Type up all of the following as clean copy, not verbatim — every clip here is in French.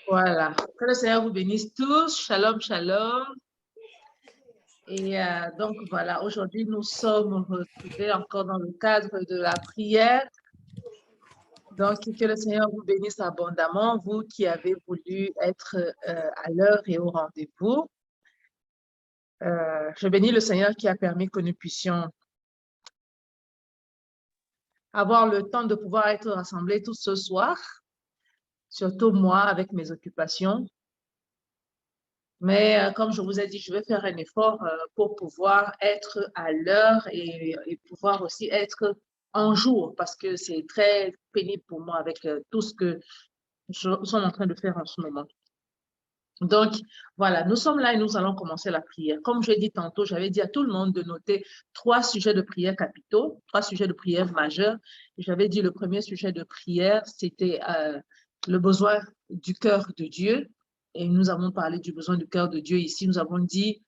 Voilà. Que le Seigneur vous bénisse tous. Shalom, shalom. Et donc, voilà, aujourd'hui, nous sommes retrouvés encore dans le cadre de la prière. Donc, que le Seigneur vous bénisse abondamment, vous qui avez voulu être à l'heure et au rendez-vous. Je bénis le Seigneur qui a permis que nous puissions avoir le temps de pouvoir être rassemblés tous ce soir, surtout moi avec mes occupations. Mais comme je vous ai dit, je vais faire un effort pour pouvoir être à l'heure et pouvoir aussi être en jour parce que c'est très pénible pour moi avec tout ce que nous sommes en train de faire en ce moment. Donc, voilà, nous sommes là et nous allons commencer la prière. Comme je l'ai dit tantôt, j'avais dit à tout le monde de noter 3 sujets de prière capitaux, 3 sujets de prière majeurs. J'avais dit le premier sujet de prière, c'était le besoin du cœur de Dieu. Et nous avons parlé du besoin du cœur de Dieu ici. Nous avons dit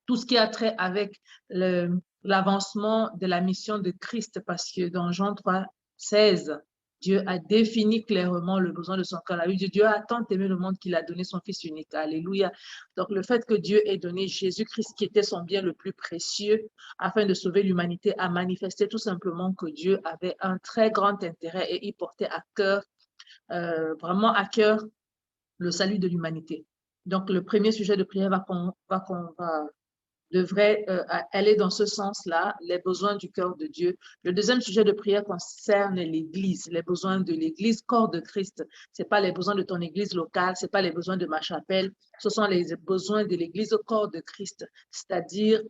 tout ce qui a trait avec l'avancement de la mission de Christ, parce que dans Jean 3, 16, Dieu a défini clairement le besoin de son cœur. Dieu a tant aimé le monde qu'il a donné son Fils unique. Alléluia. Donc, le fait que Dieu ait donné Jésus-Christ, qui était son bien le plus précieux, afin de sauver l'humanité, a manifesté tout simplement que Dieu avait un très grand intérêt et il portait à cœur, vraiment à cœur, le salut de l'humanité. Donc, le premier sujet de prière devrait aller dans ce sens-là, les besoins du cœur de Dieu. Le deuxième sujet de prière concerne l'Église, les besoins de l'Église, corps de Christ. Ce n'est pas les besoins de ton Église locale, ce n'est pas les besoins de ma chapelle, ce sont les besoins de l'Église, corps de Christ, c'est-à-dire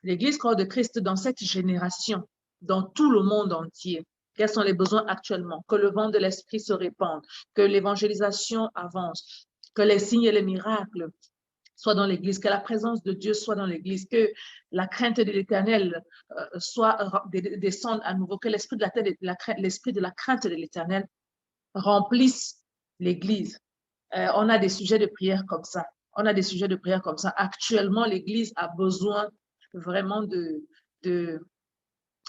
l'Église, corps de Christ dans cette génération, dans tout le monde entier. Quels sont les besoins actuellement? Que le vent de l'Esprit se répande, que l'évangélisation avance, que les signes et les miracles soit dans l'Église, que la présence de Dieu soit dans l'Église, que la crainte de l'Éternel descende à nouveau, que l'esprit de la crainte de l'Éternel remplisse l'Église. On a des sujets de prière comme ça. On a des sujets de prière comme ça. Actuellement, l'Église a besoin vraiment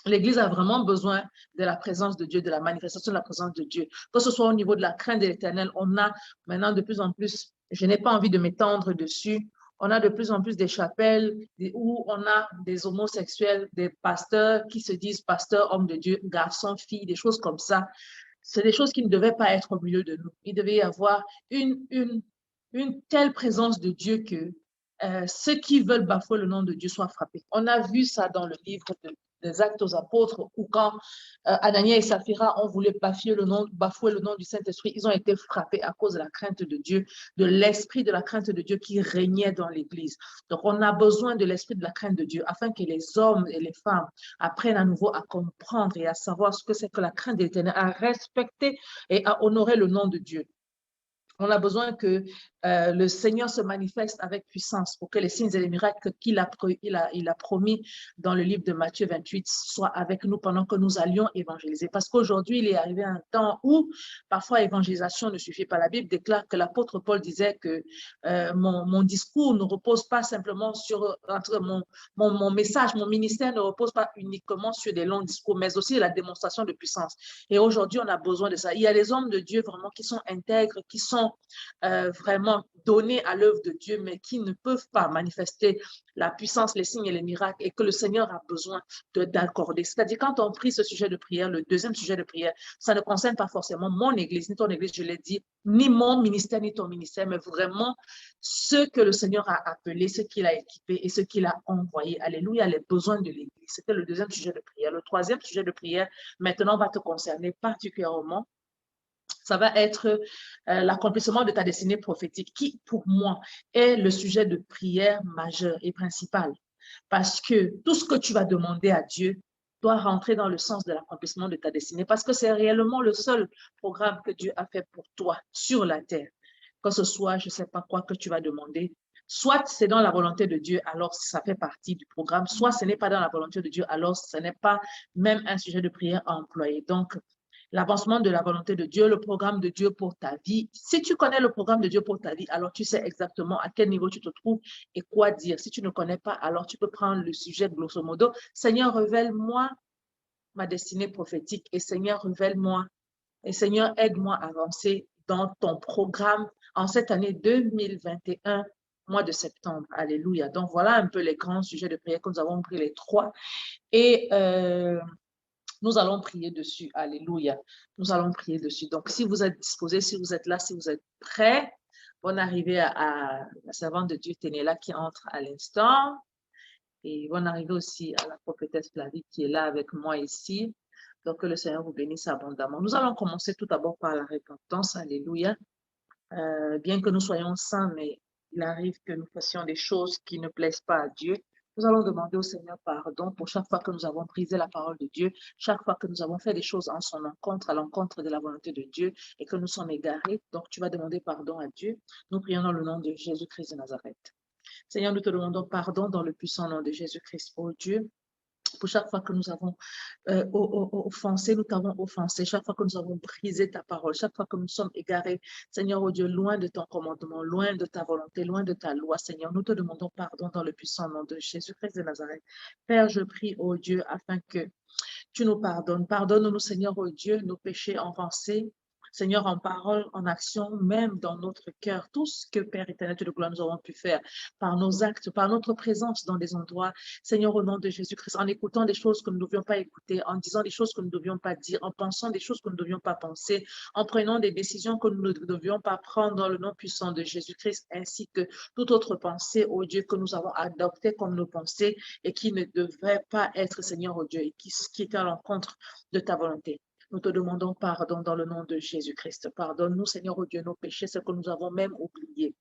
L'Église a vraiment besoin de la présence de Dieu, de la manifestation de la présence de Dieu. Que ce soit au niveau de la crainte de l'Éternel, on a maintenant de plus en plus, je n'ai pas envie de m'étendre dessus, on a de plus en plus des chapelles où on a des homosexuels, des pasteurs qui se disent pasteurs, hommes de Dieu, garçons, filles, des choses comme ça. C'est des choses qui ne devaient pas être au milieu de nous. Il devait y avoir une telle présence de Dieu que ceux qui veulent bafouer le nom de Dieu soient frappés. On a vu ça dans le livre des Actes aux Apôtres, où quand Anania et Saphira ont voulu bafouer le nom du Saint-Esprit, ils ont été frappés à cause de la crainte de Dieu, de l'esprit de la crainte de Dieu qui régnait dans l'Église. Donc, on a besoin de l'esprit de la crainte de Dieu afin que les hommes et les femmes apprennent à nouveau à comprendre et à savoir ce que c'est que la crainte de l'Éternel, à respecter et à honorer le nom de Dieu. On a besoin que le Seigneur se manifeste avec puissance pour que les signes et les miracles qu'il a promis dans le livre de Matthieu 28 soient avec nous pendant que nous allions évangéliser. Parce qu'aujourd'hui, il est arrivé un temps où parfois l'évangélisation ne suffit pas. La Bible déclare que l'apôtre Paul disait que mon discours ne repose pas simplement sur mon message, mon ministère ne repose pas uniquement sur des longs discours, mais aussi la démonstration de puissance. Et aujourd'hui, on a besoin de ça. Il y a des hommes de Dieu vraiment qui sont intègres, qui sont vraiment donnés à l'œuvre de Dieu, mais qui ne peuvent pas manifester la puissance, les signes et les miracles, et que le Seigneur a besoin d'accorder. C'est-à-dire, quand on prie ce sujet de prière, le deuxième sujet de prière, ça ne concerne pas forcément mon Église, ni ton Église, je l'ai dit, ni mon ministère, ni ton ministère, mais vraiment ce que le Seigneur a appelé, ce qu'il a équipé et ce qu'il a envoyé. Alléluia, les besoins de l'Église. C'était le deuxième sujet de prière. Le troisième sujet de prière, maintenant, va te concerner particulièrement. Ça va être l'accomplissement de ta destinée prophétique qui, pour moi, est le sujet de prière majeur et principal. Parce que tout ce que tu vas demander à Dieu doit rentrer dans le sens de l'accomplissement de ta destinée parce que c'est réellement le seul programme que Dieu a fait pour toi sur la terre. Que ce soit, je ne sais pas quoi que tu vas demander, soit c'est dans la volonté de Dieu, alors ça fait partie du programme, soit ce n'est pas dans la volonté de Dieu, alors ce n'est pas même un sujet de prière à employer. Donc, l'avancement de la volonté de Dieu, le programme de Dieu pour ta vie. Si tu connais le programme de Dieu pour ta vie, alors tu sais exactement à quel niveau tu te trouves et quoi dire. Si tu ne connais pas, alors tu peux prendre le sujet grosso modo. Seigneur, révèle-moi ma destinée prophétique et Seigneur, révèle-moi Et Seigneur, aide-moi à avancer dans ton programme en cette année 2021, mois de septembre. Alléluia. Donc, voilà un peu les grands sujets de prière que nous avons pris les 3. Et nous allons prier dessus. Alléluia. Nous allons prier dessus. Donc, si vous êtes disposés, si vous êtes là, si vous êtes prêts, bonne arrivée à la servante de Dieu Ténéla qui entre à l'instant. Et bonne arrivée aussi à la prophétesse Flavie qui est là avec moi ici. Donc, que le Seigneur vous bénisse abondamment. Nous allons commencer tout d'abord par la repentance. Alléluia. Bien que nous soyons saints, mais il arrive que nous fassions des choses qui ne plaisent pas à Dieu. Nous allons demander au Seigneur pardon pour chaque fois que nous avons brisé la parole de Dieu, chaque fois que nous avons fait des choses en son encontre, à l'encontre de la volonté de Dieu et que nous sommes égarés. Donc, tu vas demander pardon à Dieu. Nous prions dans le nom de Jésus-Christ de Nazareth. Seigneur, nous te demandons pardon dans le puissant nom de Jésus-Christ, oh Dieu. Pour chaque fois que nous avons offensé, nous t'avons offensé, chaque fois que nous avons brisé ta parole, chaque fois que nous sommes égarés, Seigneur, oh Dieu, loin de ton commandement, loin de ta volonté, loin de ta loi, Seigneur, nous te demandons pardon dans le puissant nom de Jésus-Christ de Nazareth. Père, je prie, oh Dieu, afin que tu nous pardonnes. Pardonne-nous, Seigneur, oh Dieu, nos péchés en pensée, Seigneur, en parole, en action, même dans notre cœur, tout ce que, Père éternel de gloire, nous avons pu faire par nos actes, par notre présence dans des endroits, Seigneur, au nom de Jésus-Christ, en écoutant des choses que nous ne devions pas écouter, en disant des choses que nous ne devions pas dire, en pensant des choses que nous ne devions pas penser, en prenant des décisions que nous ne devions pas prendre dans le nom puissant de Jésus-Christ, ainsi que toute autre pensée, oh Dieu, que nous avons adoptée comme nos pensées et qui ne devrait pas être, Seigneur, oh Dieu, et qui est à l'encontre de ta volonté. Nous te demandons pardon dans le nom de Jésus-Christ. Pardonne-nous, Seigneur, oh Dieu, nos péchés, ce que nous avons même oublié.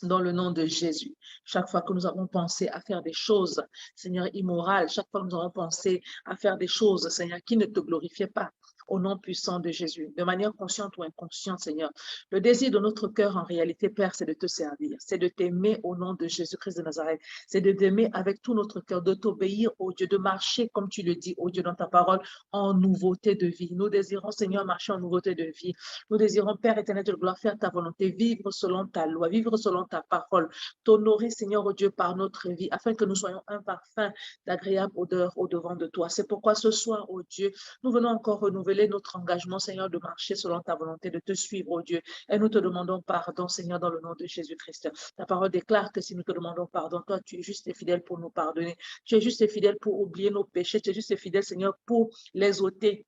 Dans le nom de Jésus, chaque fois que nous avons pensé à faire des choses, Seigneur, immorales, chaque fois que nous avons pensé à faire des choses, Seigneur, qui ne te glorifiaient pas, au nom puissant de Jésus, de manière consciente ou inconsciente, Seigneur. Le désir de notre cœur, en réalité, Père, c'est de te servir, c'est de t'aimer au nom de Jésus-Christ de Nazareth, c'est de t'aimer avec tout notre cœur, de t'obéir, ô Dieu, de marcher, comme tu le dis, ô Dieu, dans ta parole, en nouveauté de vie. Nous désirons, Seigneur, marcher en nouveauté de vie. Nous désirons, Père éternel de gloire, faire ta volonté, vivre selon ta loi, vivre selon ta parole, t'honorer, Seigneur, oh Dieu, par notre vie, afin que nous soyons un parfum d'agréable odeur au devant de toi. C'est pourquoi ce soir, oh Dieu, nous venons encore renouveler notre engagement, Seigneur, de marcher selon ta volonté, de te suivre, oh Dieu. Et nous te demandons pardon, Seigneur, dans le nom de Jésus-Christ. Ta parole déclare que si nous te demandons pardon, toi, tu es juste et fidèle pour nous pardonner. Tu es juste et fidèle pour oublier nos péchés. Tu es juste et fidèle, Seigneur, pour les ôter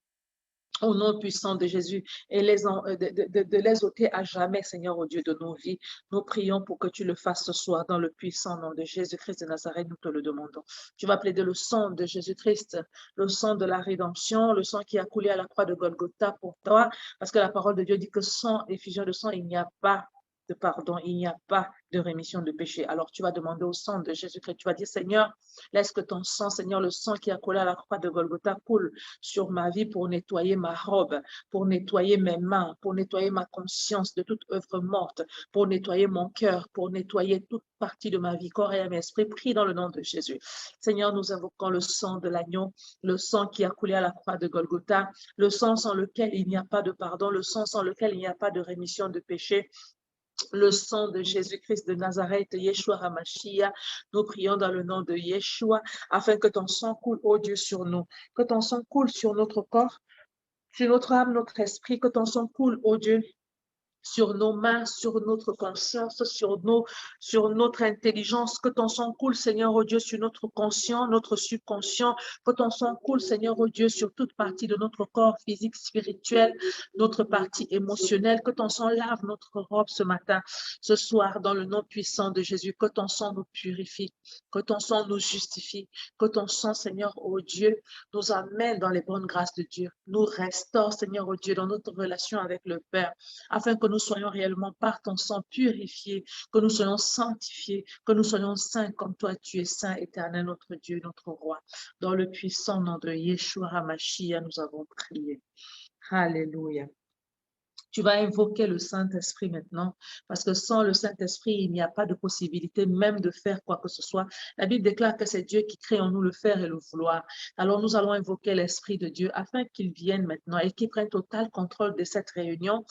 au nom puissant de Jésus et de les ôter à jamais, Seigneur, au Dieu de nos vies. Nous prions pour que tu le fasses ce soir dans le puissant nom de Jésus-Christ de Nazareth, nous te le demandons. Tu vas plaider le sang de Jésus-Christ, le sang de la rédemption, le sang qui a coulé à la croix de Golgotha pour toi, parce que la parole de Dieu dit que sans effusion de sang, il n'y a pas de pardon, il n'y a pas de rémission de péché. Alors tu vas demander au sang de Jésus-Christ, tu vas dire, Seigneur, laisse que ton sang, Seigneur, le sang qui a coulé à la croix de Golgotha coule sur ma vie pour nettoyer ma robe, pour nettoyer mes mains, pour nettoyer ma conscience de toute œuvre morte, pour nettoyer mon cœur, pour nettoyer toute partie de ma vie, corps et âme et esprit. Prie dans le nom de Jésus. Seigneur, nous invoquons le sang de l'agneau, le sang qui a coulé à la croix de Golgotha, le sang sans lequel il n'y a pas de pardon, le sang sans lequel il n'y a pas de rémission de péché. Le sang de Jésus-Christ de Nazareth, Yeshua HaMashiach, nous prions dans le nom de Yeshua, afin que ton sang coule, ô Dieu, sur nous, que ton sang coule sur notre corps, sur notre âme, notre esprit, que ton sang coule, ô Dieu, sur nos mains, sur notre conscience, sur notre intelligence, que ton sang coule, Seigneur, oh Dieu, sur notre conscient, notre subconscient, que ton sang coule, Seigneur, oh Dieu, sur toute partie de notre corps physique, spirituel, notre partie émotionnelle, que ton sang lave notre robe ce matin, ce soir, dans le nom puissant de Jésus, que ton sang nous purifie, que ton sang nous justifie, que ton sang, Seigneur, oh Dieu, nous amène dans les bonnes grâces de Dieu, nous restaure, Seigneur, oh Dieu, dans notre relation avec le Père, afin que nous soyons réellement par ton sang purifiés, que nous soyons sanctifiés, que nous soyons saints comme toi, tu es saint, éternel, notre Dieu, notre roi. Dans le puissant nom de Yeshua HaMashiach, nous avons prié. Alléluia. Tu vas invoquer le Saint-Esprit maintenant, parce que sans le Saint-Esprit, il n'y a pas de possibilité même de faire quoi que ce soit. La Bible déclare que c'est Dieu qui crée en nous le faire et le vouloir. Alors nous allons invoquer l'Esprit de Dieu afin qu'il vienne maintenant et qu'il prenne total contrôle de cette réunion.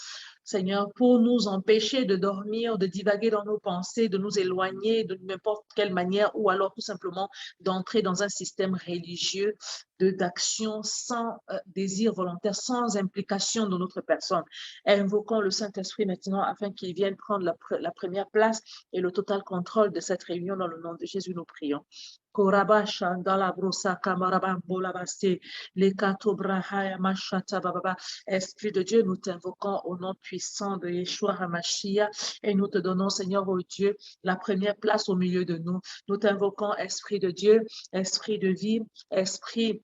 Seigneur, pour nous empêcher de dormir, de divaguer dans nos pensées, de nous éloigner de n'importe quelle manière, ou alors tout simplement d'entrer dans un système religieux d'action sans désir volontaire, sans implication de notre personne. Invoquons le Saint-Esprit maintenant afin qu'il vienne prendre la première place et le total contrôle de cette réunion dans le nom de Jésus, nous prions. Esprit de Dieu, nous t'invoquons au nom puissant de Yeshua HaMashiach et nous te donnons, Seigneur, oh Dieu, la première place au milieu de nous. Nous t'invoquons, Esprit de Dieu, Esprit de vie, Esprit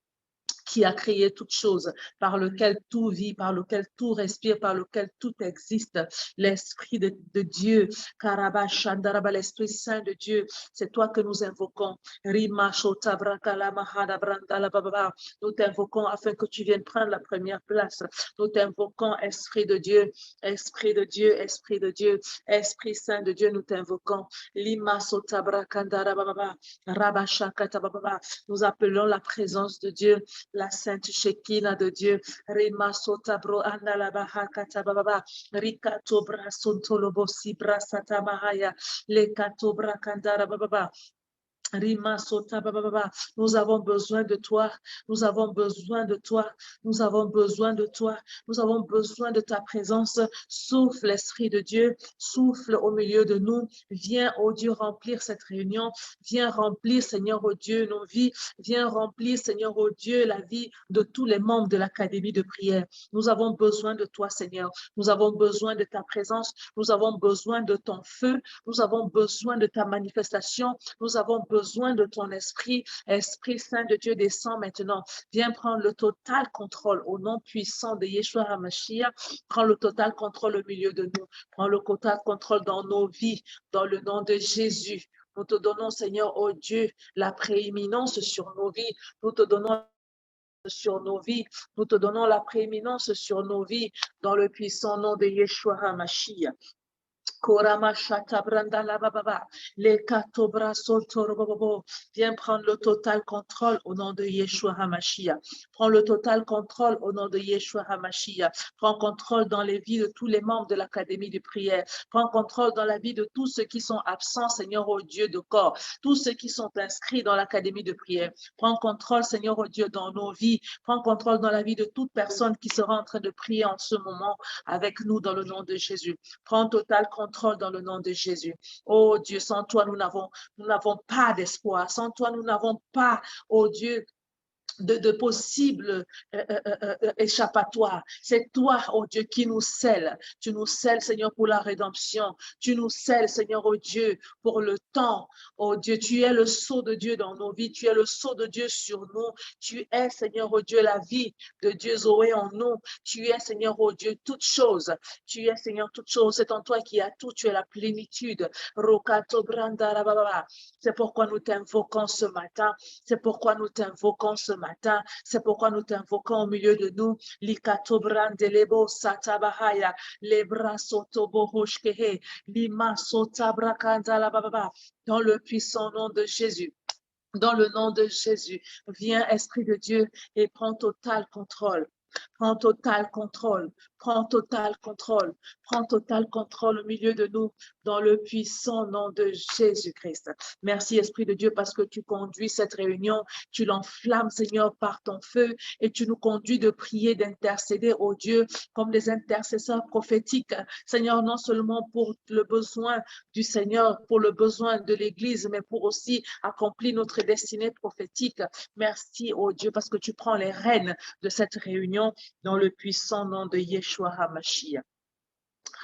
qui a créé toutes choses, par lequel tout vit, par lequel tout respire, par lequel tout existe. L'Esprit de Dieu, Karaba Shandaraba, l'Esprit Saint de Dieu, c'est toi que nous invoquons. Rima Shota Brakala Mahada Brandala Baba. Nous t'invoquons afin que tu viennes prendre la première place. Nous t'invoquons, Esprit de Dieu, Esprit de Dieu, Esprit de Dieu, Esprit Saint de Dieu, nous t'invoquons. Lima Sota Brakandara Baba, Rabashakata Baba. Nous appelons la présence de Dieu, la Sainte Shekinah de Dieu. Rima Sotabro Andalabaha Katababa. Rikatobra Sontolobo Sibra Satamahaya. Lekatobra Kandara Baba. Rima Sota Baba. Nous avons besoin de toi. Nous avons besoin de toi. Nous avons besoin de toi. Nous avons besoin de ta présence. Souffle, Esprit de Dieu. Souffle au milieu de nous. Viens, oh Dieu, remplir cette réunion. Viens remplir, Seigneur, oh Dieu, nos vies. Viens remplir, Seigneur, oh Dieu, la vie de tous les membres de l'Académie de prière. Nous avons besoin de toi, Seigneur. Nous avons besoin de ta présence. Nous avons besoin de ton feu. Nous avons besoin de ta manifestation. Nous avons besoin de ton esprit. Esprit Saint de Dieu, descend maintenant. Viens prendre le total contrôle au nom puissant de Yeshua HaMashiach. Prends le total contrôle au milieu de nous. Prends le total contrôle dans nos vies, dans le nom de Jésus. Nous te donnons, Seigneur, oh Dieu, la prééminence sur nos vies. Nous te donnons sur nos vies. Nous te donnons la prééminence sur nos vies dans le puissant nom de Yeshua HaMashiach. Korama Shata Branda la Baba, les Katobra Sotorobobo. Viens prendre le total contrôle au nom de Yeshua HaMashiach. Prends le total contrôle au nom de Yeshua HaMashiach. Prends contrôle dans les vies de tous les membres de l'Académie de prière. Prends contrôle dans la vie de tous ceux qui sont absents, Seigneur, oh Dieu de corps. Tous ceux qui sont inscrits dans l'Académie de prière. Prends contrôle, Seigneur, oh Dieu, dans nos vies. Prends contrôle dans la vie de toute personne qui sera en train de prier en ce moment avec nous dans le nom de Jésus. Prends total contrôle dans le nom de Jésus. Oh Dieu, sans toi, nous n'avons pas d'espoir. Sans toi, nous n'avons pas, oh Dieu, de possibles échappatoires. C'est toi, oh Dieu, qui nous scelle. Tu nous scelles, Seigneur, pour la rédemption. Tu nous scelles, Seigneur, oh Dieu, pour le temps. Oh Dieu, tu es le sceau de Dieu dans nos vies. Tu es le sceau de Dieu sur nous. Tu es, Seigneur, oh Dieu, la vie de Dieu Zoé en nous. Tu es, Seigneur, oh Dieu, toute chose. Tu es, Seigneur, toute chose. C'est en toi qui as tout. Tu es la plénitude. C'est pourquoi nous t'invoquons ce matin. C'est pourquoi nous t'invoquons ce matin. C'est pourquoi nous t'invoquons au milieu de nous. Likato brandelebo satabahaya, lebra sotobo hoshkehe, lima sotabra kandala bababa. Dans le puissant nom de Jésus. Dans le nom de Jésus, viens, Esprit de Dieu, et prends total contrôle. Prends total contrôle, prends total contrôle, prends total contrôle au milieu de nous dans le puissant nom de Jésus-Christ. Merci Esprit de Dieu parce que tu conduis cette réunion, tu l'enflammes Seigneur par ton feu et tu nous conduis de prier, d'intercéder au Dieu comme des intercesseurs prophétiques. Seigneur, non seulement pour le besoin du Seigneur, pour le besoin de l'Église, mais pour aussi accomplir notre destinée prophétique. Merci oh Dieu parce que tu prends les rênes de cette réunion dans le puissant nom de Yeshua HaMashiach.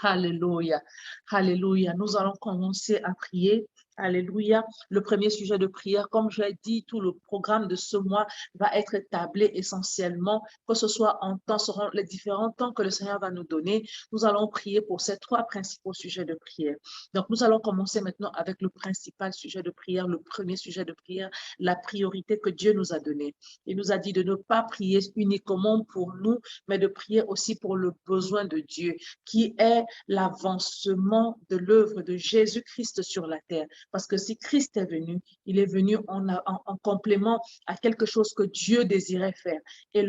Alléluia, alléluia. Nous allons commencer à prier. Alléluia. Le premier sujet de prière, comme je l'ai dit, tout le programme de ce mois va être tablé essentiellement, que ce soit en temps, seront les différents temps que le Seigneur va nous donner. Nous allons prier pour ces trois principaux sujets de prière. Donc, nous allons commencer maintenant avec le principal sujet de prière, le premier sujet de prière, la priorité que Dieu nous a donnée. Il nous a dit de ne pas prier uniquement pour nous, mais de prier aussi pour le besoin de Dieu, qui est l'avancement de l'œuvre de Jésus-Christ sur la terre. Parce que si Christ est venu, il est venu en complément à quelque chose que Dieu désirait faire. Et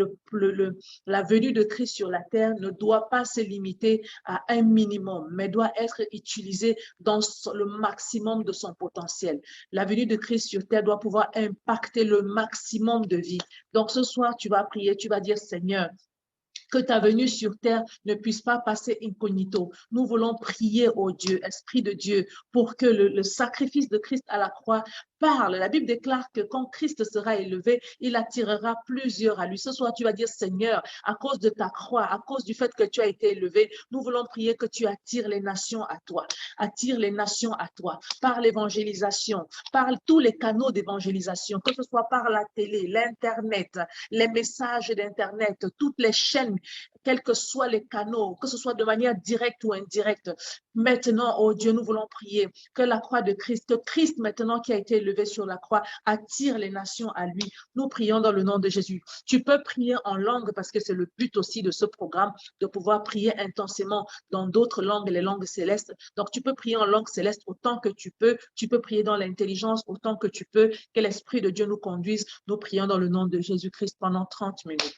la venue de Christ sur la terre ne doit pas se limiter à un minimum, mais doit être utilisée dans le maximum de son potentiel. La venue de Christ sur terre doit pouvoir impacter le maximum de vie. Donc ce soir, tu vas prier, tu vas dire, Seigneur, que ta venue sur terre ne puisse pas passer incognito. Nous voulons prier au Dieu, Esprit de Dieu, pour que le sacrifice de Christ à la croix parle. La Bible déclare que quand Christ sera élevé, il attirera plusieurs à lui. Ce soir, tu vas dire, Seigneur, à cause de ta croix, à cause du fait que tu as été élevé, nous voulons prier que tu attires les nations à toi. Attire les nations à toi par l'évangélisation, par tous les canaux d'évangélisation, que ce soit par la télé, l'Internet, les messages d'Internet, toutes les chaînes, quels que soient les canaux, que ce soit de manière directe ou indirecte. Maintenant, oh Dieu, nous voulons prier que la croix de Christ, que Christ maintenant qui a été élevé sur la croix, attire les nations à lui. Nous prions dans le nom de Jésus. Tu peux prier en langue parce que c'est le but aussi de ce programme, de pouvoir prier intensément dans d'autres langues, les langues célestes. Donc, tu peux prier en langue céleste autant que tu peux. Tu peux prier dans l'intelligence autant que tu peux. Que l'Esprit de Dieu nous conduise. Nous prions dans le nom de Jésus-Christ pendant 30 minutes.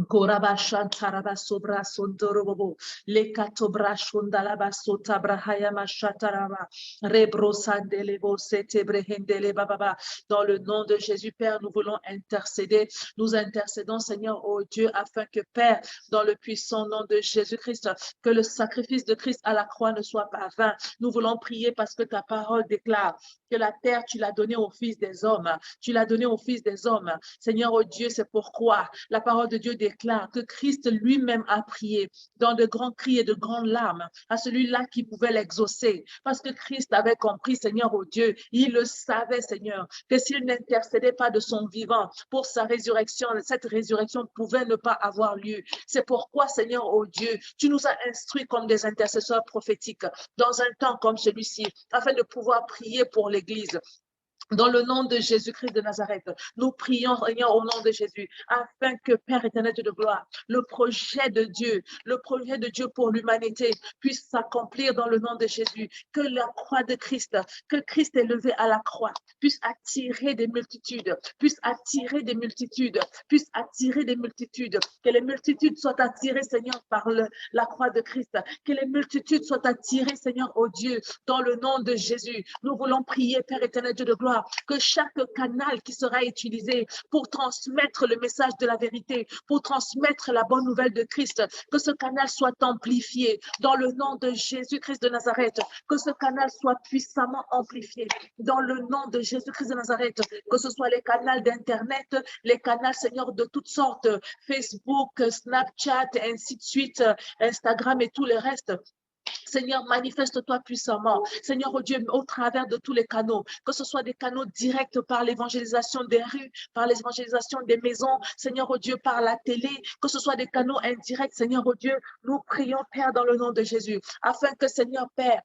Korabashan taraba sobra sondorobo le katobra shondalaba sota brahaya mashataraba rebro sandelebo sete brehendele bababa. Dans le nom de Jésus, Père, nous voulons intercéder. Nous intercédons, Seigneur, oh Dieu, afin que, Père, dans le puissant nom de Jésus-Christ, que le sacrifice de Christ à la croix ne soit pas vain. Nous voulons prier parce que ta parole déclare que la terre, tu l'as donnée au Fils des hommes. Tu l'as donnée au Fils des hommes. Seigneur, oh Dieu, c'est pourquoi la parole de Dieu déclare que Christ lui-même a prié dans de grands cris et de grandes larmes à celui-là qui pouvait l'exaucer. Parce que Christ avait compris, Seigneur, oh Dieu, il le savait, Seigneur, que s'il n'intercédait pas de son vivant pour sa résurrection, cette résurrection pouvait ne pas avoir lieu. C'est pourquoi, Seigneur, oh Dieu, tu nous as instruits comme des intercesseurs prophétiques dans un temps comme celui-ci, afin de pouvoir prier pour l'Église. Dans le nom de Jésus-Christ de Nazareth, nous prions, Seigneur, au nom de Jésus, afin que, Père éternel de gloire, le projet de Dieu pour l'humanité puisse s'accomplir dans le nom de Jésus, que la croix de Christ, que Christ est levé à la croix, puisse attirer des multitudes, puisse attirer des multitudes, puisse attirer des multitudes, que les multitudes soient attirées, Seigneur, par la croix de Christ, que les multitudes soient attirées, Seigneur, oh Dieu, dans le nom de Jésus. Nous voulons prier, Père éternel Dieu de gloire, que chaque canal qui sera utilisé pour transmettre le message de la vérité, pour transmettre la bonne nouvelle de Christ, que ce canal soit amplifié dans le nom de Jésus-Christ de Nazareth, que ce canal soit puissamment amplifié dans le nom de Jésus-Christ de Nazareth, que ce soit les canaux d'Internet, les canaux, Seigneur, de toutes sortes, Facebook, Snapchat, ainsi de suite, Instagram et tout le reste. Seigneur, manifeste-toi puissamment. Seigneur, oh Dieu, au travers de tous les canaux, que ce soit des canaux directs par l'évangélisation des rues, par l'évangélisation des maisons, Seigneur, oh Dieu, par la télé, que ce soit des canaux indirects, Seigneur, oh Dieu, nous prions, Père, dans le nom de Jésus, afin que, Seigneur, Père,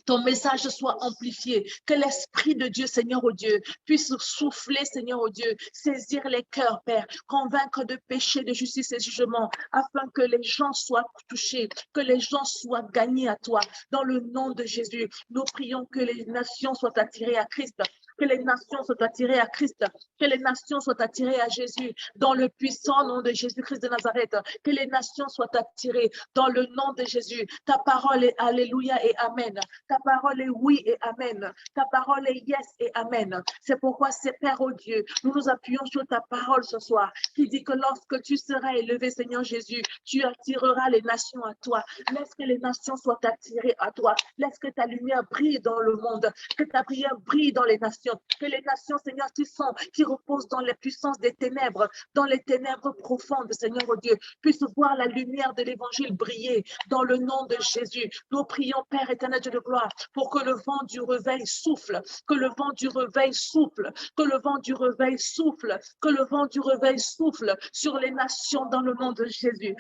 ton message soit amplifié, que l'Esprit de Dieu, Seigneur, oh Dieu, puisse souffler, Seigneur, oh Dieu, saisir les cœurs, Père, convaincre de péché, de justice et jugement, afin que les gens soient touchés, que les gens soient gagnés à toi. Dans le nom de Jésus, nous prions que les nations soient attirées à Christ, que les nations soient attirées à Christ, que les nations soient attirées à Jésus, dans le puissant nom de Jésus-Christ de Nazareth, que les nations soient attirées dans le nom de Jésus. Ta parole est Alléluia et Amen. Ta parole est oui et Amen. Ta parole est yes et Amen. C'est pourquoi, c'est Père, oh Dieu, nous nous appuyons sur ta parole ce soir, qui dit que lorsque tu seras élevé, Seigneur Jésus, tu attireras les nations à toi. Laisse que les nations soient attirées à toi. Laisse que ta lumière brille dans le monde, que ta prière brille dans les nations, que les nations, Seigneur, qui reposent dans les puissances des ténèbres, dans les ténèbres profondes, Seigneur, oh Dieu, puissent voir la lumière de l'évangile briller dans le nom de Jésus. Nous prions, Père éternel Dieu de gloire, pour que le vent du réveil souffle, que le vent du réveil souffle, que le vent du réveil souffle, que le vent du réveil souffle sur les nations dans le nom de Jésus.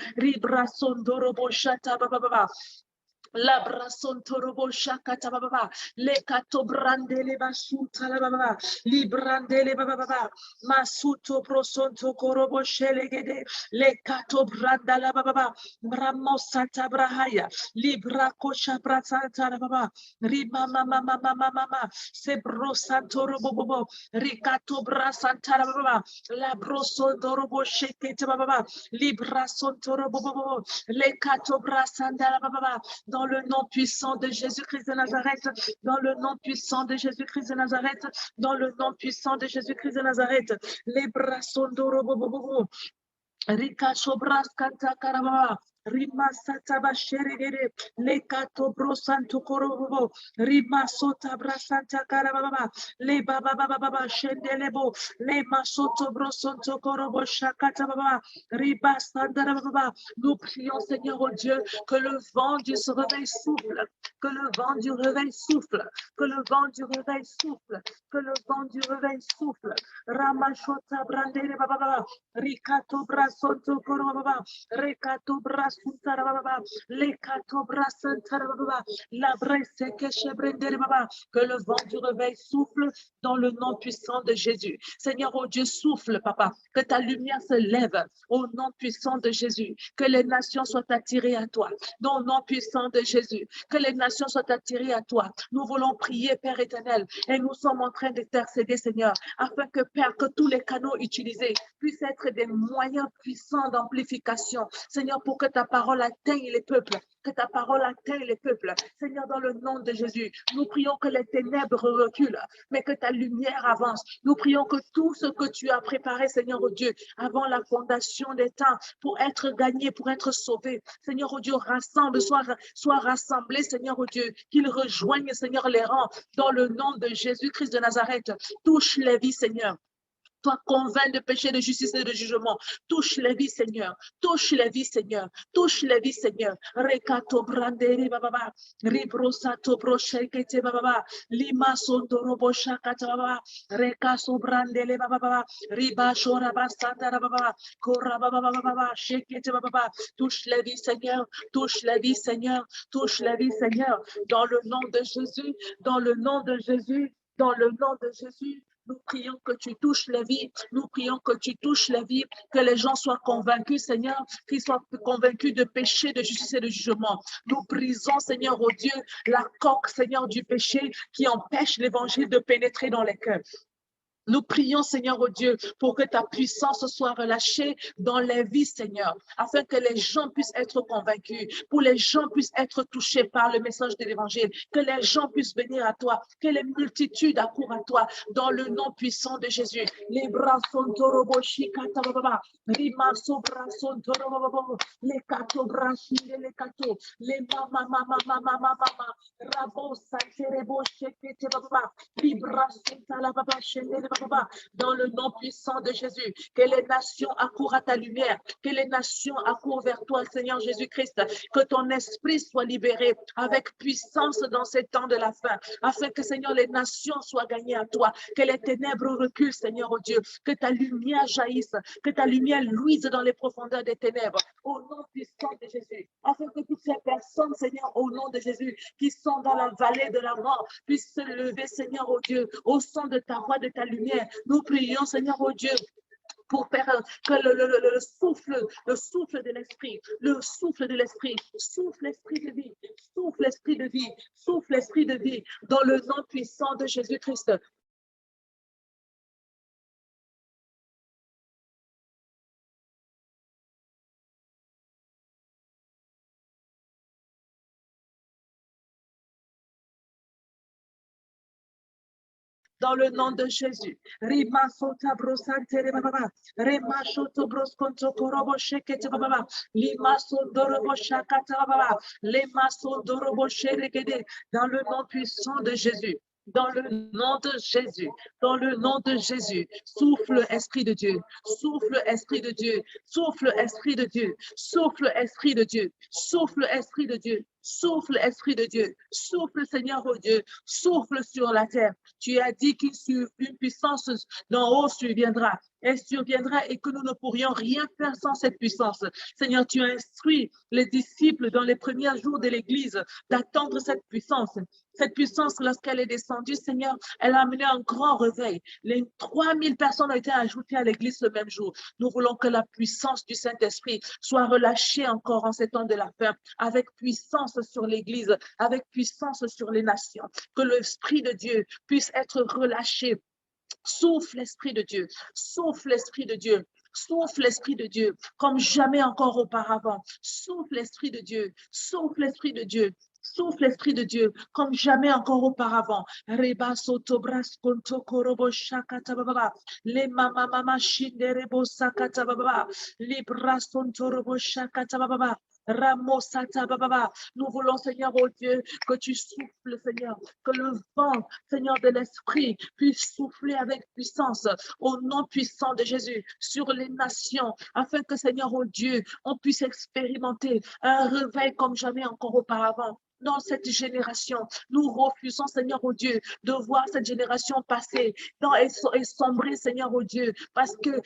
La brason torobo shakata baba, le kato brandele basuta la baba, li brandele baba, masuto prosonto korobo shelegede, le kato branda la baba, bramosata brahaya, li brako shabrasata la baba, rima mama mama mama, se brosanto robo bobo, rikato brasanta la baba, la broso dorobo shekete baba, li brason torobo bobo, le kato brasanda la baba, dans le nom puissant de Jésus-Christ de Nazareth, dans le nom puissant de Jésus-Christ de Nazareth, dans le nom puissant de Jésus-Christ de Nazareth. Les bras sont d'orobobobo. Rika Shobras Kanta Karaba. Rima Sataba Sherigere, Le Kato Brosanto Korobo, Rima Sota Brasanta Karababa, Le Baba Baba Shendelebo, Le Masoto Brosonto Korobo Shakata Baba, Riba Sandarababa. Nous prions, Seigneur, oh Dieu, que le vent du réveil souffle, que le vent du réveil souffle, que le vent du réveil souffle, que le vent du réveil souffle. Ramashota Brandere Baba, Rikato Brasonto Koroba, Rekato Brasuntara Baba, Lekato Brasantara Baba, la Bresse Keshebrendere Baba, que le vent du réveil souffle dans le nom puissant de Jésus. Seigneur, oh Dieu, souffle, Papa, que ta lumière se lève au nom puissant de Jésus, que les nations soient attirées à toi, dans le nom puissant de Jésus, que les nations soient attirées à toi. Nous voulons prier, Père éternel, et nous sommes en train d'intercéder, Seigneur, afin que, Père, que tous les canaux utilisés puissent être des moyens puissants d'amplification. Seigneur, pour que ta parole atteigne les peuples, que ta parole atteigne les peuples. Seigneur, dans le nom de Jésus, nous prions que les ténèbres reculent, mais que ta lumière avance. Nous prions que tout ce que tu as préparé, Seigneur, oh Dieu, avant la fondation des temps, pour être gagné, pour être sauvé, Seigneur, oh Dieu, rassemble, soit rassemblé, Seigneur, oh Dieu, qu'ils rejoignent, Seigneur, les rangs, dans le nom de Jésus-Christ de Nazareth. Touche les vies, Seigneur. Toi, convainc de péché, de justice et de jugement. Touche les vies, Seigneur. Touche les vies, Seigneur. Touche les vies, Seigneur. Rekato brandere bababa. Ribrosato broshekete bababa. Lima sondoro boshakata bababa. Rekaso brandele bababa. Riba shora basanda bababa. Kora bababa. Shekete bababa. Touche les vies, Seigneur. Touche les vies, Seigneur. Touche les vies, Seigneur. Dans le nom de Jésus. Dans le nom de Jésus. Dans le nom de Jésus. Nous prions que tu touches les vies. Nous prions que tu touches les vies, que les gens soient convaincus, Seigneur, qu'ils soient convaincus de péché, de justice et de jugement. Nous brisons, Seigneur, oh Dieu, la coque, Seigneur, du péché qui empêche l'évangile de pénétrer dans les cœurs. Nous prions, Seigneur, oh Dieu, pour que ta puissance soit relâchée dans les vies, Seigneur, afin que les gens puissent être convaincus, pour les gens puissent être touchés par le message de l'Évangile, que les gens puissent venir à toi, que les multitudes accourent à toi, dans le nom puissant de Jésus. Les bras sont toroboshi katababa, les maso bras sont torobobo, les kato bras les kato, les mama mama mama mama, rabo santerebo shekete baba, les bras sont talababa shende. Dans le nom puissant de Jésus, que les nations accourent à ta lumière, que les nations accourent vers toi, Seigneur Jésus-Christ, que ton esprit soit libéré avec puissance dans ces temps de la fin, afin que, Seigneur, les nations soient gagnées à toi, que les ténèbres reculent, Seigneur, oh Dieu, que ta lumière jaillisse, que ta lumière luise dans les profondeurs des ténèbres, au nom puissant de Jésus, afin que toutes ces personnes, Seigneur, au nom de Jésus, qui sont dans la vallée de la mort, puissent se lever, Seigneur, oh Dieu, au son de ta voix, de ta lumière. Nous prions, Seigneur, oh Dieu, pour faire que le souffle de l'esprit, le souffle de l'esprit, souffle l'esprit de vie, souffle l'esprit de vie, souffle l'esprit de vie, dans le nom puissant de Jésus-Christ. Dans le nom de Jésus. Rima sota brosante baba. Rima shoto brosconto korobo shekete baba. Lima sondorobo shakata baba. Lima sondorobo sheregede. Dans le nom puissant de Jésus. Dans le nom de Jésus, dans le nom de Jésus, souffle Esprit de Dieu, souffle Esprit de Dieu, souffle Esprit de Dieu, souffle Esprit de Dieu, souffle Esprit de Dieu, Souffle, Esprit de Dieu. Souffle, Seigneur, oh Dieu. Souffle sur la terre. Tu as dit qu'une puissance d'en haut surviendra. Elle surviendra et que nous ne pourrions rien faire sans cette puissance. Seigneur, tu as instruit les disciples dans les premiers jours de l'Église d'attendre cette puissance. Cette puissance, lorsqu'elle est descendue, Seigneur, elle a amené un grand réveil. Les 3000 personnes ont été ajoutées à l'Église le même jour. Nous voulons que la puissance du Saint-Esprit soit relâchée encore en ces temps de la fin, avec puissance sur l'Église, avec puissance sur les nations. Que l'Esprit de Dieu puisse être relâché. Souffle l'Esprit de Dieu, souffle l'Esprit de Dieu, souffle l'Esprit de Dieu, comme jamais encore auparavant. Souffle l'Esprit de Dieu, souffle l'Esprit de Dieu. Souffle l'Esprit de Dieu, comme jamais encore auparavant. Reba soto bras konto korobo shakata baba. Le mama mama shinderebo sakata baba. Le bras konto robo shakata baba. Ramosata baba. Nous voulons, Seigneur, oh Dieu, que tu souffles, Seigneur, que le vent, Seigneur, de l'Esprit puisse souffler avec puissance au nom puissant de Jésus sur les nations, afin que, Seigneur, oh Dieu, on puisse expérimenter un réveil comme jamais encore auparavant. Dans cette génération, nous refusons, Seigneur, oh Dieu, de voir cette génération passer et sombrer, Seigneur, oh Dieu, parce que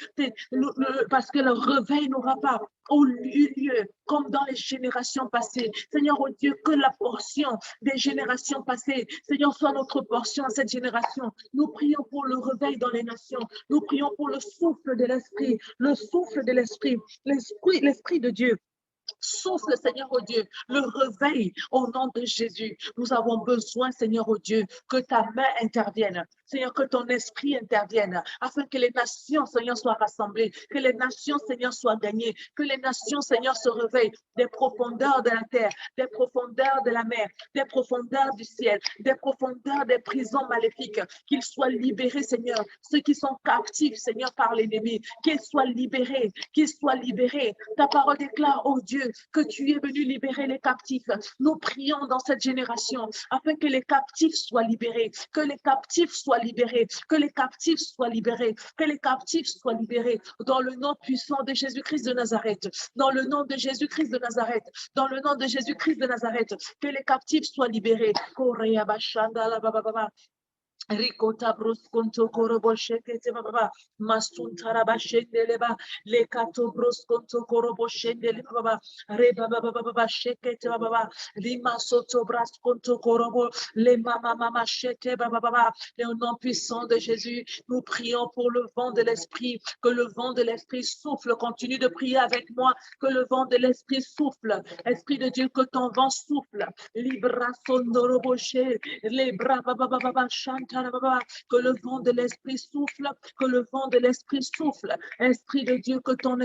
le réveil n'aura pas eu lieu comme dans les générations passées. Seigneur, oh Dieu, que la portion des générations passées, Seigneur, soit notre portion à cette génération. Nous prions pour le réveil dans les nations. Nous prions pour le souffle de l'Esprit, l'Esprit de Dieu. Souffle, Seigneur, oh Dieu, le réveil au nom de Jésus. Nous avons besoin, Seigneur, oh Dieu, que ta main intervienne. Seigneur, que ton esprit intervienne, afin que les nations, Seigneur, soient rassemblées, que les nations, Seigneur, soient gagnées, que les nations, Seigneur, se réveillent des profondeurs de la terre, des profondeurs de la mer, des profondeurs du ciel, des profondeurs des prisons maléfiques, qu'ils soient libérés, Seigneur, ceux qui sont captifs, Seigneur, par l'ennemi, qu'ils soient libérés, qu'ils soient libérés. Ta parole déclare, oh Dieu, que tu es venu libérer les captifs. Nous prions dans cette génération afin que les captifs soient libérés, que les captifs soient libérés, que les captifs soient libérés, que les captifs soient libérés dans le nom puissant de Jésus-Christ de Nazareth, dans le nom de Jésus-Christ de Nazareth, dans le nom de Jésus-Christ de Nazareth, que les captifs soient libérés. Ricota brusconto corobo shekete baba masuntara bashendeleba le kato brusconto corobo shendele baba reba baba baba shekete baba lima soto brasconto corobo le mama mama shete baba et au nom puissant de Jésus nous prions pour le vent de l'esprit, que le vent de l'esprit souffle. Continue de prier avec moi, que le vent de l'esprit souffle. Esprit de Dieu, que ton vent souffle. Libra sondorobo she les bras baba chante. Que le vent de l'esprit souffle, que le vent de l'esprit souffle. Esprit de Dieu, que ton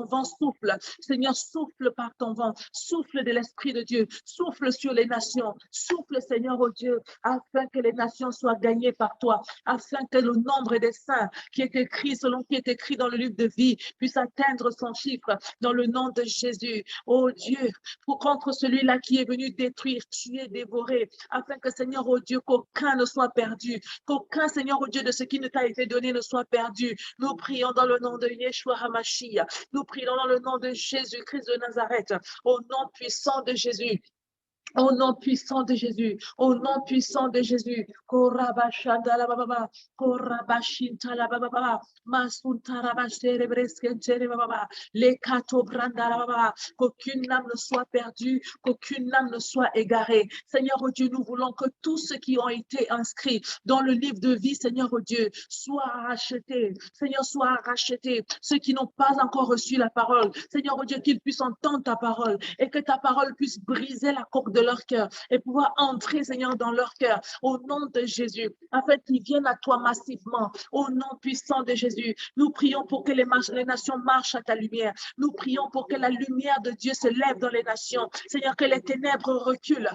vent souffle. Seigneur, souffle par ton vent, souffle de l'esprit de Dieu, souffle sur les nations, souffle, Seigneur, oh Dieu, afin que les nations soient gagnées par toi, afin que le nombre des saints qui est écrit, selon qui est écrit dans le livre de vie, puisse atteindre son chiffre dans le nom de Jésus. Oh Dieu, pour contre celui-là qui est venu détruire, tuer, dévorer, afin que, Seigneur, oh Dieu, qu'aucun ne soit perdu, qu'aucun, Seigneur, oh Dieu, de ce qui ne t'a été donné ne soit perdu. Nous prions dans le nom de Yeshua HaMashiach. Nous prions dans le nom de Jésus-Christ de Nazareth, au nom puissant de Jésus. Au nom puissant de Jésus, au nom puissant de Jésus, Korabashanda la baba, Korabashinta la baba, Masunta la bashere breskente baba, les kato branda la baba, qu'aucune âme ne soit perdue, qu'aucune âme ne soit égarée. Seigneur, oh Dieu, nous voulons que tous ceux qui ont été inscrits dans le livre de vie, Seigneur, oh Dieu, soient rachetés. Seigneur, soient rachetés. Ceux qui n'ont pas encore reçu la parole, Seigneur, oh Dieu, qu'ils puissent entendre ta parole et que ta parole puisse briser la coque de leur cœur et pouvoir entrer, Seigneur, dans leur cœur au nom de Jésus, afin qu'ils viennent à toi massivement au nom puissant de Jésus. Nous prions pour que les nations marchent à ta lumière. Nous prions pour que la lumière de Dieu se lève dans les nations. Seigneur, que les ténèbres reculent,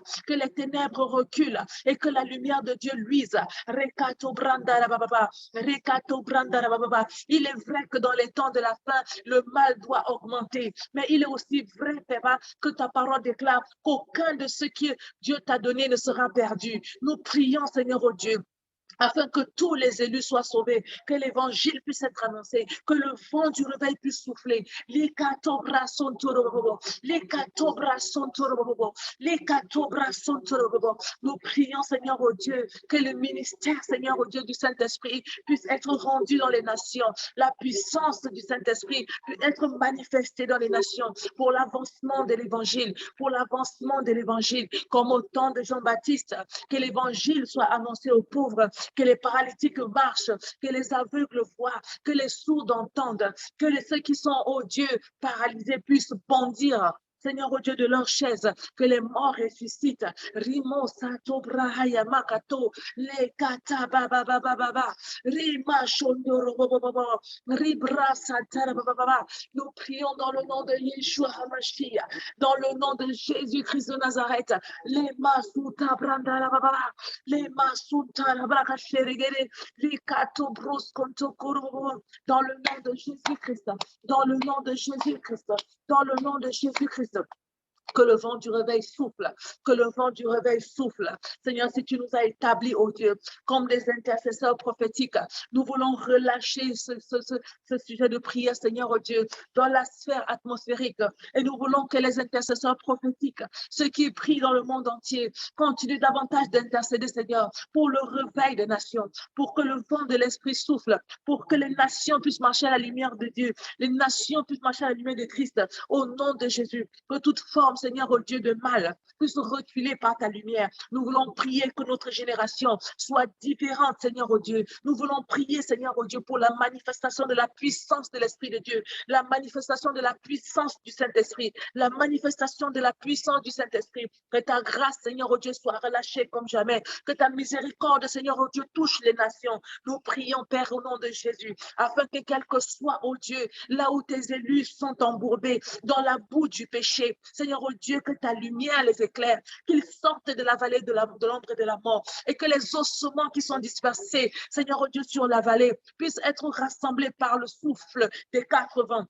et que la lumière de Dieu luise. Rekato branda la baba, rekato branda la baba. Il est vrai que dans les temps de la fin, le mal doit augmenter, mais il est aussi vrai, Père, que ta parole déclare qu'aucun de ce que Dieu t'a donné ne sera perdu. Nous prions, Seigneur, oh Dieu, afin que tous les élus soient sauvés, que l'évangile puisse être annoncé, que le vent du réveil puisse souffler. Les catobras sont torobobo, les catobras sont torobobo, les catobras sont torobobo. Nous prions, Seigneur au Dieu, que le ministère, Seigneur au Dieu du Saint-Esprit, puisse être rendu dans les nations. La puissance du Saint-Esprit puisse être manifestée dans les nations pour l'avancement de l'évangile, pour l'avancement de l'évangile, comme au temps de Jean-Baptiste, que l'évangile soit annoncé aux pauvres, que les paralytiques marchent, que les aveugles voient, que les sourds entendent, que ceux qui sont, oh Dieu, paralysés puissent bondir. Seigneur, au Dieu de leur chaise, que les morts ressuscitent. Rimo sato brahaya makato, le kata baba baba baba, rima shondoro baba, ribra satara baba. Nous prions dans le nom de Yeshua HaMashiach, dans le nom de Jésus-Christ de Nazareth. Les masuta brandala baba, les masuta la braka sherigere, les kato bros konto kuru, dans le nom de Jésus-Christ, dans le nom de Jésus-Christ, dans le nom de Jésus-Christ. Que le vent du réveil souffle, que le vent du réveil souffle. Seigneur, si tu nous as établis, oh Dieu, comme des intercesseurs prophétiques, nous voulons relâcher ce sujet de prière, Seigneur, oh Dieu, dans la sphère atmosphérique. Et nous voulons que les intercesseurs prophétiques, ceux qui prient dans le monde entier, continuent davantage d'intercéder, Seigneur, pour le réveil des nations, pour que le vent de l'Esprit souffle, pour que les nations puissent marcher à la lumière de Dieu, les nations puissent marcher à la lumière de Christ, au nom de Jésus, que toute forme, Seigneur, au Dieu de mal, puisse reculer par ta lumière. Nous voulons prier que notre génération soit différente, Seigneur, au Dieu. Nous voulons prier, Seigneur, au Dieu, pour la manifestation de la puissance de l'Esprit de Dieu, la manifestation de la puissance du Saint-Esprit, la manifestation de la puissance du Saint-Esprit. Que ta grâce, Seigneur, au Dieu, soit relâchée comme jamais. Que ta miséricorde, Seigneur, au Dieu, touche les nations. Nous prions, Père, au nom de Jésus, afin que quel que soit, oh Dieu, là où tes élus sont embourbés, dans la boue du péché, Seigneur, oh Dieu, que ta lumière les éclaire, qu'ils sortent de la vallée de l'ombre et de la mort, et que les ossements qui sont dispersés, Seigneur, oh Dieu, sur la vallée, puissent être rassemblés par le souffle des 4 vents.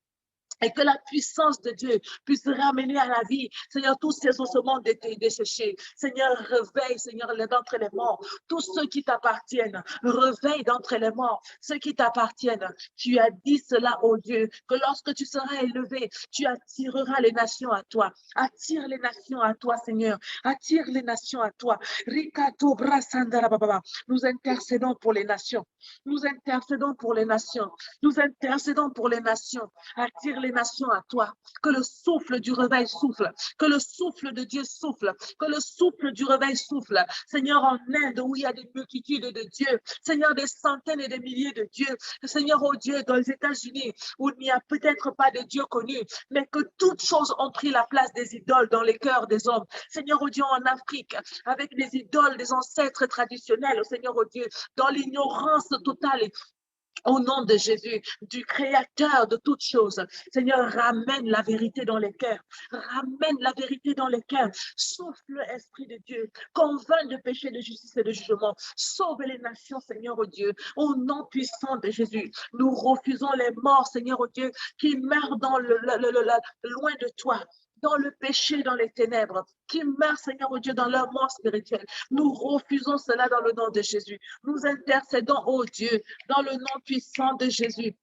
Et que la puissance de Dieu puisse ramener à la vie, Seigneur, tous ces ossements desséchés. Seigneur, réveille, Seigneur, d'entre les morts, tous ceux qui t'appartiennent. Réveille d'entre les morts, ceux qui t'appartiennent. Tu as dit cela, oh Dieu, que lorsque tu seras élevé, tu attireras les nations à toi. Attire les nations à toi, Seigneur. Attire les nations à toi. Rikato brasandara baba. Nous intercédons pour les nations. Nous intercédons pour les nations. Nous intercédons pour les nations. Attire les nations à toi, que le souffle du réveil souffle, que le souffle de Dieu souffle, que le souffle du réveil souffle. Seigneur, en Inde où il y a des multitudes de dieux, Seigneur, des centaines et des milliers de dieux, Seigneur, oh Dieu, dans les États-Unis où il n'y a peut-être pas de Dieu connu, mais que toutes choses ont pris la place des idoles dans les cœurs des hommes. Seigneur, oh Dieu, en Afrique, avec des idoles des ancêtres traditionnels, Seigneur, oh Dieu, dans l'ignorance totale. Au nom de Jésus, du Créateur de toutes choses, Seigneur, ramène la vérité dans les cœurs. Ramène la vérité dans les cœurs. Souffle, Esprit de Dieu. Convainc de péché, de justice et de jugement. Sauve les nations, Seigneur, oh Dieu. Au nom puissant de Jésus, nous refusons les morts, Seigneur, oh Dieu, qui meurent dans loin de toi, dans le péché, dans les ténèbres, qui meurent, Seigneur, oh Dieu, dans leur mort spirituelle. Nous refusons cela dans le nom de Jésus. Nous intercédons, oh Dieu, dans le nom puissant de Jésus.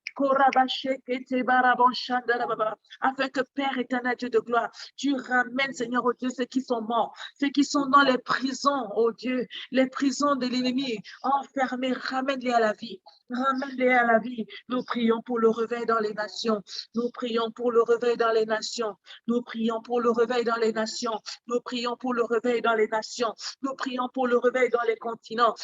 Afin que Père éternel, Dieu de gloire, tu ramènes, Seigneur, oh Dieu, ceux qui sont morts, ceux qui sont dans les prisons, oh Dieu, les prisons de l'ennemi, enfermés, ramène-les à la vie. Ramène-les à la vie. Nous prions pour le réveil dans les nations. Nous prions pour le réveil dans les nations. Nous prions pour le réveil dans les nations. Nous prions pour le réveil dans les nations. Nous prions pour le réveil dans les continents.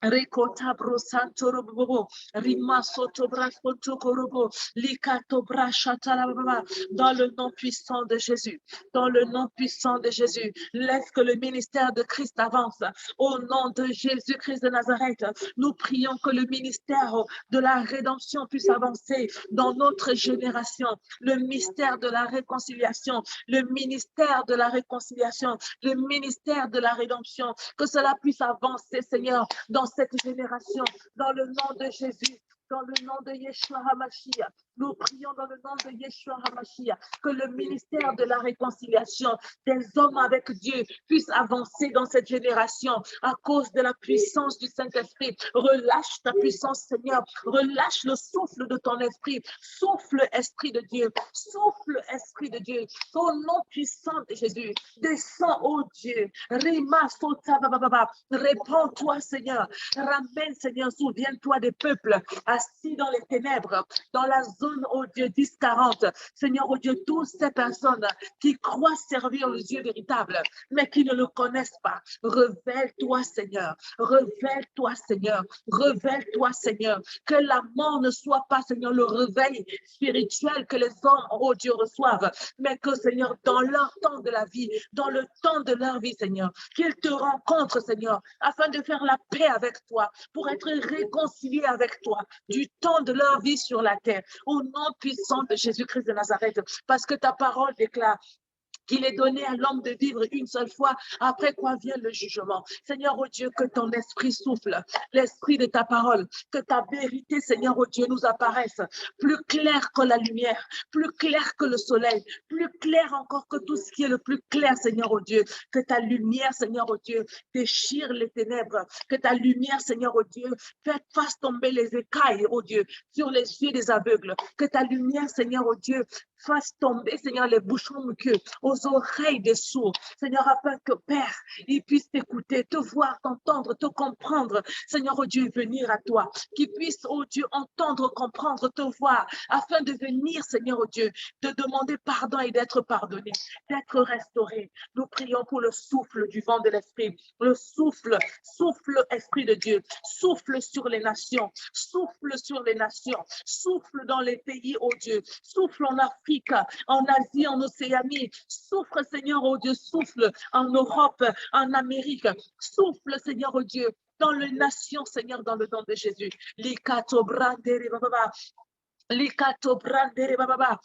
Rekota brosantoro bobo, rimasoto braspoto korobo, likato brachatala baba. Dans le nom puissant de Jésus, dans le nom puissant de Jésus, laisse que le ministère de Christ avance. Au nom de Jésus-Christ de Nazareth, nous prions que le ministère de la rédemption puisse avancer dans notre génération. Le mystère de la réconciliation, le ministère de la réconciliation, le ministère de la rédemption, que cela puisse avancer, Seigneur, dans cette génération, dans le nom de Jésus, dans le nom de Yeshua HaMashiach. Nous prions dans le nom de Yeshua HaMashiach que le ministère de la réconciliation des hommes avec Dieu puisse avancer dans cette génération à cause de la puissance du Saint-Esprit. Relâche ta puissance, Seigneur. Relâche le souffle de ton esprit. Souffle, Esprit de Dieu. Souffle, Esprit de Dieu. Au nom puissant de Jésus, descends, ô Dieu. Rima sota bababa. Réponds-toi, Seigneur. Ramène, Seigneur, souviens-toi des peuples assis dans les ténèbres, dans la zone, ô Dieu, 10-40. Seigneur, ô Dieu, toutes ces personnes qui croient servir le Dieu véritable, mais qui ne le connaissent pas. Révèle-toi, Seigneur. Révèle-toi, Seigneur. Révèle-toi, Seigneur. Que la mort ne soit pas, Seigneur, le réveil spirituel que les hommes, oh Dieu, reçoivent, mais que, Seigneur, dans leur temps de la vie, dans le temps de leur vie, Seigneur, qu'ils te rencontrent, Seigneur, afin de faire la paix avec toi, pour être réconciliés avec toi, du temps de leur vie sur la terre, au nom puissant de Jésus-Christ de Nazareth, parce que ta parole déclare qu'il est donné à l'homme de vivre une seule fois, après quoi vient le jugement. Seigneur, oh Dieu, que ton esprit souffle, l'esprit de ta parole, que ta vérité, Seigneur, oh Dieu, nous apparaisse plus clair que la lumière, plus clair que le soleil, plus clair encore que tout ce qui est le plus clair, Seigneur, oh Dieu, que ta lumière, Seigneur, oh Dieu, déchire les ténèbres, que ta lumière, Seigneur, oh Dieu, fasse tomber les écailles, oh Dieu, sur les yeux des aveugles, que ta lumière, Seigneur, oh Dieu, fasse tomber, Seigneur, les bouchons muqueux aux oreilles des sourds, Seigneur, afin que, Père, ils puissent t'écouter, te voir, t'entendre, te comprendre, Seigneur, oh Dieu, venir à toi, qu'ils puissent, oh Dieu, entendre, comprendre, te voir, afin de venir, Seigneur, oh Dieu, de demander pardon et d'être pardonné, d'être restauré. Nous prions pour le souffle du vent de l'Esprit, le souffle, Esprit de Dieu, souffle sur les nations, souffle sur les nations, souffle dans les pays, oh Dieu, souffle en Afrique, en Asie, en Océanie, souffle, Seigneur, oh Dieu, souffle en Europe, en Amérique, souffle, Seigneur, oh Dieu, dans les nations, Seigneur, dans le nom de Jésus. Likato brandere bababa, likato brandere bababa,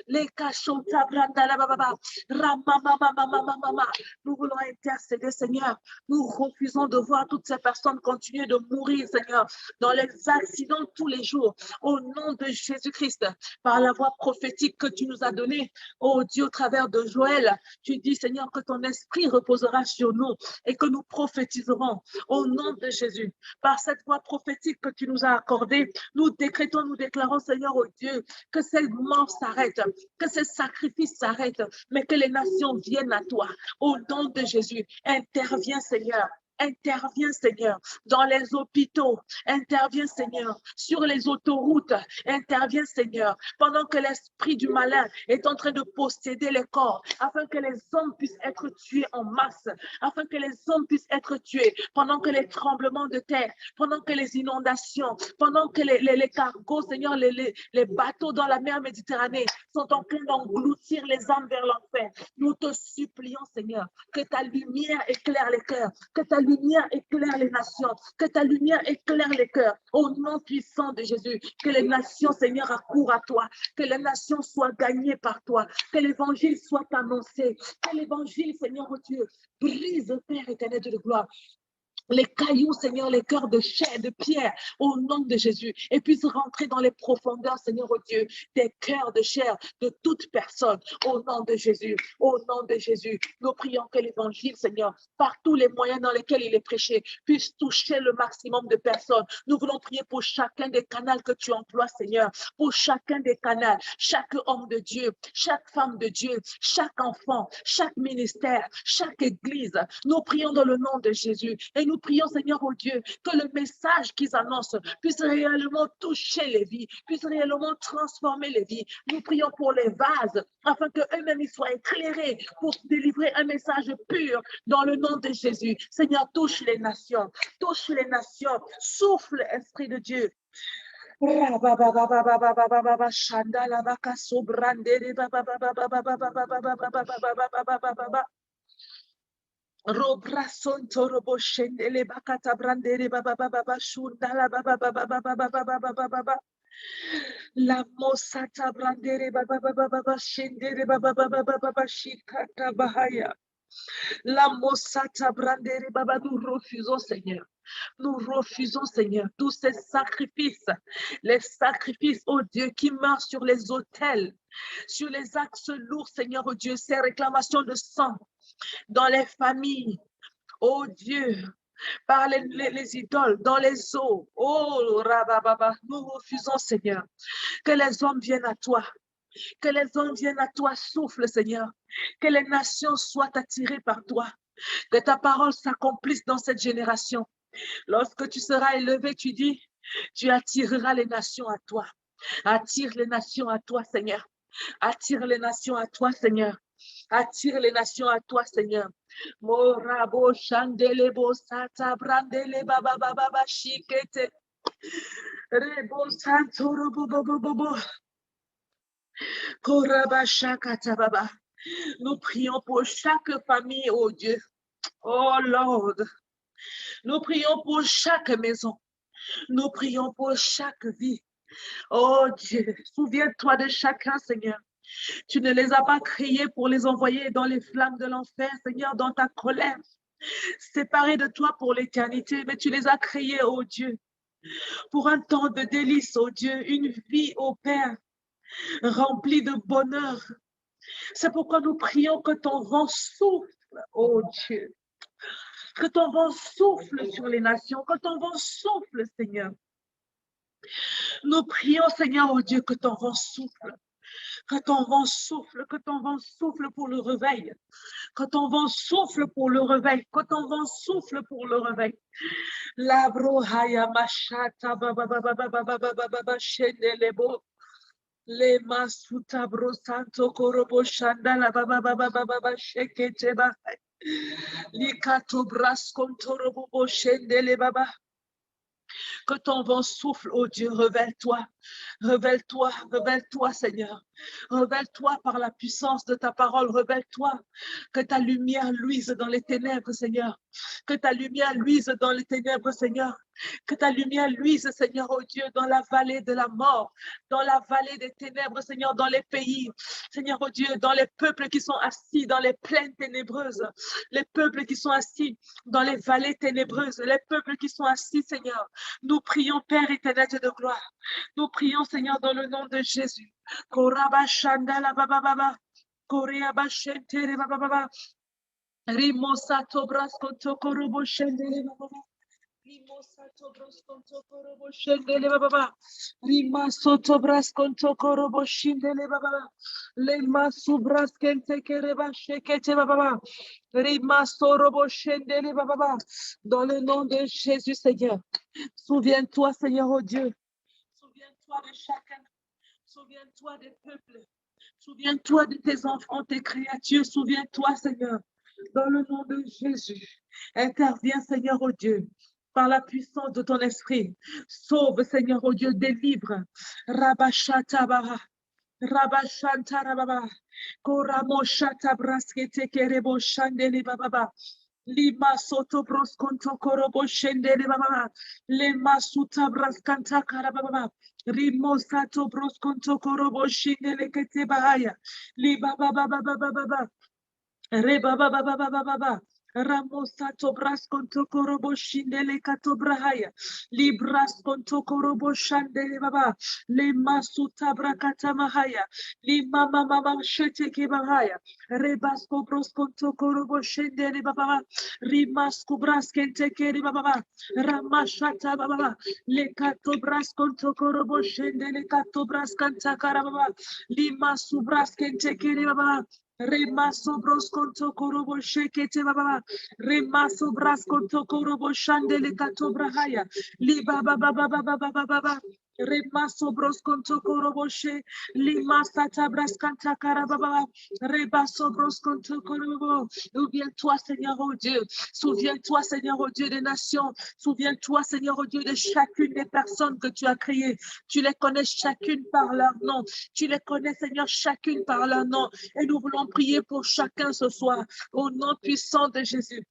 lekashota brandala bababa, ramama. Nous voulons intercéder, Seigneur. Nous refusons de voir toutes ces personnes continuer de mourir, Seigneur, dans les accidents tous les jours. Au nom de Jésus-Christ, par la voix prophétique que tu nous as donnée, oh Dieu, au travers de Joël, tu dis, Seigneur, que ton esprit reposera sur nous et que nous prophétiserons au nom de Jésus. Par cette voix prophétique que tu nous as accordée, nous décrétons, nous déclarons, Seigneur, oh Dieu, que ces morts s'arrêtent, que ces sacrifices s'arrêtent, mais que les nations viennent à toi. Au nom de Jésus, interviens, Seigneur. Interviens, Seigneur, dans les hôpitaux. Interviens, Seigneur, sur les autoroutes. Interviens, Seigneur, pendant que l'esprit du malin est en train de posséder les corps, afin que les hommes puissent être tués en masse, afin que les hommes puissent être tués, pendant que les tremblements de terre, pendant que les inondations, pendant que les cargos, Seigneur, les bateaux dans la mer Méditerranée sont en train d'engloutir les âmes vers l'enfer. Nous te supplions, Seigneur, que ta lumière éclaire les cœurs, que ta lumière éclaire les nations, que ta lumière éclaire les cœurs. Au nom puissant de Jésus, que les nations, Seigneur, accourent à toi, que les nations soient gagnées par toi, que l'évangile soit annoncé, que l'évangile, Seigneur, oh Dieu, brise, Père éternel de gloire, les cailloux, Seigneur, les cœurs de chair, de pierre, au nom de Jésus, et puissent rentrer dans les profondeurs, Seigneur, oh Dieu, des cœurs de chair de toute personne, au nom de Jésus, au nom de Jésus. Nous prions que l'évangile, Seigneur, par tous les moyens dans lesquels il est prêché, puisse toucher le maximum de personnes. Nous voulons prier pour chacun des canaux que tu emploies, Seigneur, pour chacun des canaux, chaque homme de Dieu, chaque femme de Dieu, chaque enfant, chaque ministère, chaque église. Nous prions dans le nom de Jésus et nous prions, Seigneur, oh Dieu, que le message qu'ils annoncent puisse réellement toucher les vies, puisse réellement transformer les vies. Nous prions pour les vases, afin qu'eux-mêmes soient éclairés pour délivrer un message pur dans le nom de Jésus. Seigneur, touche les nations, souffle, Esprit de Dieu. Robrason torobo shendele bakata brandere baba baba shundala baba baba la mosata brandere baba baba shendere baba shikata bahaya. La Mosata Brandere Baba, nous refusons, Seigneur. Nous refusons, Seigneur, tous ces sacrifices, les sacrifices, oh Dieu, qui meurent sur les autels, sur les axes lourds, Seigneur, oh Dieu, ces réclamations de sang dans les familles, oh Dieu, par les idoles, dans les eaux. Oh, Rabababa, nous refusons, Seigneur, que les hommes viennent à toi. Que les hommes viennent à toi, souffle, Seigneur. Que les nations soient attirées par toi. Que ta parole s'accomplisse dans cette génération. Lorsque tu seras élevé, tu dis, tu attireras les nations à toi. Attire les nations à toi, Seigneur. Attire les nations à toi, Seigneur. Attire les nations à toi, Seigneur. Morabo chandelebo sata brandele baba baba shikete. Rebo santo robo bobo bobo. Koraba shakata baba. Nous prions pour chaque famille, oh Dieu. Oh Lord. Nous prions pour chaque maison. Nous prions pour chaque vie. Oh Dieu, souviens-toi de chacun, Seigneur. Tu ne les as pas créés pour les envoyer dans les flammes de l'enfer, Seigneur, dans ta colère. Séparés de toi pour l'éternité, mais tu les as créés, oh Dieu, pour un temps de délice, oh Dieu, une vie, oh Père, remplie de bonheur. C'est pourquoi nous prions que ton vent souffle, oh Dieu. Que ton vent souffle sur les nations, que ton vent souffle, Seigneur. Nous prions, Seigneur, oh Dieu, que ton vent souffle. Que ton vent souffle, que ton vent souffle pour le réveil. Que ton vent souffle pour le réveil. Que ton vent souffle pour le réveil. La brohaya machata baba baba baba baba baba shendelebo. Le masuta bro santo korobo shandala baba baba baba shekete ba. Likato bras kontorobo shendele baba. Que ton vent souffle, oh Dieu, révèle-toi, révèle-toi, révèle-toi, Seigneur. Révèle-toi par la puissance de ta parole, révèle-toi. Que ta lumière luise dans les ténèbres, Seigneur. Que ta lumière luise dans les ténèbres, Seigneur. Que ta lumière luise, Seigneur, oh Dieu, dans la vallée de la mort, dans la vallée des ténèbres, Seigneur, dans les pays, Seigneur, oh Dieu, dans les peuples qui sont assis dans les plaines ténébreuses, les peuples qui sont assis dans les vallées ténébreuses, les peuples qui sont assis, Seigneur. Nous prions, Père éternel de gloire. Nous prions, Seigneur, dans le nom de Jésus. Koraba Shandala Baba Baba. Koreaba Shentere Baba Baba. Rimosato Brasco Korobo Shendere Baba. Rimosato Brasco Korobo Shendele Baba. Rimasoto Brasco Korobo Shindele Baba. Lema Subraskente Kereba Shekete Baba. Rimasorobo Shendele Baba. Dans le nom de Jésus, Seigneur. Souviens-toi, Seigneur, oh Dieu. Souviens-toi de chacun. Souviens-toi des peuples. Souviens-toi de tes enfants, tes créatures. Souviens-toi, Seigneur. Dans le nom de Jésus. Interviens, Seigneur, oh Dieu. Par la puissance de ton esprit. Sauve, Seigneur, oh Dieu. Délivre. Rabashatabara. Rabashantarababa. Koramo Shatabraskete Kerebo Shandele Baba. Lima soto brosconto korobo shendele baba. Lema suta braskanta karababa. Rimo sato brosconto korobo shendele kete bahaya. Li baba baba baba baba. Re baba baba baba baba. Ramosato brasconto korobo shindele kato brahaya. Li brasconto korobo shandele baba. Le masuta brakata mahaya. Li mama mama shete ke bahaya. Rebasco brosconto korobo shendele baba. Rimasco braskente kere baba. Ramashata baba. Le kato brasconto korobo shendele kato braskanta karababa. Li masu braskente kere baba. Remaso brosconto korobo shekete baba. Remaso brasconto korobo shandele kato brahaya. Li baba baba baba baba baba. Remaso brosconto korobo she. Li masata braskanta karababa. Rebaso brosconto korobo. Souviens-toi, Seigneur, oh Dieu. Souviens-toi, Seigneur, oh Dieu des nations. Souviens-toi, Seigneur, oh Dieu, de chacune des personnes que tu as créées. Tu les connais chacune par leur nom. Tu les connais, Seigneur, chacune par leur nom. Et nous voulons prier pour chacun ce soir, au nom puissant de Jésus.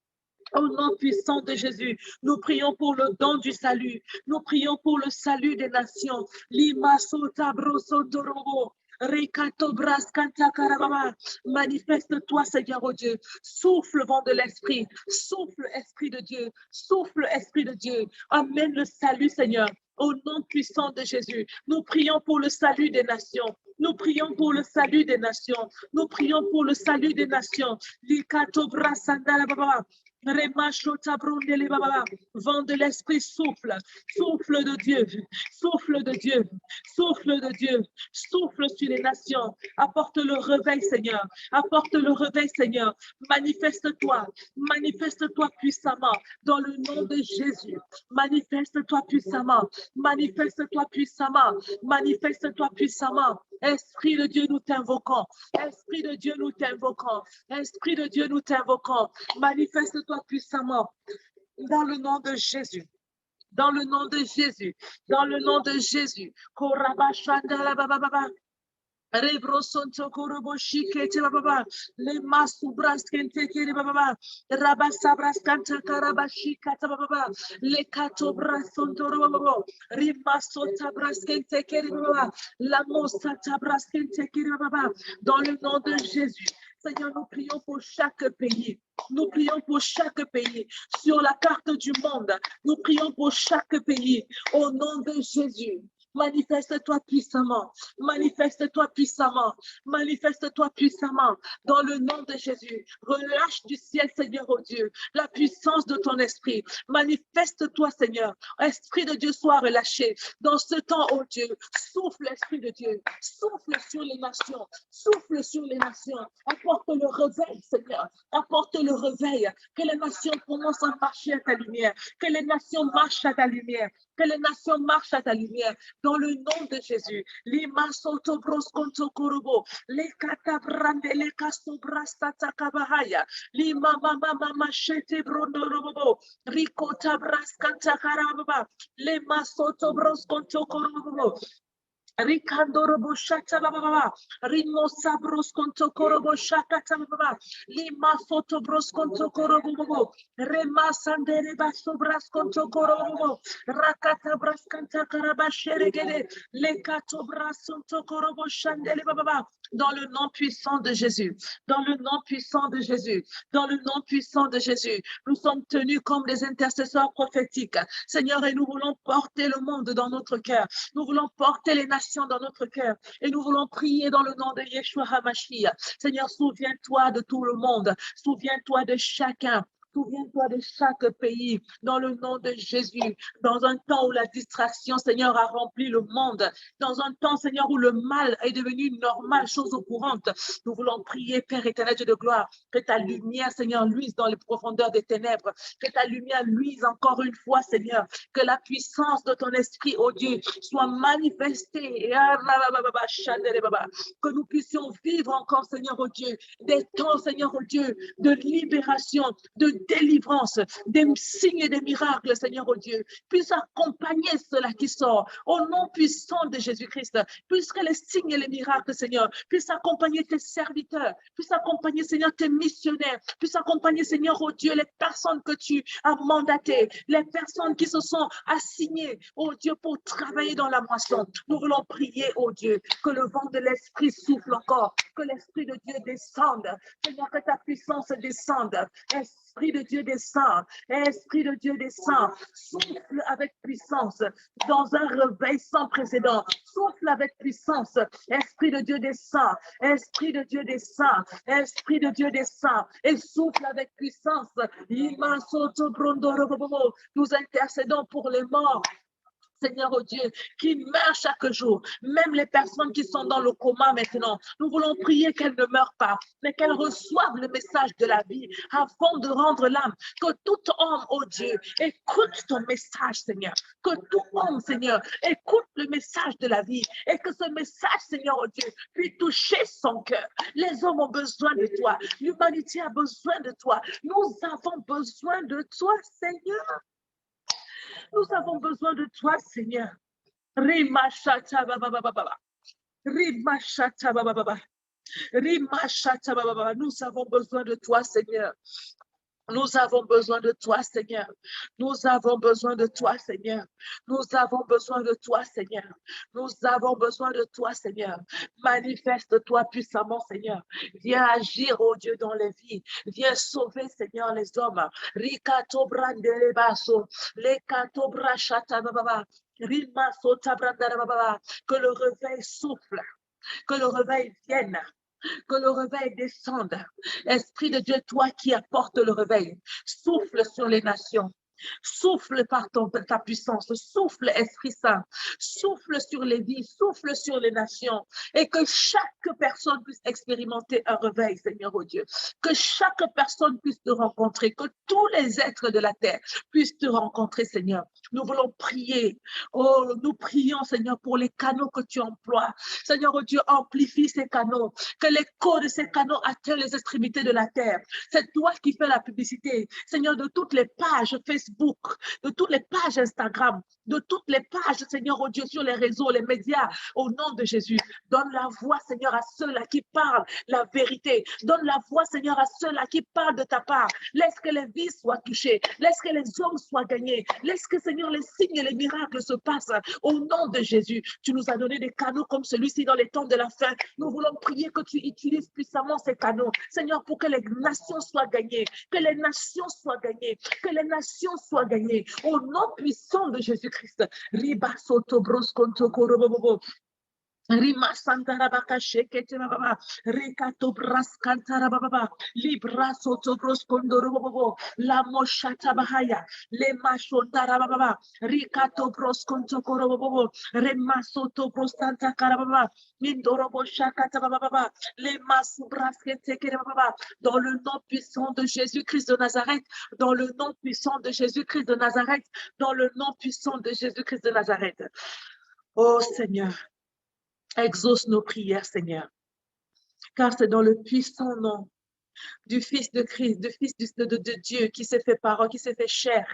Au nom puissant de Jésus, nous prions pour le don du salut. Nous prions pour le salut des nations. Lima sota broso dorobo. Manifeste-toi, Seigneur, oh Dieu. Souffle, vent de l'Esprit. Souffle, Esprit de Dieu. Souffle, Esprit de Dieu. Amène le salut, Seigneur. Au nom puissant de Jésus, nous prions pour le salut des nations. Nous prions pour le salut des nations. Nous prions pour le salut des nations. Vent de l'Esprit, souffle, souffle de Dieu, souffle de Dieu, souffle de Dieu, souffle sur les nations. Apporte le réveil, Seigneur. Apporte le réveil, Seigneur. Manifeste-toi, manifeste-toi puissamment dans le nom de Jésus. Manifeste-toi puissamment, manifeste-toi puissamment, manifeste-toi puissamment. Esprit de Dieu, nous t'invoquons. Esprit de Dieu, nous t'invoquons. Esprit de Dieu, nous t'invoquons. Manifeste-toi puissamment dans le nom de Jésus. Dans le nom de Jésus. Dans le nom de Jésus. Rebrosonto koroboshike baba le masubras kente kere baba rabasabras kanta karabashika baba le katobrasonto baba rimasota braskente kere baba la mosata braskente kere baba dans le nom de Jésus. Seigneur, nous prions pour chaque pays. Nous prions pour chaque pays sur la carte du monde. Nous prions pour chaque pays au nom de Jésus. Manifeste-toi puissamment, manifeste-toi puissamment, manifeste-toi puissamment dans le nom de Jésus. Relâche du ciel, Seigneur, oh Dieu, la puissance de ton esprit. Manifeste-toi, Seigneur. Esprit de Dieu, soit relâché dans ce temps, oh Dieu. Souffle, Esprit de Dieu, souffle sur les nations, souffle sur les nations. Apporte le réveil, Seigneur, apporte le réveil. Que les nations commencent à marcher à ta lumière, que les nations marchent à ta lumière, que les nations marchent à ta lumière. Dans le nom de Jésus, Lima soto brosconto korobo, les katabrande, les kasobrasta takabahaya, Lima mama machete brondorobo, Rico tabraskanta karababa, les masoto brosconto korobo. Ricandorobo shata baba, Rimo sabros conto corobo shata baba, Lima foto bros conto corobo, Rema sandere basso bras conto corobo, Rakata braskanta karabasheregede, Lekato brasonto corobo shandele baba. Dans le nom puissant de Jésus, dans le nom puissant de Jésus, dans le nom puissant de Jésus, nous sommes tenus comme des intercesseurs prophétiques. Seigneur, et nous voulons porter le monde dans notre cœur. Nous voulons porter les nations dans notre cœur. Et nous voulons prier dans le nom de Yeshua HaMashiach. Seigneur, souviens-toi de tout le monde. Souviens-toi de chacun. Souviens-toi de chaque pays, dans le nom de Jésus, dans un temps où la distraction, Seigneur, a rempli le monde, dans un temps, Seigneur, où le mal est devenu une normale chose courante. Nous voulons prier, Père éternel, Dieu de gloire, que ta lumière, Seigneur, luise dans les profondeurs des ténèbres, que ta lumière luise encore une fois, Seigneur, que la puissance de ton esprit, oh Dieu, soit manifestée, que nous puissions vivre encore, Seigneur, oh Dieu, des temps, Seigneur, oh Dieu, de libération, de délivrance, des signes et des miracles, Seigneur, oh Dieu, puisse accompagner cela qui sort au nom puissant de Jésus-Christ, puisque les signes et les miracles, Seigneur, puissent accompagner tes serviteurs, puissent accompagner, Seigneur, tes missionnaires, puissent accompagner, Seigneur, oh Dieu, les personnes que tu as mandatées, les personnes qui se sont assignées, oh Dieu, pour travailler dans la moisson. Nous voulons prier, oh Dieu, que le vent de l'Esprit souffle encore, que l'Esprit de Dieu descende, Seigneur, que ta puissance descende. Esprit de Dieu descend, Esprit de Dieu descend, souffle avec puissance dans un réveil sans précédent, souffle avec puissance, Esprit de Dieu descend, Esprit de Dieu descend, Esprit de Dieu descend et souffle avec puissance. Nous intercédons pour les morts. Seigneur, oh Dieu, qui meurent chaque jour, même les personnes qui sont dans le coma maintenant, nous voulons prier qu'elles ne meurent pas, mais qu'elles reçoivent le message de la vie avant de rendre l'âme. Que tout homme, oh Dieu, écoute ton message, Seigneur. Que tout homme, Seigneur, écoute le message de la vie et que ce message, Seigneur, oh Dieu, puisse toucher son cœur. Les hommes ont besoin de toi. L'humanité a besoin de toi. Nous avons besoin de toi, Seigneur. Nous avons besoin de toi, Seigneur. Rimashata baba. Rimashata baba. Rimashata baba. Nous avons besoin de toi, Seigneur. Nous avons besoin de toi, Seigneur. Nous avons besoin de toi, Seigneur. Nous avons besoin de toi, Seigneur. Nous avons besoin de toi, Seigneur. Manifeste-toi puissamment, Seigneur. Viens agir, oh Dieu, dans les vies. Viens sauver, Seigneur, les hommes. Rikato brandele baso, lekato brachata bababa, rimaso tabrandara bababa. Que le réveil souffle, que le réveil vienne. Que le réveil descende. Esprit de Dieu, toi qui apportes le réveil, souffle sur les nations. Souffle par ta puissance, souffle Esprit Saint, souffle sur les vies, souffle sur les nations et que chaque personne puisse expérimenter un réveil, Seigneur oh Dieu. Que chaque personne puisse te rencontrer, que tous les êtres de la terre puissent te rencontrer, Seigneur. Nous voulons prier. Oh, nous prions, Seigneur, pour les canaux que tu emploies. Seigneur oh Dieu, amplifie ces canaux, que l'écho de ces canaux atteigne les extrémités de la terre. C'est toi qui fais la publicité, Seigneur, de toutes les pages Facebook, de toutes les pages Instagram, de toutes les pages, Seigneur, oh Dieu, sur les réseaux, les médias, au nom de Jésus. Donne la voix, Seigneur, à ceux-là qui parlent la vérité. Donne la voix, Seigneur, à ceux-là qui parlent de ta part. Laisse que les vies soient touchées. Laisse que les hommes soient gagnés. Laisse que, Seigneur, les signes et les miracles se passent. Au nom de Jésus, tu nous as donné des canaux comme celui-ci dans les temps de la fin. Nous voulons prier que tu utilises puissamment ces canaux, Seigneur, pour que les nations soient gagnées, que les nations soient gagnées, que les nations soient gagnées. Au nom puissant de Jésus-Christ. Riba soto brosconto korobobobo. Rima Santara Baka Shekete Baba, Rikato Braskantara Baba, Libra Soto Broskondoro, La Moshata Bahaya, Le Mashontara Baba, Rikato Broskonto Korobobo, Rema Soto Brostanta Karababa, Mindorobo Shakata Baba, Le Masu Braskete Baba, dans le nom puissant de Jésus-Christ de Nazareth, dans le nom puissant de Jésus-Christ de Nazareth, dans le nom puissant de Jésus-Christ de Nazareth. Oh Seigneur, exauce nos prières, Seigneur, car c'est dans le puissant nom du Fils de Christ, du Fils de Dieu qui s'est fait parole, qui s'est fait chair,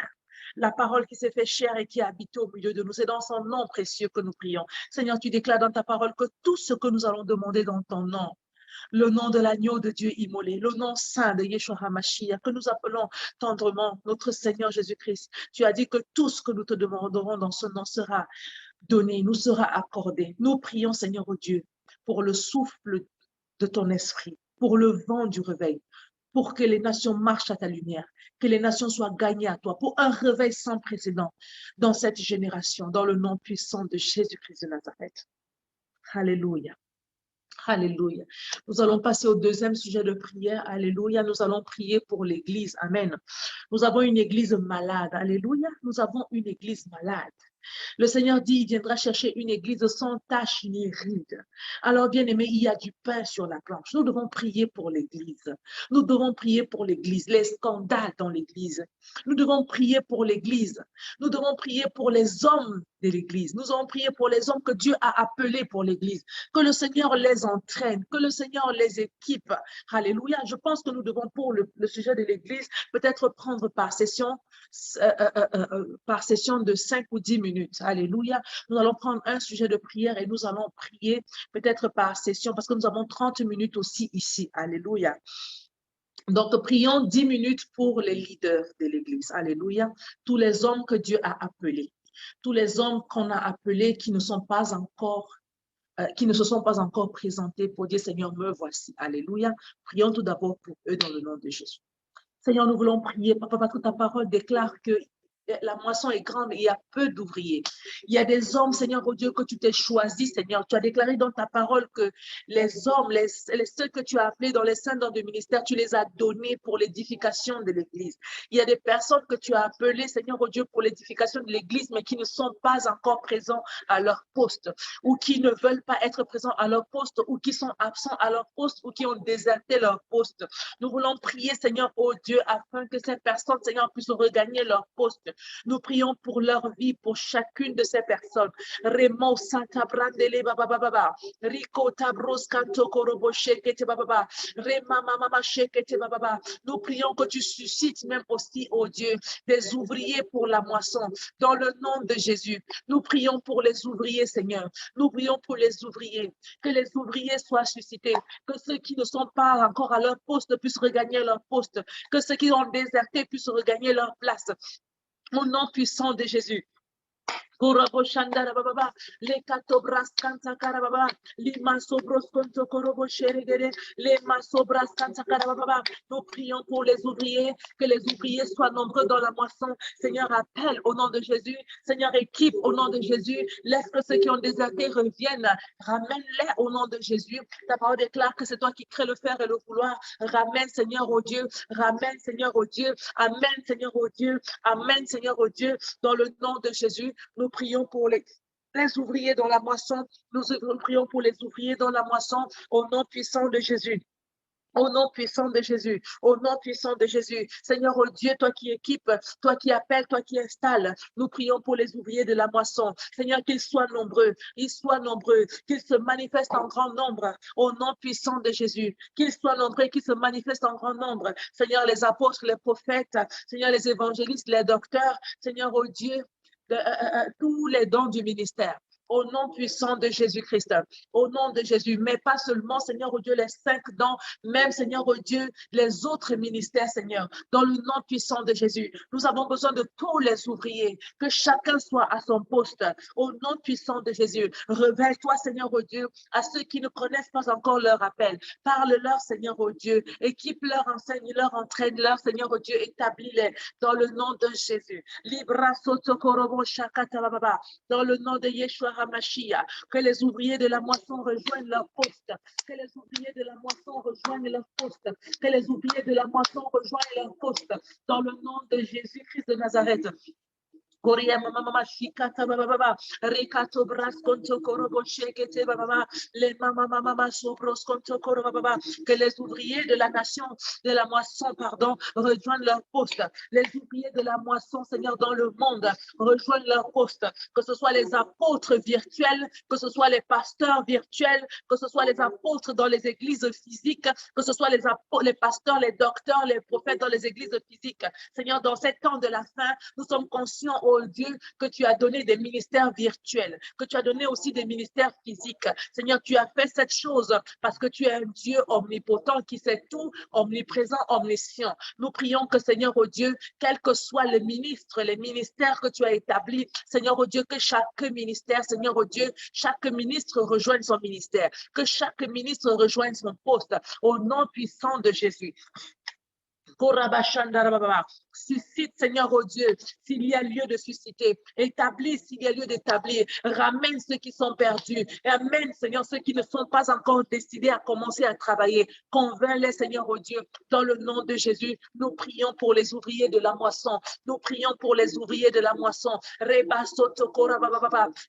la parole qui s'est fait chair et qui habite au milieu de nous. C'est dans son nom précieux que nous prions. Seigneur, tu déclares dans ta parole que tout ce que nous allons demander dans ton nom, le nom de l'agneau de Dieu immolé, le nom saint de Yeshua HaMashiach, que nous appelons tendrement notre Seigneur Jésus-Christ. Tu as dit que tout ce que nous te demanderons dans ce nom sera donné, nous sera accordé. Nous prions, Seigneur oh Dieu, pour le souffle de ton esprit, pour le vent du réveil, pour que les nations marchent à ta lumière, que les nations soient gagnées à toi, pour un réveil sans précédent dans cette génération, dans le nom puissant de Jésus-Christ de Nazareth. Alléluia. Alléluia. Nous allons passer au deuxième sujet de prière. Alléluia. Nous allons prier pour l'Église. Amen. Nous avons une Église malade. Alléluia. Nous avons une Église malade. Le Seigneur dit, il viendra chercher une église sans tache ni ride. Alors, bien aimé, il y a du pain sur la planche. Nous devons prier pour l'église. Nous devons prier pour l'église, les scandales dans l'église. Nous devons prier pour l'église. Nous devons prier pour les hommes de l'église. Nous devons prier pour les hommes que Dieu a appelés pour l'église. Que le Seigneur les entraîne, que le Seigneur les équipe. Alléluia. Je pense que nous devons, pour le sujet de l'église, peut-être prendre par session de 5 ou 10 minutes. Alléluia. Nous allons prendre un sujet de prière et nous allons prier peut-être par session parce que nous avons 30 minutes aussi ici. Alléluia. Donc, prions 10 minutes pour les leaders de l'Église. Alléluia. Tous les hommes que Dieu a appelés. Tous les hommes qu'on a appelés qui ne sont pas encore qui ne se sont pas encore présentés pour dire Seigneur, me voici. Alléluia. Prions tout d'abord pour eux dans le nom de Jésus. Seigneur, nous voulons prier, Papa, parce que ta parole déclare que la moisson est grande, mais il y a peu d'ouvriers. Il y a des hommes, Seigneur, oh Dieu, que tu t'es choisi, Seigneur. Tu as déclaré dans ta parole que les hommes, ceux que tu as appelés dans les saints dans le ministère, tu les as donnés pour l'édification de l'Église. Il y a des personnes que tu as appelées, Seigneur, oh Dieu, pour l'édification de l'Église, mais qui ne sont pas encore présents à leur poste, ou qui ne veulent pas être présents à leur poste, ou qui sont absents à leur poste, ou qui ont déserté leur poste. Nous voulons prier, Seigneur, oh Dieu, afin que ces personnes, Seigneur, puissent regagner leur poste, Nous prions pour leur vie, pour chacune de ces personnes. Remo Santa Brandele Baba Baba, Rico Tabros Canto Korobo Shekete Baba, Rema Mama Shekete Baba. Nous prions que tu suscites même aussi, oh Dieu, des ouvriers pour la moisson, dans le nom de Jésus. Nous prions pour les ouvriers, Seigneur. Nous prions pour les ouvriers, que les ouvriers soient suscités, que ceux qui ne sont pas encore à leur poste puissent regagner leur poste, que ceux qui ont déserté puissent regagner leur place. Au nom puissant de Jésus. Korobo Shandara Baba, le Katobras Kanta Karababa, Lima Sobros Konto Korobo Sheregere, les Masobras Kanta Karababa. Nous prions pour les ouvriers, que les ouvriers soient nombreux dans la moisson. Seigneur, appelle au nom de Jésus. Seigneur, équipe au nom de Jésus. Laisse que ceux qui ont déserté reviennent. Ramène-les au nom de Jésus. Ta parole déclare que c'est toi qui crées le faire et le vouloir. Ramène, Seigneur, au Dieu. Ramène, Seigneur, au Dieu. Amen, Seigneur, au Dieu. Amen, Seigneur, au Dieu. Dans le nom de Jésus, nous prions pour les ouvriers dans la moisson. Nous prions pour les ouvriers dans la moisson au nom puissant de Jésus. Au nom puissant de Jésus, au nom puissant de Jésus. Seigneur, oh Dieu, toi qui équipes, toi qui appelles, toi qui installes, nous prions pour les ouvriers de la moisson. Seigneur, qu'ils soient nombreux, qu'ils se manifestent en grand nombre, au nom puissant de Jésus. Qu'ils soient nombreux, qu'ils se manifestent en grand nombre. Seigneur, les apôtres, les prophètes, Seigneur, les évangélistes, les docteurs, Seigneur, oh Dieu, tous les dons du ministère. Au nom puissant de Jésus-Christ, au nom de Jésus, mais pas seulement, Seigneur, oh Dieu, les 5 dons, même, Seigneur, oh Dieu, les autres ministères, Seigneur, dans le nom puissant de Jésus. Nous avons besoin de tous les ouvriers, que chacun soit à son poste, au nom puissant de Jésus. Révèle-toi, Seigneur, oh Dieu, à ceux qui ne connaissent pas encore leur appel. Parle-leur, Seigneur, oh Dieu, équipe-leur, enseigne-leur, entraîne-leur, Seigneur, oh Dieu, établis-les dans le nom de Jésus. Libra Sotokorobo Shakata Baba, dans le nom de Yeshua HaMashiach, que les ouvriers de la moisson rejoignent leur poste, que les ouvriers de la moisson rejoignent leur poste, que les ouvriers de la moisson rejoignent leur poste, dans le nom de Jésus-Christ de Nazareth. Korea mama mama shikata baba baba rekato bras konto korobo shekete baba baba les mama mama mama sobros konto korobo baba, que les ouvriers de la nation de la moisson pardon rejoignent leur poste, les ouvriers de la moisson Seigneur dans le monde rejoignent leur poste, que ce soit les apôtres virtuels, que ce soit les pasteurs virtuels, que ce soit les apôtres dans les églises physiques, que ce soit les pasteurs, les docteurs, les prophètes dans les églises physiques. Seigneur, dans ces temps de la fin, nous sommes conscients, oh Dieu, que tu as donné des ministères virtuels, que tu as donné aussi des ministères physiques. Seigneur, tu as fait cette chose parce que tu es un Dieu omnipotent qui sait tout, omniprésent, omniscient. Nous prions que, Seigneur, oh Dieu, quel que soit le ministre, les ministères que tu as établis, Seigneur, oh Dieu, que chaque ministère, Seigneur, oh Dieu, chaque ministre rejoigne son ministère, que chaque ministre rejoigne son poste, au nom puissant de Jésus. Suscite, Seigneur, oh Dieu, s'il y a lieu de susciter, établis s'il y a lieu d'établir, ramène ceux qui sont perdus, et amène, Seigneur, ceux qui ne sont pas encore décidés à commencer à travailler. Convainc-les, Seigneur, oh Dieu, dans le nom de Jésus. Nous prions pour les ouvriers de la moisson. Nous prions pour les ouvriers de la moisson.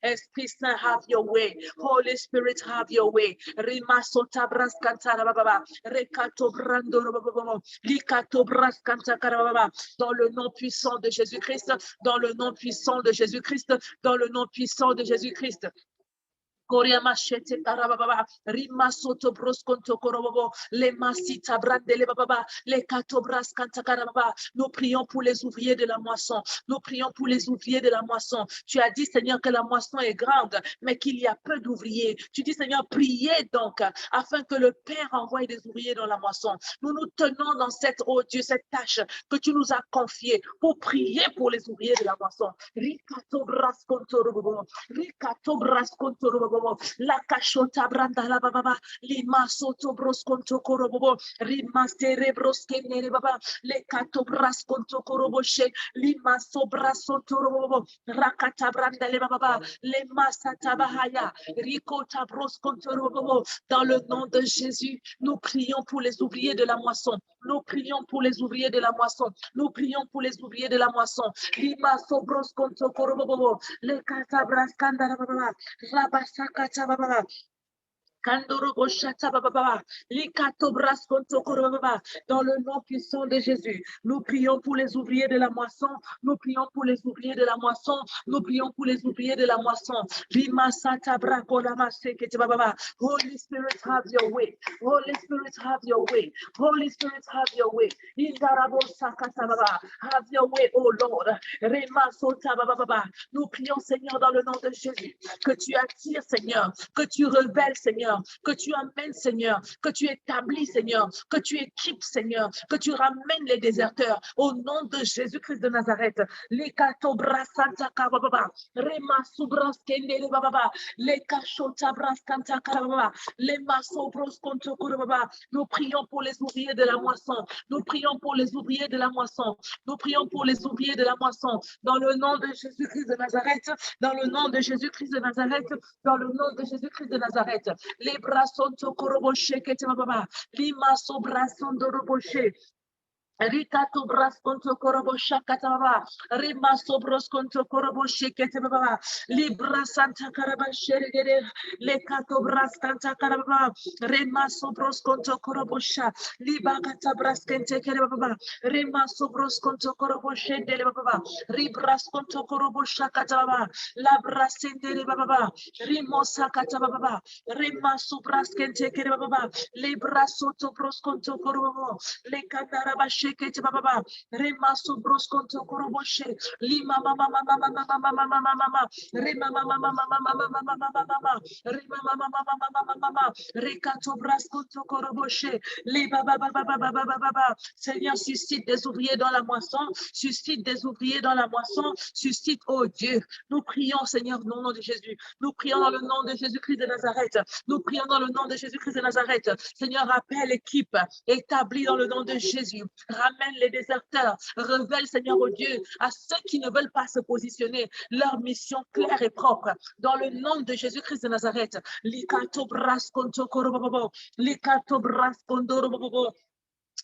Esprit Saint, have your way. Holy Spirit, have your way. Dans le nom puissant de Jésus-Christ, dans le nom puissant de Jésus-Christ, dans le nom puissant de Jésus-Christ. Machete Karababa, Rima Soto Brosconto Korobo, les Masita Brandele Baba, les Katobras Kantakarababa. Nous prions pour les ouvriers de la moisson. Nous prions pour les ouvriers de la moisson. Tu as dit, Seigneur, que la moisson est grande, mais qu'il y a peu d'ouvriers. Tu dis, Seigneur, priez donc afin que le Père envoie des ouvriers dans la moisson. Nous nous tenons dans cette, oh Dieu, cette tâche que tu nous as confiée pour prier pour les ouvriers de la moisson. Rikatobras Kontorobo, Rikatobras Kontorobo. La cachota branda la baba, lima soto brosconto corobo, rima cerebroske nere baba, le cato brasconto coroboche, lima sobra soto robo, rakata branda le baba, le masata bahaya, ricota brosconto robo. Dans le nom de Jésus, nous prions pour les ouvriers de la moisson. Nous prions pour les ouvriers de la moisson. Nous prions pour les ouvriers de la moisson. Lima sobrosconto corobo, le cata brascanda la baba, rabasa. Kandorobo shata bababa, likatobras kontokorobaba. Dans le nom puissant de Jésus, nous prions pour les ouvriers de la moisson, nous prions pour les ouvriers de la moisson, nous prions pour les ouvriers de la moisson. Lima sata brakolama sekete bababa. Holy Spirit, have your way. Holy Spirit, have your way. Holy Spirit, have your way. Indarabo sakata baba. Have your way, oh Lord. Rema sota bababa. Nous prions, Seigneur, dans le nom de Jésus, que tu attires, Seigneur, que tu révèles, Seigneur, que tu amènes, Seigneur, que tu établis, Seigneur, que tu équipes, Seigneur, que tu ramènes les déserteurs au nom de Jésus-Christ de Nazareth. Les katobras santa kababa, rema subras kendele bababa, les kachota bras kanta kababa, les masobros konto kurababa. Nous prions pour les ouvriers de la moisson. Nous prions pour les ouvriers de la moisson. Nous prions pour les ouvriers de la moisson. Dans le nom de Jésus-Christ de Nazareth, dans le nom de Jésus-Christ de Nazareth, dans le nom de Jésus-Christ de Nazareth. Les bras sont au koroboché, lima sobra sont de roboché. Rikato bras konto korobo shakataba, rima sobros konto korobo shekete baba, libra santa karaba sherigere, lekato bras kanta karaba, rima sobros konto korobo sha, liba kata bras kente kere baba, rima sobros konto korobo shendele baba, ribras konto korobo shakata baba, labra sendele baba, rimo sakata baba, rima sobras kente kere baba, libra soto bros konto korobo, lekata shekete baba, remaso brosconto coroboshe, lima mama mama mama mama mama mama, rema mama mama mama mama mama mama, rema mama mama mama mama, recato brasconto coroboshe, les baba baba baba baba baba. Seigneur, suscite des ouvriers dans la moisson, suscite des ouvriers dans la moisson, suscite, oh Dieu, nous prions, Seigneur, au nom de Jésus, nous prions dans le nom de Jésus-Christ de Nazareth, nous prions dans le nom de Jésus-Christ de Nazareth. Seigneur, appelle l'équipe, établie dans le nom de Jésus. Ramène les déserteurs. Révèle, Seigneur, oh Dieu, à ceux qui ne veulent pas se positionner, leur mission claire et propre. Dans le nom de Jésus-Christ de Nazareth. Likato bras konto korobobo. Likato bras kondorobobo.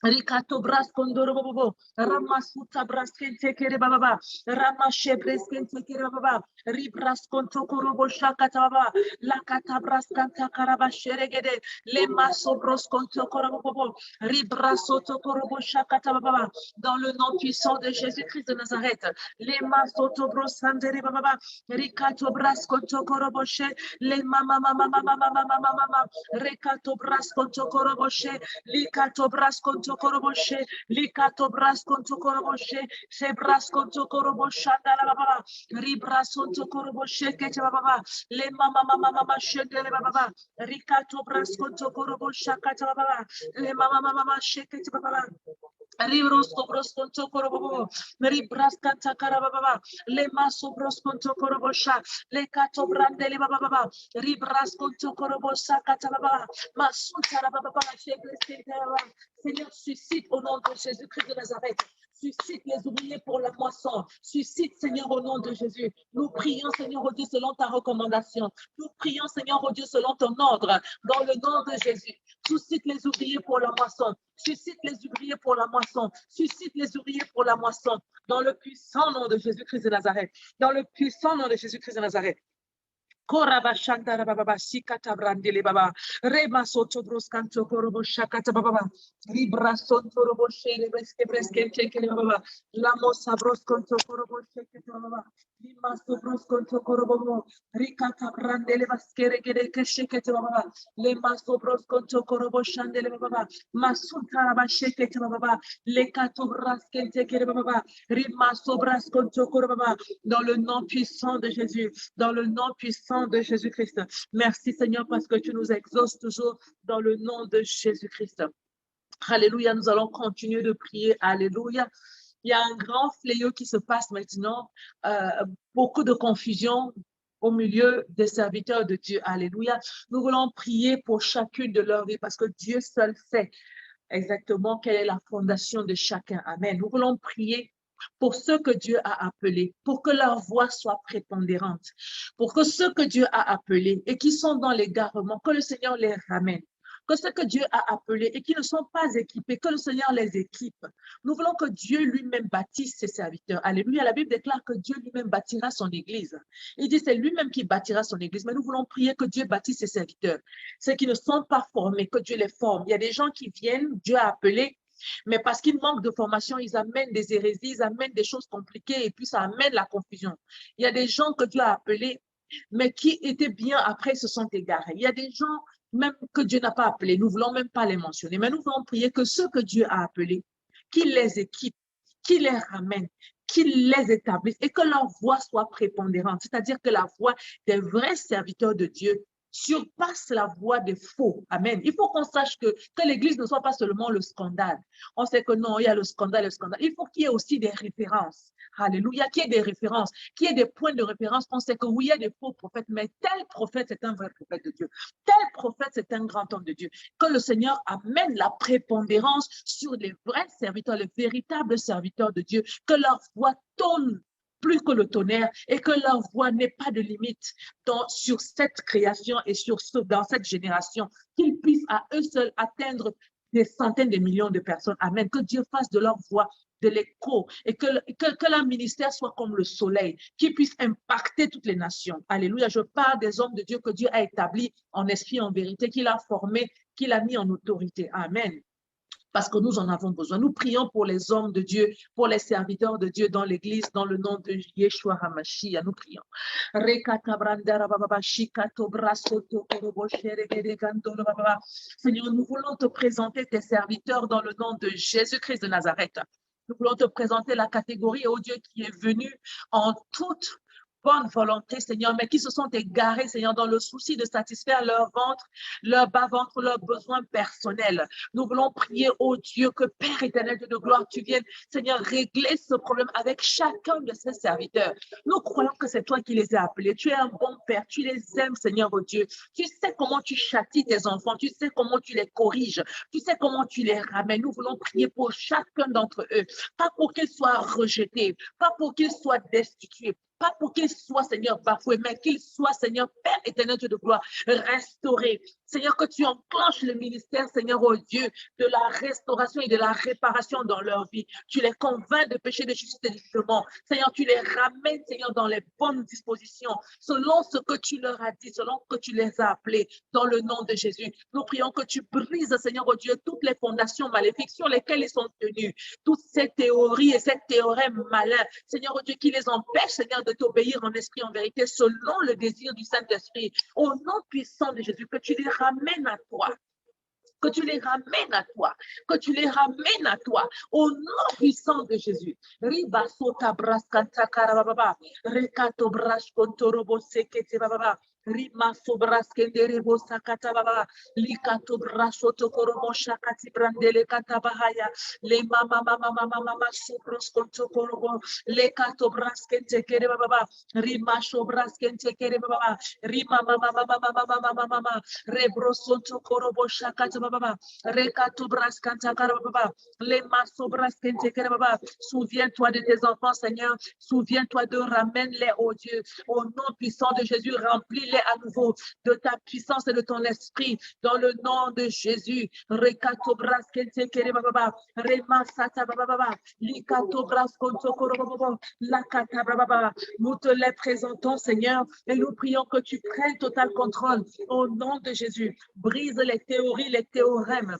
Rikato bras kondoro bobo, ramasuta bras kente kere baba, ramashe bras kente kere baba, ribras konto korobo shakata baba, lakata bras kanta karaba sheregede, le maso bros konto korobo bobo, ribraso to korobo shakata baba. Dans le nom puissant de Jésus-Christ de Nazareth, les maso to bros sandere baba, rikato bras konto korobo she, le mama mama mama mama mama mama, rikato bras konto korobo she, likato bras konto koroboshe, likato bras konto koroboshe, se bras konto korobosha la baba, ribras konto koroboshe kete baba, le mama mama mama shende baba, rikato bras konto korobosha kata baba, le mama mama mama shekete baba. Ribros cobros conto corobo, ribras canta carababa, le maso bros conto corobosha, le cato brandele baba, ribras conto corobosa catababa, masuta baba, Seigneur, suscite au nom de Jésus-Christ de Nazareth. Suscite les ouvriers pour la moisson. Suscite, Seigneur, au nom de Jésus. Nous prions, Seigneur, au Dieu, selon ta recommandation. Nous prions, Seigneur, au Dieu, selon ton ordre. Dans le nom de Jésus. Suscite les ouvriers pour la moisson. Suscite les ouvriers pour la moisson. Suscite les ouvriers pour la moisson. Dans le puissant nom de Jésus-Christ de Nazareth. Dans le puissant nom de Jésus-Christ de Nazareth. Koraba Shantara Baba Sikata Brandele Baba Rema Soto Broscanto Korobo Shakata Baba Libra Sonto Robo Shere Breske Chekele Baba Lamosa Brosconto Korobo Shekete Baba Lima Sobrosconto Korobo Ricata Brandele Baskere Gede Keshekete Baba Lema Sobrosconto Korobo Shandele Baba Masuta Bashekete Baba Lekato Braskente Kere Baba Rima Sobrasconto Korobo dans le nom puissant de Jésus, dans le nom puissant de Jésus-Christ. Merci Seigneur parce que tu nous exauces toujours dans le nom de Jésus-Christ. Alléluia, nous allons continuer de prier. Alléluia. Il y a un grand fléau qui se passe maintenant, beaucoup de confusion au milieu des serviteurs de Dieu. Alléluia. Nous voulons prier pour chacune de leurs vies parce que Dieu seul sait exactement quelle est la fondation de chacun. Amen. Nous voulons prier pour ceux que Dieu a appelés, pour que leur voix soit prépondérante, pour que ceux que Dieu a appelés et qui sont dans l'égarement, que le Seigneur les ramène, que ceux que Dieu a appelés et qui ne sont pas équipés, que le Seigneur les équipe. Nous voulons que Dieu lui-même bâtisse ses serviteurs. Alléluia. La Bible déclare que Dieu lui-même bâtira son église. Il dit c'est lui-même qui bâtira son église. Mais nous voulons prier que Dieu bâtisse ses serviteurs. Ceux qui ne sont pas formés, que Dieu les forme. Il y a des gens qui viennent, Dieu a appelé, mais parce qu'ils manquent de formation, ils amènent des hérésies, ils amènent des choses compliquées et puis ça amène la confusion. Il y a des gens que Dieu a appelés, mais qui étaient bien après se sont égarés. Il y a des gens même que Dieu n'a pas appelés, nous ne voulons même pas les mentionner, mais nous voulons prier que ceux que Dieu a appelés, qu'il les équipe, qu'il les ramène, qu'il les établisse et que leur voix soit prépondérante, c'est-à-dire que la voix des vrais serviteurs de Dieu surpasse la voix des faux. Amen. Il faut qu'on sache que l'Église ne soit pas seulement le scandale. On sait que non, il y a le scandale, le scandale. Il faut qu'il y ait aussi des références. Alléluia, qu'il y ait des références, qu'il y ait des points de référence. On sait que oui, il y a des faux prophètes, mais tel prophète, c'est un vrai prophète de Dieu. Tel prophète, c'est un grand homme de Dieu. Que le Seigneur amène la prépondérance sur les vrais serviteurs, les véritables serviteurs de Dieu, que leur voix tonne plus que le tonnerre et que leur voix n'ait pas de limite sur cette création et dans cette génération, qu'ils puissent à eux seuls atteindre des centaines de millions de personnes. Amen. Que Dieu fasse de leur voix de l'écho et que leur ministère soit comme le soleil, qui puisse impacter toutes les nations. Alléluia. Je parle des hommes de Dieu que Dieu a établis en esprit, en vérité, qu'il a formés, qu'il a mis en autorité. Amen. Parce que nous en avons besoin. Nous prions pour les hommes de Dieu, pour les serviteurs de Dieu dans l'Église, dans le nom de Yeshua HaMashiach. Nous prions. Seigneur, nous voulons te présenter tes serviteurs dans le nom de Jésus-Christ de Nazareth. Nous voulons te présenter la catégorie, ô Dieu, qui est venue en toute bonne volonté, Seigneur, mais qui se sont égarés, Seigneur, dans le souci de satisfaire leur ventre, leur bas-ventre, leurs besoins personnels. Nous voulons prier, oh Dieu, que Père éternel, Dieu de gloire, tu viennes, Seigneur, régler ce problème avec chacun de ces serviteurs. Nous croyons que c'est toi qui les as appelés. Tu es un bon Père, tu les aimes, Seigneur, oh Dieu. Tu sais comment tu châties tes enfants, tu sais comment tu les corriges, tu sais comment tu les ramènes. Nous voulons prier pour chacun d'entre eux, pas pour qu'ils soient rejetés, pas pour qu'ils soient destitués, pas pour qu'il soit, Seigneur, bafoué, mais qu'il soit, Seigneur, Père éternel, Dieu de gloire, restauré. Seigneur, que tu enclenches le ministère, Seigneur, oh Dieu, de la restauration et de la réparation dans leur vie. Tu les convaincs de péché, de justice et de jugement. Seigneur, tu les ramènes, Seigneur, dans les bonnes dispositions, selon ce que tu leur as dit, selon ce que tu les as appelés, dans le nom de Jésus. Nous prions que tu brises, Seigneur, oh Dieu, toutes les fondations maléfiques sur lesquelles ils sont tenus, toutes ces théories et ces théorèmes malins, Seigneur, oh Dieu, qui les empêchent, Seigneur, de t'obéir en esprit, en vérité, selon le désir du Saint-Esprit. Au nom puissant de Jésus, que tu les ramènes à toi. Que tu les ramènes à toi, que tu les ramènes à toi, au nom puissant de Jésus. Riba sota braskanta karababa, rekato braskontorobo sekete bababa. Rima sobraskendere bosakata baba, likato brasoto korobo shakati brandele katabahaya, le mama mama mama mama sobroskonto korobo, le kato braskente kere baba, rima sobraskente kere baba, rima mama mama mama mama mama, rebrosoto korobo shakata baba, rekato braskanta karababa, le maso braskente kere baba. Souviens-toi de tes enfants, Seigneur, souviens-toi de ramène-les, oh Dieu, au nom puissant de Jésus, remplis-les à nouveau de ta puissance et de ton esprit dans le nom de Jésus. Nous te les présentons, Seigneur, et nous prions que tu prennes total contrôle au nom de Jésus. Brise les théories, les théorèmes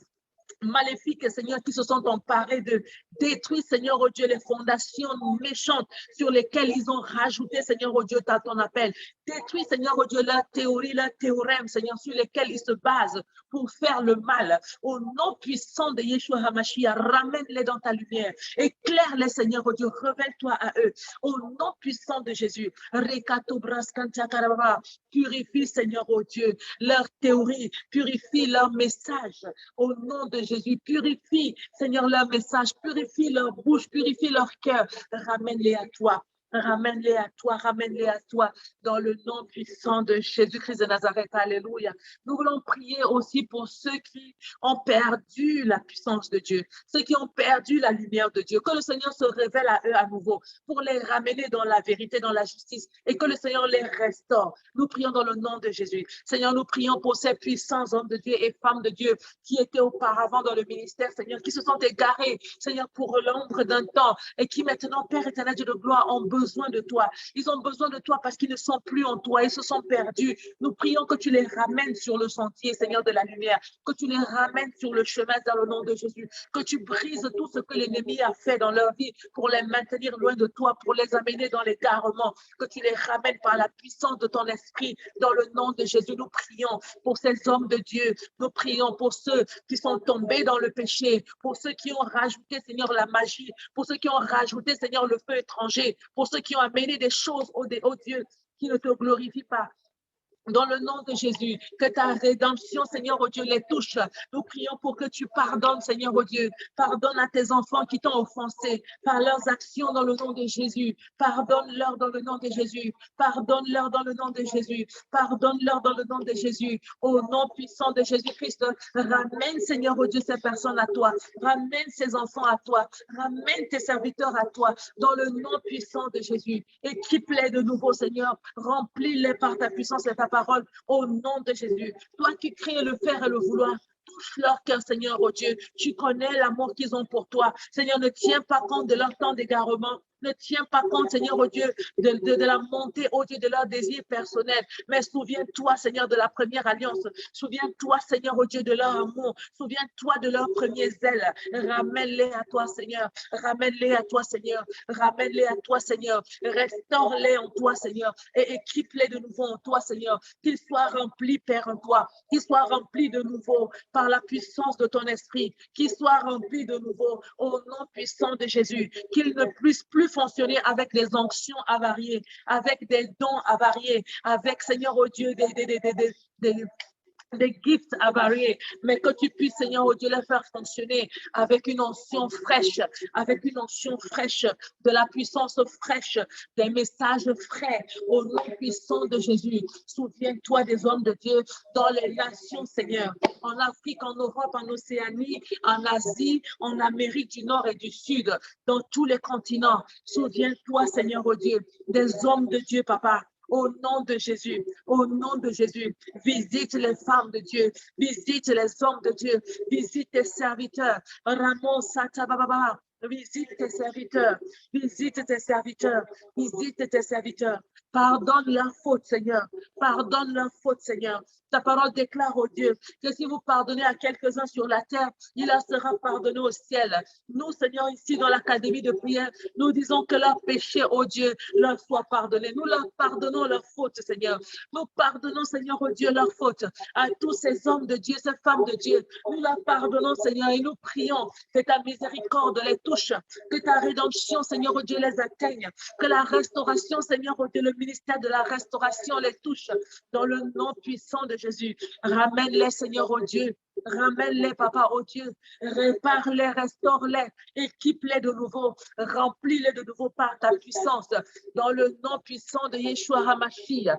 maléfiques, Seigneur, qui se sont emparés de détruire, Seigneur, oh Dieu, les fondations méchantes sur lesquelles ils ont rajouté, Seigneur, oh Dieu, ton appel. Détruis, Seigneur, oh Dieu, la théorie, la théorème, Seigneur, sur lesquels ils se basent pour faire le mal. Au nom puissant de Yeshua HaMashiach, ramène-les dans ta lumière. Éclaire-les, Seigneur, oh Dieu, révèle-toi à eux. Au nom puissant de Jésus, purifie, Seigneur, oh Dieu, leur théorie, purifie leur message. Au nom de Jésus, purifie, Seigneur, leur message, purifie leur bouche, purifie leur cœur, ramène-les à toi. Ramène-les à toi, dans le nom puissant de Jésus-Christ de Nazareth. Alléluia. Nous voulons prier aussi pour ceux qui ont perdu la puissance de Dieu, ceux qui ont perdu la lumière de Dieu. Que le Seigneur se révèle à eux à nouveau pour les ramener dans la vérité, dans la justice et que le Seigneur les restaure. Nous prions dans le nom de Jésus. Seigneur, nous prions pour ces puissants hommes de Dieu et femmes de Dieu qui étaient auparavant dans le ministère, Seigneur, qui se sont égarés, Seigneur, pour l'ombre d'un temps et qui maintenant, Père éternel, Dieu de gloire, ont besoin de toi. Ils ont besoin de toi parce qu'ils ne sont plus en toi, ils se sont perdus. Nous prions que tu les ramènes sur le sentier, Seigneur de la lumière, que tu les ramènes sur le chemin dans le nom de Jésus, que tu brises tout ce que l'ennemi a fait dans leur vie pour les maintenir loin de toi, pour les amener dans l'égarement, que tu les ramènes par la puissance de ton esprit dans le nom de Jésus. Nous prions pour ces hommes de Dieu, nous prions pour ceux qui sont tombés dans le péché, pour ceux qui ont rajouté, Seigneur, la magie, pour ceux qui ont rajouté, Seigneur, le feu étranger, pour ceux qui ont amené des choses au Dieu qui ne te glorifient pas. Dans le nom de Jésus, que ta rédemption, Seigneur, oh Dieu, les touche. Nous prions pour que tu pardonnes, Seigneur, oh Dieu. Pardonne à tes enfants qui t'ont offensé par leurs actions dans le nom de Jésus. Pardonne-leur dans le nom de Jésus. Pardonne-leur dans le nom de Jésus. Pardonne-leur dans le nom de Jésus. Au nom puissant de Jésus-Christ, ramène, Seigneur, oh Dieu, ces personnes à toi. Ramène ces enfants à toi. Ramène tes serviteurs à toi dans le nom puissant de Jésus. Équipe-les de nouveau, Seigneur. Remplis-les par ta puissance et ta parole au nom de Jésus. Toi qui crées le faire et le vouloir, touche leur cœur, Seigneur, oh Dieu. Tu connais l'amour qu'ils ont pour toi. Seigneur, ne tiens pas compte de leur temps d'égarement. Ne tiens pas compte, Seigneur, oh Dieu, de la montée, oh Dieu, de leur désir personnel. Mais souviens-toi, Seigneur, de la première alliance. Souviens-toi, Seigneur, oh Dieu, de leur amour. Souviens-toi de leurs premiers zèles. Ramène-les à toi, Seigneur. Ramène-les à toi, Seigneur. Ramène-les à toi, Seigneur. Restaure-les en toi, Seigneur. Et équipe-les de nouveau en toi, Seigneur. Qu'ils soient remplis, Père, en toi. Qu'ils soient remplis de nouveau par la puissance de ton esprit. Qu'ils soient remplis de nouveau au nom puissant de Jésus. Qu'ils ne puissent plus fonctionner avec des onctions avariées, avec des dons avariés, avec, Seigneur, oh Dieu, des gifts avariés, mais que tu puisses, Seigneur, oh Dieu, les faire fonctionner avec une onction fraîche, de la puissance fraîche, des messages frais, au nom puissant de Jésus. Souviens-toi des hommes de Dieu dans les nations, Seigneur, en Afrique, en Europe, en Océanie, en Asie, en Amérique du Nord et du Sud, dans tous les continents. Souviens-toi, Seigneur, oh Dieu, des hommes de Dieu, Papa. Au nom de Jésus, visite les femmes de Dieu, visite les hommes de Dieu, visite tes serviteurs. Ramon Satababa, visite tes serviteurs, visite tes serviteurs, visite tes serviteurs. Pardonne leurs fautes, Seigneur. Pardonne leurs fautes, Seigneur. Ta parole déclare, oh Dieu, que si vous pardonnez à quelques-uns sur la terre, il leur sera pardonné au ciel. Nous, Seigneur, ici dans l'académie de prière, nous disons que leurs péchés, oh Dieu, leur soient pardonnés. Nous leur pardonnons leurs fautes, Seigneur. Nous pardonnons, Seigneur, oh Dieu, leurs fautes. À tous ces hommes de Dieu, ces femmes de Dieu, nous leur pardonnons, Seigneur, et nous prions que ta miséricorde les touche, que ta rédemption, Seigneur, oh Dieu, les atteigne, que la restauration, Seigneur, oh Dieu, le ministère de la restauration les touche dans le nom puissant de Jésus. Ramène-les, Seigneur, oh Dieu. Ramène-les, Papa, oh Dieu. Répare-les, restaure-les, équipe-les de nouveau, remplis-les de nouveau par ta puissance. Dans le nom puissant de Yeshua HaMashiach.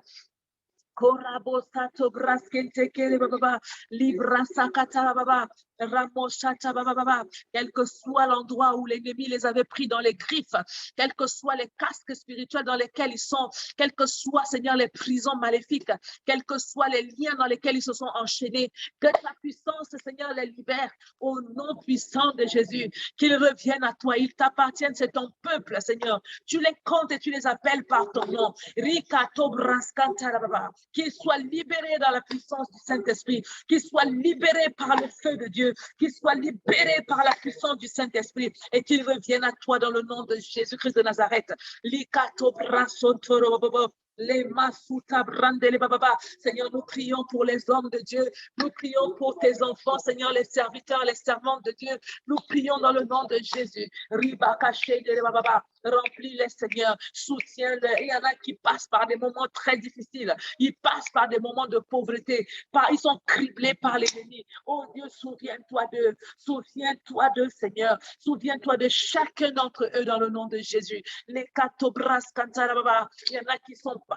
Quel que soit l'endroit où l'ennemi les avait pris dans les griffes, quels que soient les casques spirituels dans lesquels ils sont, quels que soient, Seigneur, les prisons maléfiques, quels que soient les liens dans lesquels ils se sont enchaînés, que ta puissance, Seigneur, les libère au nom puissant de Jésus, qu'ils reviennent à toi, ils t'appartiennent, c'est ton peuple, Seigneur. Tu les comptes et tu les appelles par ton nom. Qu'ils soient libérés dans la puissance du Saint-Esprit, qu'ils soient libérés par le feu de Dieu, qu'ils soient libérés par la puissance du Saint-Esprit et qu'ils reviennent à toi dans le nom de Jésus-Christ de Nazareth. Les masuta brandele bababa. Seigneur, nous prions pour les hommes de Dieu. Nous prions pour tes enfants, Seigneur, les serviteurs, les servantes de Dieu. Nous prions dans le nom de Jésus. Riba caché de bababa. Remplis-les, Seigneur. Soutiens-les. Il y en a qui passent par des moments très difficiles. Ils passent par des moments de pauvreté. Ils sont criblés par l'ennemi. Oh Dieu, souviens-toi d'eux. Souviens-toi d'eux, Seigneur. Souviens-toi de chacun d'entre eux dans le nom de Jésus. Les katobras kantarababa. Il y en a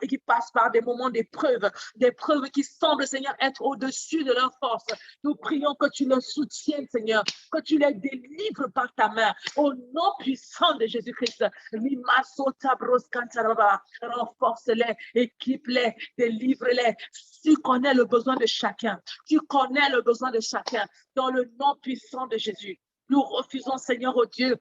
qui passent par des moments d'épreuve, des preuves qui semblent, Seigneur, être au-dessus de leur force. Nous prions que tu les soutiennes, Seigneur, que tu les délivres par ta main. Au nom puissant de Jésus-Christ, renforce-les, équipe-les, délivre-les. Tu connais le besoin de chacun. Tu connais le besoin de chacun. Dans le nom puissant de Jésus, nous refusons, Seigneur, oh Dieu,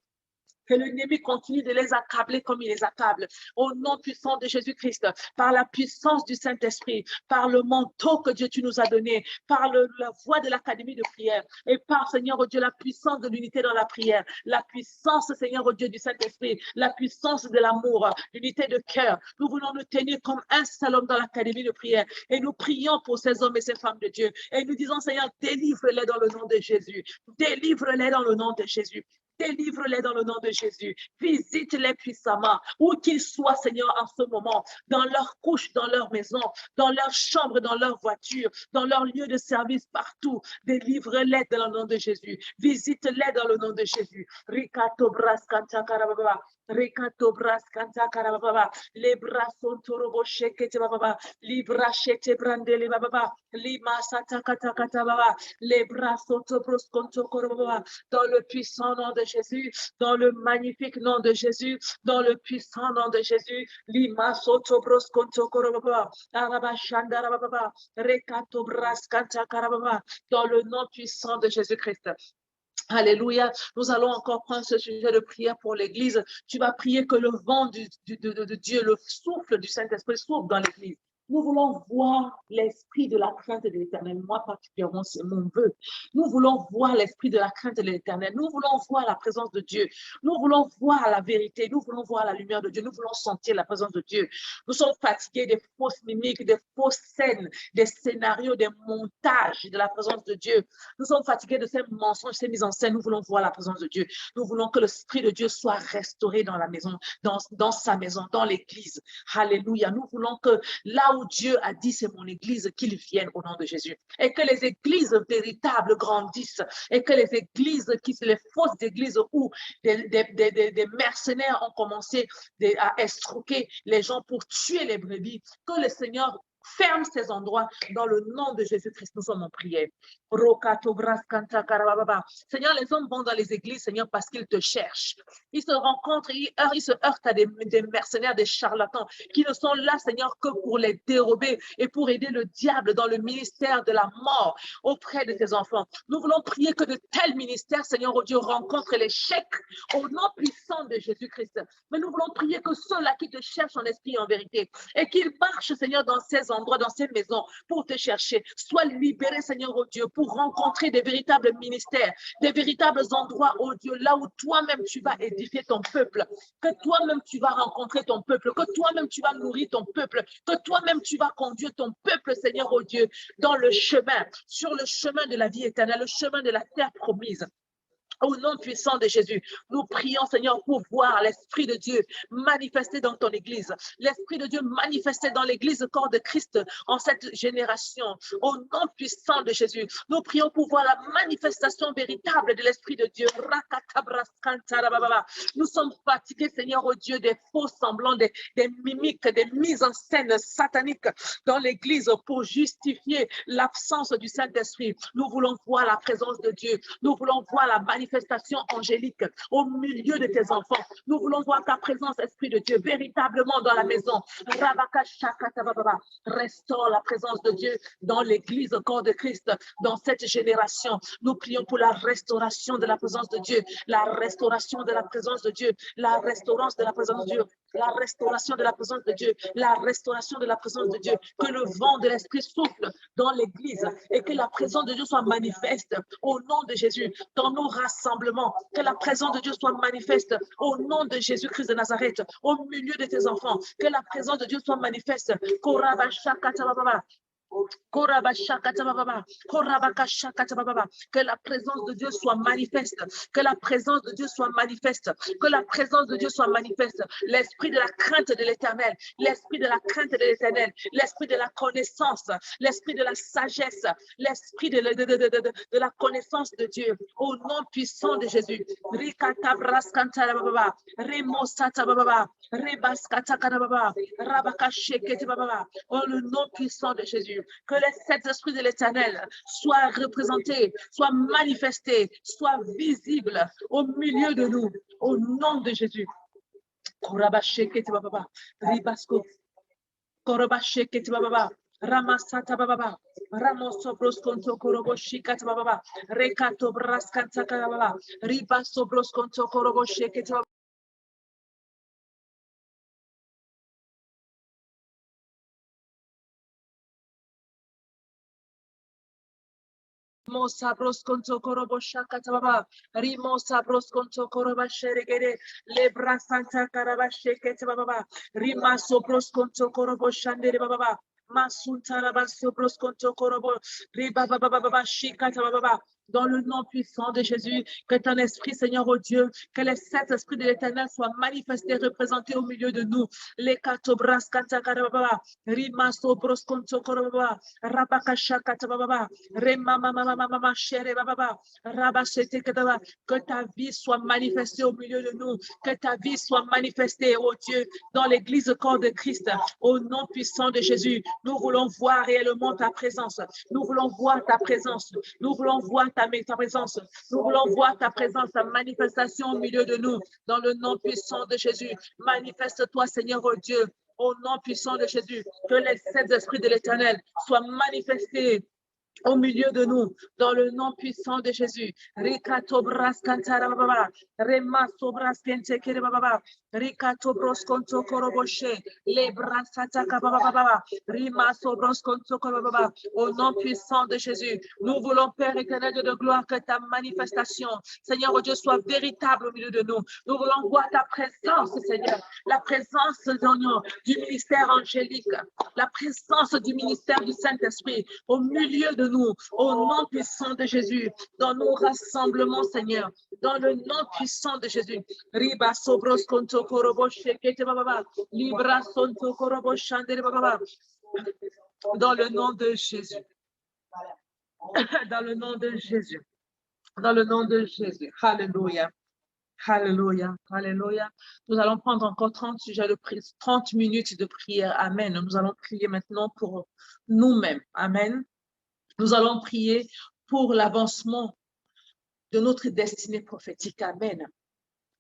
que l'ennemi continue de les accabler comme il les accable. Au nom puissant de Jésus-Christ, par la puissance du Saint-Esprit, par le manteau que Dieu tu nous as donné, par la voix de l'académie de prière, et par, Seigneur, oh Dieu, la puissance de l'unité dans la prière, la puissance, Seigneur, oh Dieu, du Saint-Esprit, la puissance de l'amour, l'unité de cœur. Nous voulons nous tenir comme un seul homme dans l'académie de prière, et nous prions pour ces hommes et ces femmes de Dieu, et nous disons, Seigneur, délivre-les dans le nom de Jésus, délivre-les dans le nom de Jésus. Délivre-les dans le nom de Jésus. Visite-les puissamment, où qu'ils soient, Seigneur, en ce moment, dans leur couche, dans leur maison, dans leur chambre, dans leur voiture, dans leur lieu de service, partout. Délivre-les dans le nom de Jésus. Visite-les dans le nom de Jésus. Rikato braskanta karababa. Rikato braskanta karababa. Les bras sont torobo shekete bababa. Libra shete brandele bababa. Lima satakata katababa. Les bras sont tobroskonto korobaba. Dans le puissant nom de Jésus, dans le magnifique nom de Jésus, dans le puissant nom de Jésus, Lima soto broskonto korobaba, araba shandarababa, rekato braskanta karababa, dans le nom puissant de Jésus-Christ. Alléluia. Nous allons encore prendre ce sujet de prière pour l'Église. Tu vas prier que le vent de Dieu, le souffle du Saint-Esprit souffle dans l'Église. Nous voulons voir l'esprit de la crainte de l'Éternel. Moi, particulièrement, c'est mon vœu. Nous voulons voir l'esprit de la crainte de l'Éternel. Nous voulons voir la présence de Dieu. Nous voulons voir la vérité. Nous voulons voir la lumière de Dieu. Nous voulons sentir la présence de Dieu. Nous sommes fatigués des fausses mimiques, des fausses scènes, des scénarios, des montages de la présence de Dieu. Nous sommes fatigués de ces mensonges, ces mises en scène. Nous voulons voir la présence de Dieu. Nous voulons que l'esprit de Dieu soit restauré dans la maison, dans sa maison, dans l'Église. Alléluia. Nous voulons que là où Dieu a dit c'est mon église, qu'il vienne au nom de Jésus. Et que les églises véritables grandissent. Et que les églises, les fausses églises où des mercenaires ont commencé à escroquer les gens pour tuer les brebis, que le Seigneur ferme ces endroits dans le nom de Jésus-Christ. Nous sommes en prière. Seigneur, les hommes vont dans les églises, Seigneur, parce qu'ils te cherchent. Ils se rencontrent, ils se heurtent à des mercenaires, des charlatans qui ne sont là, Seigneur, que pour les dérober et pour aider le diable dans le ministère de la mort auprès de tes enfants. Nous voulons prier que de tels ministères, Seigneur, oh Dieu, rencontrent l'échec au nom puissant de Jésus-Christ. Mais nous voulons prier que ceux-là qui te cherchent en esprit et en vérité et qu'ils marchent, Seigneur, dans ces endroits, dans ces maisons pour te chercher, soient libérés, Seigneur, oh Dieu, pour rencontrer des véritables ministères, des véritables endroits, oh Dieu, là où toi-même tu vas édifier ton peuple, que toi-même tu vas rencontrer ton peuple, que toi-même tu vas nourrir ton peuple, que toi-même tu vas conduire ton peuple, Seigneur, oh Dieu, dans le chemin, sur le chemin de la vie éternelle, le chemin de la terre promise. Au nom puissant de Jésus, nous prions, Seigneur, pour voir l'Esprit de Dieu manifesté dans ton Église. L'Esprit de Dieu manifesté dans l'Église, corps de Christ, en cette génération. Au nom puissant de Jésus, nous prions pour voir la manifestation véritable de l'Esprit de Dieu. Nous sommes fatigués, Seigneur, au Dieu, des faux semblants, des mimiques, des mises en scène sataniques dans l'Église pour justifier l'absence du Saint-Esprit. Nous voulons voir la présence de Dieu. Nous voulons voir la manifestation angélique au milieu de tes enfants. Nous voulons voir ta présence, Esprit de Dieu, véritablement dans la maison. Restaure la présence de Dieu dans l'Église, corps de Christ, dans cette génération. Nous prions pour la restauration de la présence de Dieu, la restauration de la présence de Dieu, la restaurance de la présence de Dieu. la restauration de la présence de Dieu, la restauration de la présence de Dieu, que le vent de l'Esprit souffle dans l'Église et que la présence de Dieu soit manifeste au nom de Jésus dans nos rassemblements, que la présence de Dieu soit manifeste au nom de Jésus-Christ de Nazareth, au milieu de tes enfants, que la présence de Dieu soit manifeste. Que la présence de Dieu soit manifeste, que la présence de Dieu soit manifeste, que la présence de Dieu soit manifeste. L'esprit de la crainte de l'Éternel, l'esprit de la crainte de l'Éternel, l'esprit de la connaissance, l'esprit de la sagesse, l'esprit de la connaissance de Dieu, au nom puissant de Jésus. Au nom puissant de Jésus. Que les sept esprits de l'Éternel soient représentés, soient manifestés, soient visibles au milieu de nous, au nom de Jésus. Ramasata baba, Ramosobros conto korobo shikata baba, Rekato braskanta baba, Ribasobros conto korobo shikata baba. Sabros conto korobo shakata baba, Rimo sabros conto koroba sheregede, Lebra santa karaba shekete baba, Rima sobros conto korobo shandere baba, Masunta raba sobros conto korobo, Riba baba baba shikata baba. Dans le nom puissant de Jésus, que ton esprit, Seigneur, oh Dieu, que les sept esprits de l'Éternel soient manifestés, représentés au milieu de nous. Les katobras kantakarababa, rima sobros kontokorababa, rabakasha katababa, rema mama chere baba, rabashete kadaba. Que ta vie soit manifestée au milieu de nous, que ta vie soit manifestée, oh Dieu, dans l'église corps de Christ, au nom puissant de Jésus. Nous voulons voir réellement ta présence. Nous voulons voir ta présence. Nous voulons voir ta présence. Nous voulons voir ta présence, ta manifestation au milieu de nous. Dans le nom puissant de Jésus, manifeste-toi, Seigneur, oh Dieu, au nom puissant de Jésus. Que les sept esprits de l'Éternel soient manifestés au milieu de nous, dans le nom puissant de Jésus. Rikato bras kantara baba, rema sobras kente kere baba, rikato bros konto koroboshe, le bras ataka baba, rima sobros konto baba. Au nom puissant de Jésus, nous voulons, Père éternel de gloire, que ta manifestation, Seigneur, oh Dieu, soit véritable au milieu de nous. Nous voulons voir ta présence, Seigneur, la présence du ministère angélique, la présence du ministère du Saint-Esprit au milieu de nous, au nom puissant de Jésus, dans nos rassemblements, Seigneur, dans le nom puissant de Jésus. Riba sobros konto korobo shekete baba, libra sonto korobo shandere baba. Dans le nom de Jésus. Dans le nom de Jésus. Dans le nom de Jésus. Alléluia. Alléluia, alléluia. Nous allons prendre encore 30 minutes de prière. Amen. Nous allons prier maintenant pour nous-mêmes. Amen. Nous allons prier pour l'avancement de notre destinée prophétique. Amen.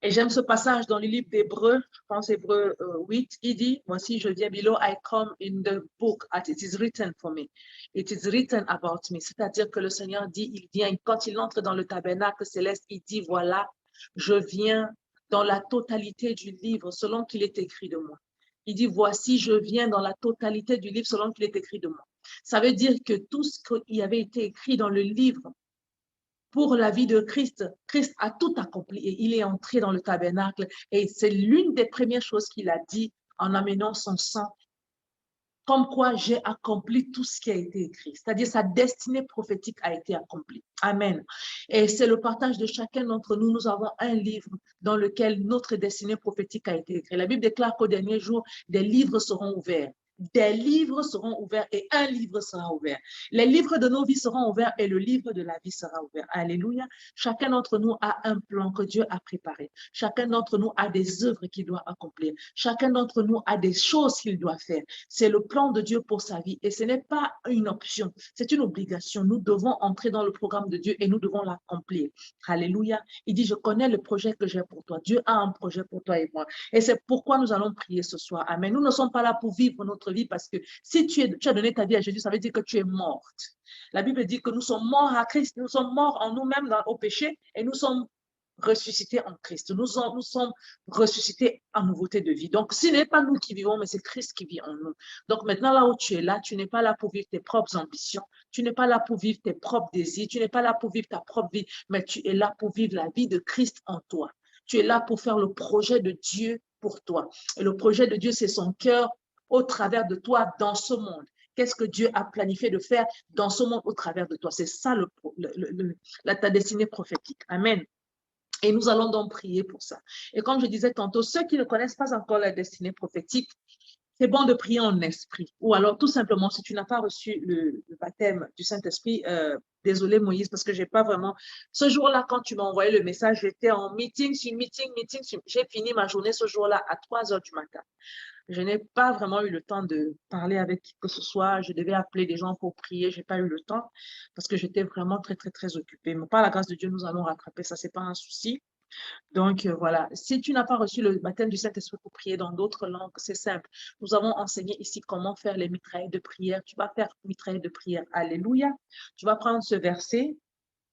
Et j'aime ce passage dans le livre d'Hébreux, je pense Hébreux 8, il dit, voici je viens, below I come in the book, as it is written for me. It is written about me. C'est-à-dire que le Seigneur dit, il vient, quand il entre dans le tabernacle céleste, il dit, voilà, je viens dans la totalité du livre selon qu'il est écrit de moi. Il dit, voici, je viens dans la totalité du livre selon qu'il est écrit de moi. Ça veut dire que tout ce qui avait été écrit dans le livre pour la vie de Christ, Christ a tout accompli et il est entré dans le tabernacle et c'est l'une des premières choses qu'il a dit en amenant son sang, comme quoi j'ai accompli tout ce qui a été écrit. C'est-à-dire sa destinée prophétique a été accomplie. Amen. Et c'est le partage de chacun d'entre nous. Nous avons un livre dans lequel notre destinée prophétique a été écrite. La Bible déclare qu'au dernier jour, des livres seront ouverts. Des livres seront ouverts et un livre sera ouvert. Les livres de nos vies seront ouverts et le livre de la vie sera ouvert. Alléluia. Chacun d'entre nous a un plan que Dieu a préparé. Chacun d'entre nous a des œuvres qu'il doit accomplir. Chacun d'entre nous a des choses qu'il doit faire. C'est le plan de Dieu pour sa vie et ce n'est pas une option, c'est une obligation. Nous devons entrer dans le programme de Dieu et nous devons l'accomplir. Alléluia. Il dit, je connais le projet que j'ai pour toi. Dieu a un projet pour toi et moi. Et c'est pourquoi nous allons prier ce soir. Amen. Nous ne sommes pas là pour vivre notre vie parce que si tu as donné ta vie à Jésus, ça veut dire que tu es morte. La Bible dit que nous sommes morts à Christ, nous sommes morts en nous-mêmes au péché et nous sommes ressuscités en Christ. Nous sommes ressuscités en nouveauté de vie. Donc, ce n'est pas nous qui vivons, mais c'est Christ qui vit en nous. Donc, maintenant, là où tu es là, tu n'es pas là pour vivre tes propres ambitions, tu n'es pas là pour vivre tes propres désirs, tu n'es pas là pour vivre ta propre vie, mais tu es là pour vivre la vie de Christ en toi. Tu es là pour faire le projet de Dieu pour toi. Et le projet de Dieu, c'est son cœur au travers de toi dans ce monde. Qu'est-ce que Dieu a planifié de faire dans ce monde au travers de toi? C'est ça ta destinée prophétique. Amen. Et nous allons donc prier pour ça. Et comme je disais tantôt, ceux qui ne connaissent pas encore la destinée prophétique, c'est bon de prier en esprit. Ou alors, tout simplement, si tu n'as pas reçu le baptême du Saint-Esprit, désolé Moïse, parce que j'ai pas vraiment... Ce jour-là, quand tu m'as envoyé le message, j'étais en meeting sur meeting. J'ai fini ma journée ce jour-là à 3 heures du matin. Je n'ai pas vraiment eu le temps de parler avec qui que ce soit. Je devais appeler des gens pour prier. Je n'ai pas eu le temps parce que j'étais vraiment très, très, très occupée. Mais par la grâce de Dieu, nous allons rattraper ça. Ce n'est pas un souci. Donc, voilà. Si tu n'as pas reçu le baptême du Saint-Esprit pour prier dans d'autres langues, c'est simple. Nous avons enseigné ici comment faire les mitraillettes de prière. Tu vas faire mitraillettes de prière. Alléluia. Tu vas prendre ce verset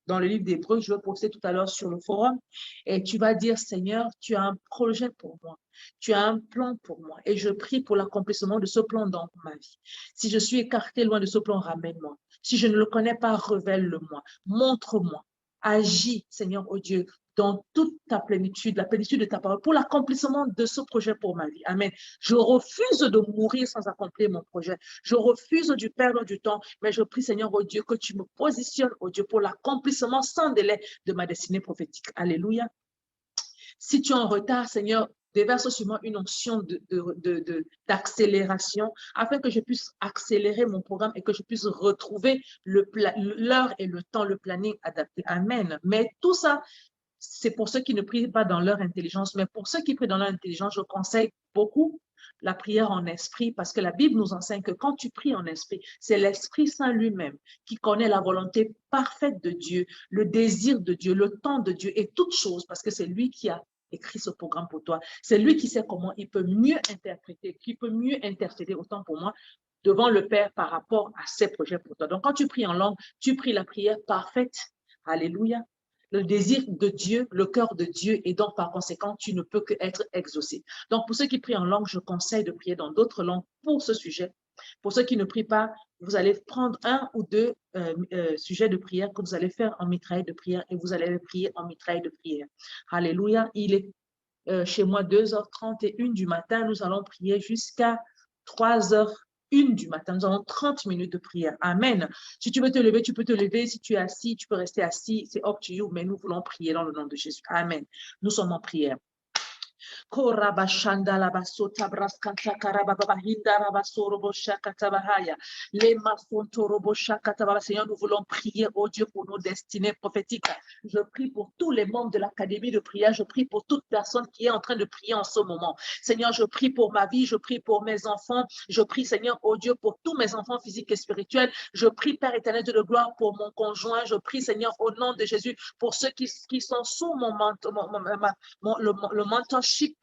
dans le livre d'Hébreux, je vais poster tout à l'heure sur le forum, et tu vas dire, Seigneur, tu as un projet pour moi, tu as un plan pour moi, et je prie pour l'accomplissement de ce plan dans ma vie. Si je suis écarté loin de ce plan, ramène-moi. Si je ne le connais pas, révèle-le-moi, montre-moi, agis, Seigneur, oh Dieu, dans toute ta plénitude, la plénitude de ta parole, pour l'accomplissement de ce projet pour ma vie. Amen. Je refuse de mourir sans accomplir mon projet. Je refuse de perdre du temps, mais je prie, Seigneur, oh Dieu, que tu me positionnes, oh Dieu, pour l'accomplissement sans délai de ma destinée prophétique. Alléluia. Si tu es en retard, Seigneur, déverse sur moi une onction d'accélération afin que je puisse accélérer mon programme et que je puisse retrouver l'heure et le temps, le planning adapté. Amen. Mais tout ça, c'est pour ceux qui ne prient pas dans leur intelligence, mais pour ceux qui prient dans leur intelligence, je conseille beaucoup la prière en esprit, parce que la Bible nous enseigne que quand tu pries en esprit, c'est l'Esprit Saint lui-même qui connaît la volonté parfaite de Dieu, le désir de Dieu, le temps de Dieu et toutes choses, parce que c'est lui qui a écrit ce programme pour toi. C'est lui qui sait comment il peut mieux interpréter, qui peut mieux intercéder, autant pour moi, devant le Père par rapport à ses projets pour toi. Donc, quand tu pries en langue, tu pries la prière parfaite. Alléluia. Le désir de Dieu, le cœur de Dieu, et donc par conséquent, tu ne peux qu'être exaucé. Donc, pour ceux qui prient en langue, je conseille de prier dans d'autres langues pour ce sujet. Pour ceux qui ne prient pas, vous allez prendre un ou deux sujets de prière que vous allez faire en mitraille de prière et vous allez les prier en mitraille de prière. Alléluia. Il est chez moi 2h31 du matin. Nous allons prier jusqu'à 3h01 du matin. Nous avons 30 minutes de prière. Amen. Si tu veux te lever, tu peux te lever. Si tu es assis, tu peux rester assis. C'est up to you, mais nous voulons prier dans le nom de Jésus. Amen. Nous sommes en prière. Seigneur, nous voulons prier, oh Dieu, pour nos destinées prophétiques. Je prie pour tous les membres de l'Académie de prière. Je prie pour toute personne qui est en train de prier en ce moment. Seigneur, je prie pour ma vie. Je prie pour mes enfants. Je prie, Seigneur, oh Dieu, pour tous mes enfants physiques et spirituels. Je prie, Père éternel de gloire, pour mon conjoint. Je prie, Seigneur, au nom de Jésus, pour ceux qui sont sous le mentorship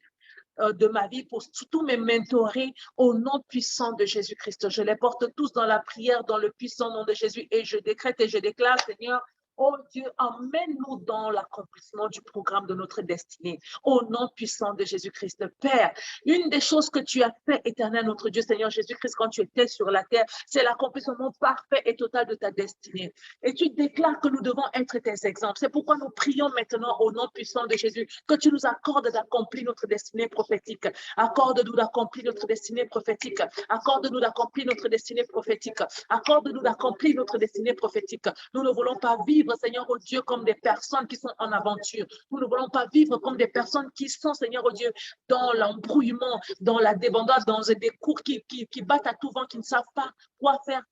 de ma vie, pour tous mes mentorés au nom puissant de Jésus-Christ. Je les porte tous dans la prière, dans le puissant nom de Jésus, et je décrète et je déclare, Seigneur, oh Dieu, emmène-nous dans l'accomplissement du programme de notre destinée. Au nom puissant de Jésus-Christ. Père, une des choses que tu as fait, éternel notre Dieu, Seigneur Jésus-Christ, quand tu étais sur la terre, c'est l'accomplissement parfait et total de ta destinée. Et tu déclares que nous devons être tes exemples. C'est pourquoi nous prions maintenant au nom puissant de Jésus, que tu nous accordes d'accomplir notre destinée prophétique. Accorde-nous d'accomplir notre destinée prophétique. Accorde-nous d'accomplir notre destinée prophétique. Accorde-nous d'accomplir notre destinée prophétique. Nous ne voulons pas vivre, Seigneur, oh Dieu, comme des personnes qui sont en aventure. Nous ne voulons pas vivre comme des personnes qui sont, Seigneur, oh Dieu, dans l'embrouillement, dans la débandade, dans des cours qui battent à tout vent, qui ne savent pas quoi faire,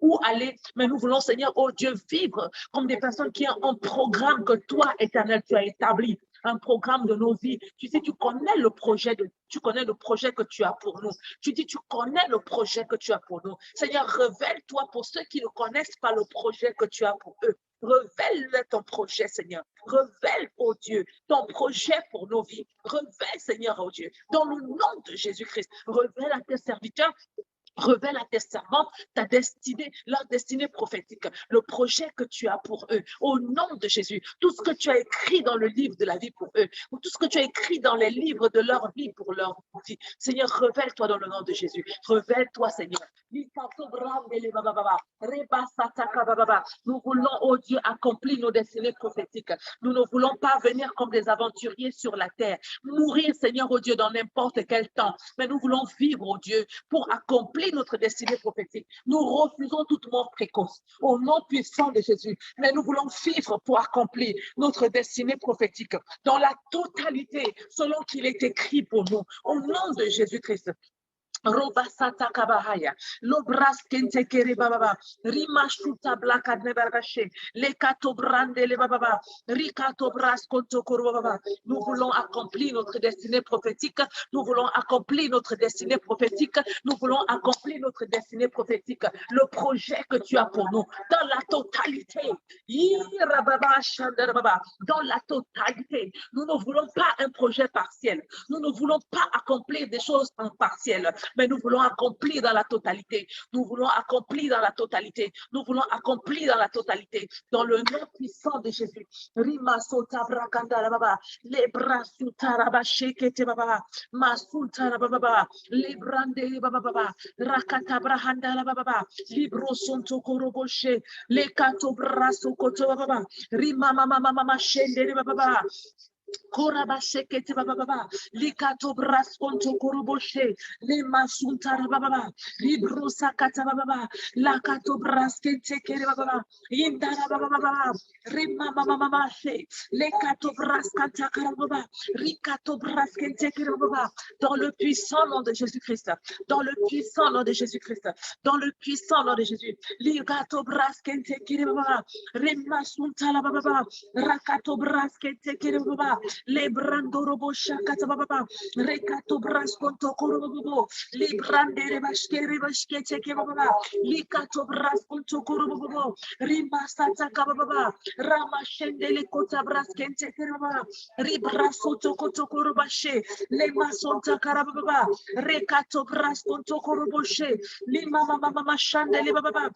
où aller, mais nous voulons, Seigneur, oh Dieu, vivre comme des personnes qui ont un programme que toi, éternel, tu as établi, un programme de nos vies. Tu sais, tu connais le projet que tu as pour nous. Tu dis, tu connais le projet que tu as pour nous. Seigneur, révèle-toi pour ceux qui ne connaissent pas le projet que tu as pour eux. Révèle ton projet, Seigneur. Révèle, oh Dieu, ton projet pour nos vies. Révèle, Seigneur, oh Dieu, dans le nom de Jésus-Christ. Révèle à tes serviteurs Révèle à tes servantes ta destinée, leur destinée prophétique, le projet que tu as pour eux, au nom de Jésus. Tout ce que tu as écrit dans le livre de la vie pour eux, ou tout ce que tu as écrit dans les livres de leur vie pour leur vie. Seigneur, révèle-toi dans le nom de Jésus. Révèle-toi, Seigneur. Nous voulons, oh Dieu, accomplir nos destinées prophétiques. Nous ne voulons pas venir comme des aventuriers sur la terre, mourir, Seigneur, oh Dieu, dans n'importe quel temps, mais nous voulons vivre, oh Dieu, pour accomplir notre destinée prophétique. Nous refusons toute mort précoce au nom puissant de Jésus, mais nous voulons vivre pour accomplir notre destinée prophétique dans la totalité, selon qu'il est écrit pour nous, au nom de Jésus-Christ. Robasata kabahaya, lobras kente kere bababa, rima shuta blaka nebergache, le kato brande le bababa, rikato bras konto koro bababa. Nous voulons accomplir notre destinée prophétique, nous voulons accomplir notre destinée prophétique, nous voulons accomplir notre destinée prophétique, le projet que tu as pour nous, dans la totalité. Dans la totalité, nous ne voulons pas un projet partiel, nous ne voulons pas accomplir des choses en partiel, mais nous voulons accomplir dans la totalité. Nous voulons accomplir dans la totalité. Nous voulons accomplir dans la totalité. Dans le nom puissant de Jésus. Rima sota brakanda baba, les bras sutaraba shekete baba, masuta baba, les brande baba, rakata brahanda baba, libro sonto koroboshe, les kato braso koto baba, rima mama mama shende baba. Korabashekete baba, likato braskonto koroboshe, le masunta baba, librosa kata baba, lakato braskete kere baba, indara baba, rima mama she, lekato braskata baba, rikato braskete kere baba, dans le puissant nom de Jésus-Christ, dans le puissant nom de Jésus-Christ, dans le puissant nom de Jésus, likato braskete kere baba, rima sunta baba, rakato braskete kere baba. Le brando robo shakata baba, rekato brasconto korobo, le brandere bashkere bashkete ke baba, likato brasconto korobo, rimasata kababa, rama shendele kota braskente ke baba, ribrasoto koto korobashe, le masonta karababa, rekato brasconto koroboshe, le mama shandele baba.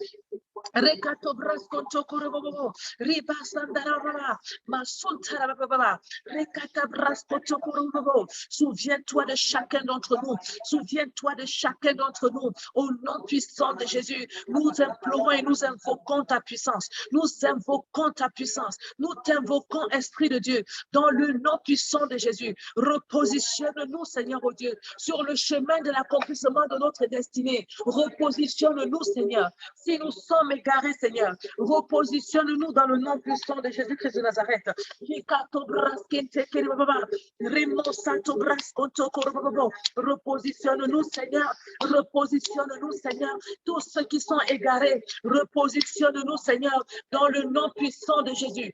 Rekato brasconto korobo, ribasandara baba, masuntara baba, rekata brasconto korobo. Souviens-toi de chacun d'entre nous. Souviens-toi de chacun d'entre nous. Au nom puissant de Jésus, nous implorons et nous invoquons ta puissance. Nous invoquons ta puissance. Nous t'invoquons, Esprit de Dieu, dans le nom puissant de Jésus. Repositionne-nous, Seigneur, oh Dieu, sur le chemin de l'accomplissement de notre destinée. Repositionne-nous, Seigneur. Si nous sommes égarés, Seigneur, repositionne-nous dans le nom puissant de Jésus-Christ de Nazareth. Repositionne-nous, Seigneur. Repositionne-nous, Seigneur. Tous ceux qui sont égarés, repositionne-nous, Seigneur, dans le nom puissant de Jésus.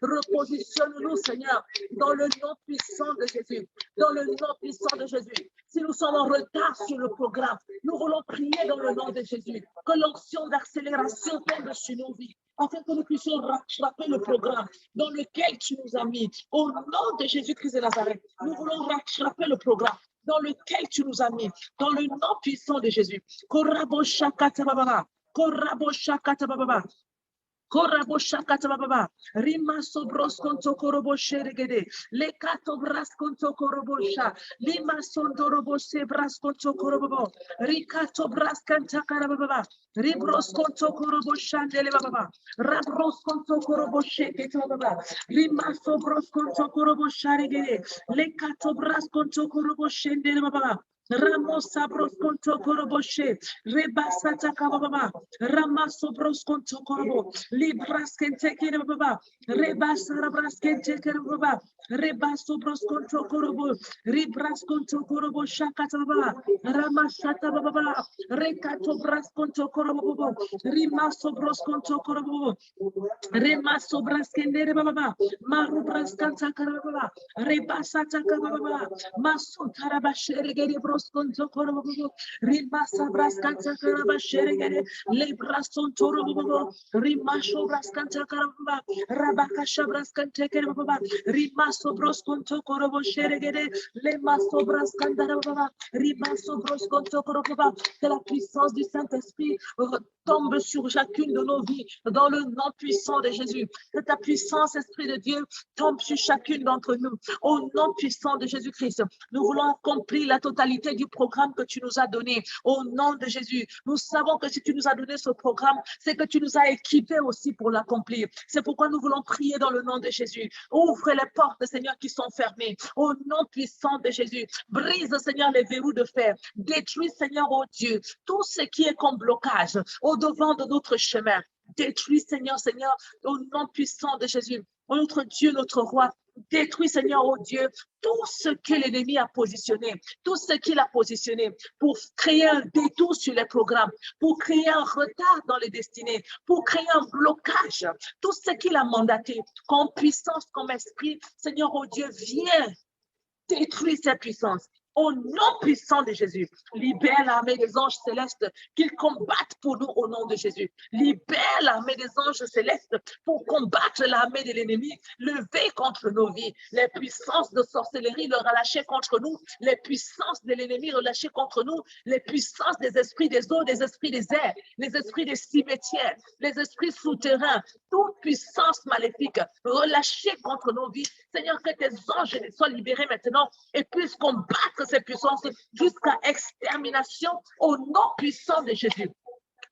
Repositionne-nous, Seigneur, dans le nom puissant de Jésus. Dans le nom puissant de Jésus. Si nous sommes en retard sur le programme, nous voulons prier dans le nom de Jésus. Que l'onction d'accélération tombe sur nos vies, afin que nous puissions rattraper le programme dans lequel tu nous as mis. Au nom de Jésus-Christ de Nazareth, nous voulons rattraper le programme dans lequel tu nous as mis. Dans le nom puissant de Jésus. Korabo shakata baba. Korabo shakata baba. Korabo shakata baba, rima sobros konto korobo sheregede, le kato bras konto korobosha, lima sondorobo se bras konto korobo, rikato bras kanta karababa, ribros konto korobo shandele baba, rabros konto korobo shekete baba, rima sobros konto korobo sharegede, le kato bras konto korobo shendele baba. Ramos sabros konto koroboshe, rebasata kababa, ramaso bros konto korobo, libras kente kere baba, rebasa rabras kente kere baba, rebaso bros konto korobo, ribras konto korobo shakata baba, ramasata baba, rekato bras konto korobo, rimaso bros konto korobo, remaso bras kende baba, maru bras kanta kara baba, rebasata kababa, maso tarabashe regere bros brosconto corobobo, rimasa brascanta caraba sherigere, le brasonto robobo, rimasho brascanta caraba, rabacasha brascante caraba, rimaso brosconto corobo sherigere, le maso brascanta caraba, rimaso brosconto coroboba, que la puissance du Saint-Esprit tombe sur chacune de nos vies, dans le nom puissant de Jésus. Que ta puissance, Esprit de Dieu, tombe sur chacune d'entre nous. Au nom puissant de Jésus-Christ, nous voulons accomplir la totalité du programme que tu nous as donné. Au nom de Jésus, nous savons que si tu nous as donné ce programme, c'est que tu nous as équipés aussi pour l'accomplir. C'est pourquoi nous voulons prier dans le nom de Jésus. Ouvre les portes, Seigneur, qui sont fermées. Au nom puissant de Jésus, brise, Seigneur, les verrous de fer. Détruis, Seigneur, oh Dieu, tout ce qui est comme blocage au devant de notre chemin. Détruis, Seigneur, Seigneur, au nom puissant de Jésus. Oh, notre Dieu, notre roi, détruis, Seigneur, oh Dieu, tout ce que l'ennemi a positionné, tout ce qu'il a positionné pour créer un détour sur les programmes, pour créer un retard dans les destinées, pour créer un blocage, tout ce qu'il a mandaté, comme puissance, comme esprit, Seigneur, oh Dieu, viens détruire cette puissance. Au nom puissant de Jésus, libère l'armée des anges célestes qu'ils combattent pour nous au nom de Jésus. Libère l'armée des anges célestes pour combattre l'armée de l'ennemi, lever contre nos vies. Les puissances de sorcellerie le relâcher contre nous, les puissances de l'ennemi relâcher contre nous, les puissances des esprits des eaux, des esprits des airs, les esprits des cimetières, les esprits souterrains, toute puissance maléfique relâchée contre nos vies. Seigneur, que tes anges soient libérés maintenant et puissent combattre ces puissances jusqu'à extermination au nom puissant de Jésus.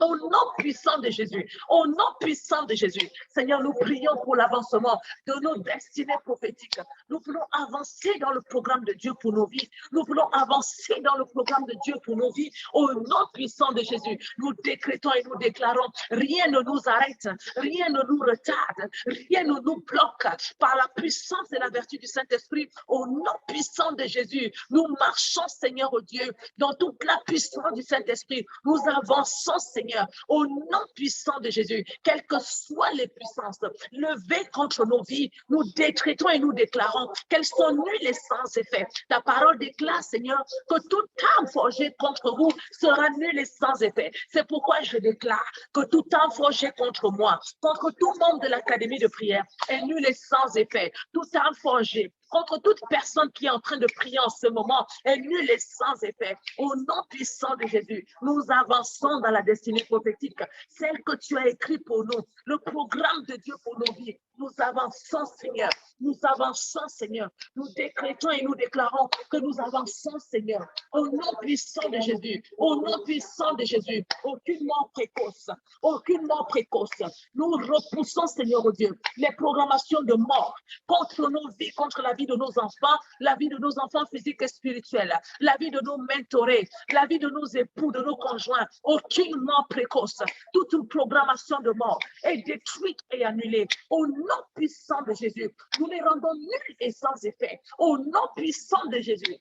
Au nom puissant de Jésus, au nom puissant de Jésus, Seigneur, nous prions pour l'avancement de nos destinées prophétiques. Nous voulons avancer dans le programme de Dieu pour nos vies. Nous voulons avancer dans le programme de Dieu pour nos vies. Au nom puissant de Jésus, nous décrétons et nous déclarons, rien ne nous arrête, rien ne nous retarde, rien ne nous bloque par la puissance et la vertu du Saint-Esprit. Au nom puissant de Jésus, nous marchons, Seigneur, oh Dieu, dans toute la puissance du Saint-Esprit. Nous avançons, Seigneur, au nom puissant de Jésus, quelles que soient les puissances levées contre nos vies, nous décrétons et nous déclarons qu'elles sont nulles et sans effet. Ta parole déclare, Seigneur, que toute arme forgée contre vous sera nulle et sans effet. C'est pourquoi je déclare que toute arme forgée contre moi, contre tout membre de l'Académie de prière, est nulle et sans effet. Toute arme forgée contre toute personne qui est en train de prier en ce moment est nulle et sans effet. Au nom puissant de Jésus, nous avançons dans la destinée prophétique, celle que tu as écrite pour nous, le programme de Dieu pour nos vies. Nous avançons, Seigneur. Nous avançons, Seigneur. Nous décrétons et nous déclarons que nous avançons, Seigneur. Au nom puissant de Jésus. Au nom puissant de Jésus. Aucune mort précoce. Aucune mort précoce. Nous repoussons, Seigneur, oh Dieu, les programmations de mort contre nos vies, contre la vie de nos enfants, la vie de nos enfants physiques et spirituels, la vie de nos mentorés, la vie de nos époux, de nos conjoints. Aucune mort précoce. Toute une programmation de mort est détruite et annulée. Au nom puissant de Jésus, nous les rendons nuls et sans effet. Au nom puissant de Jésus.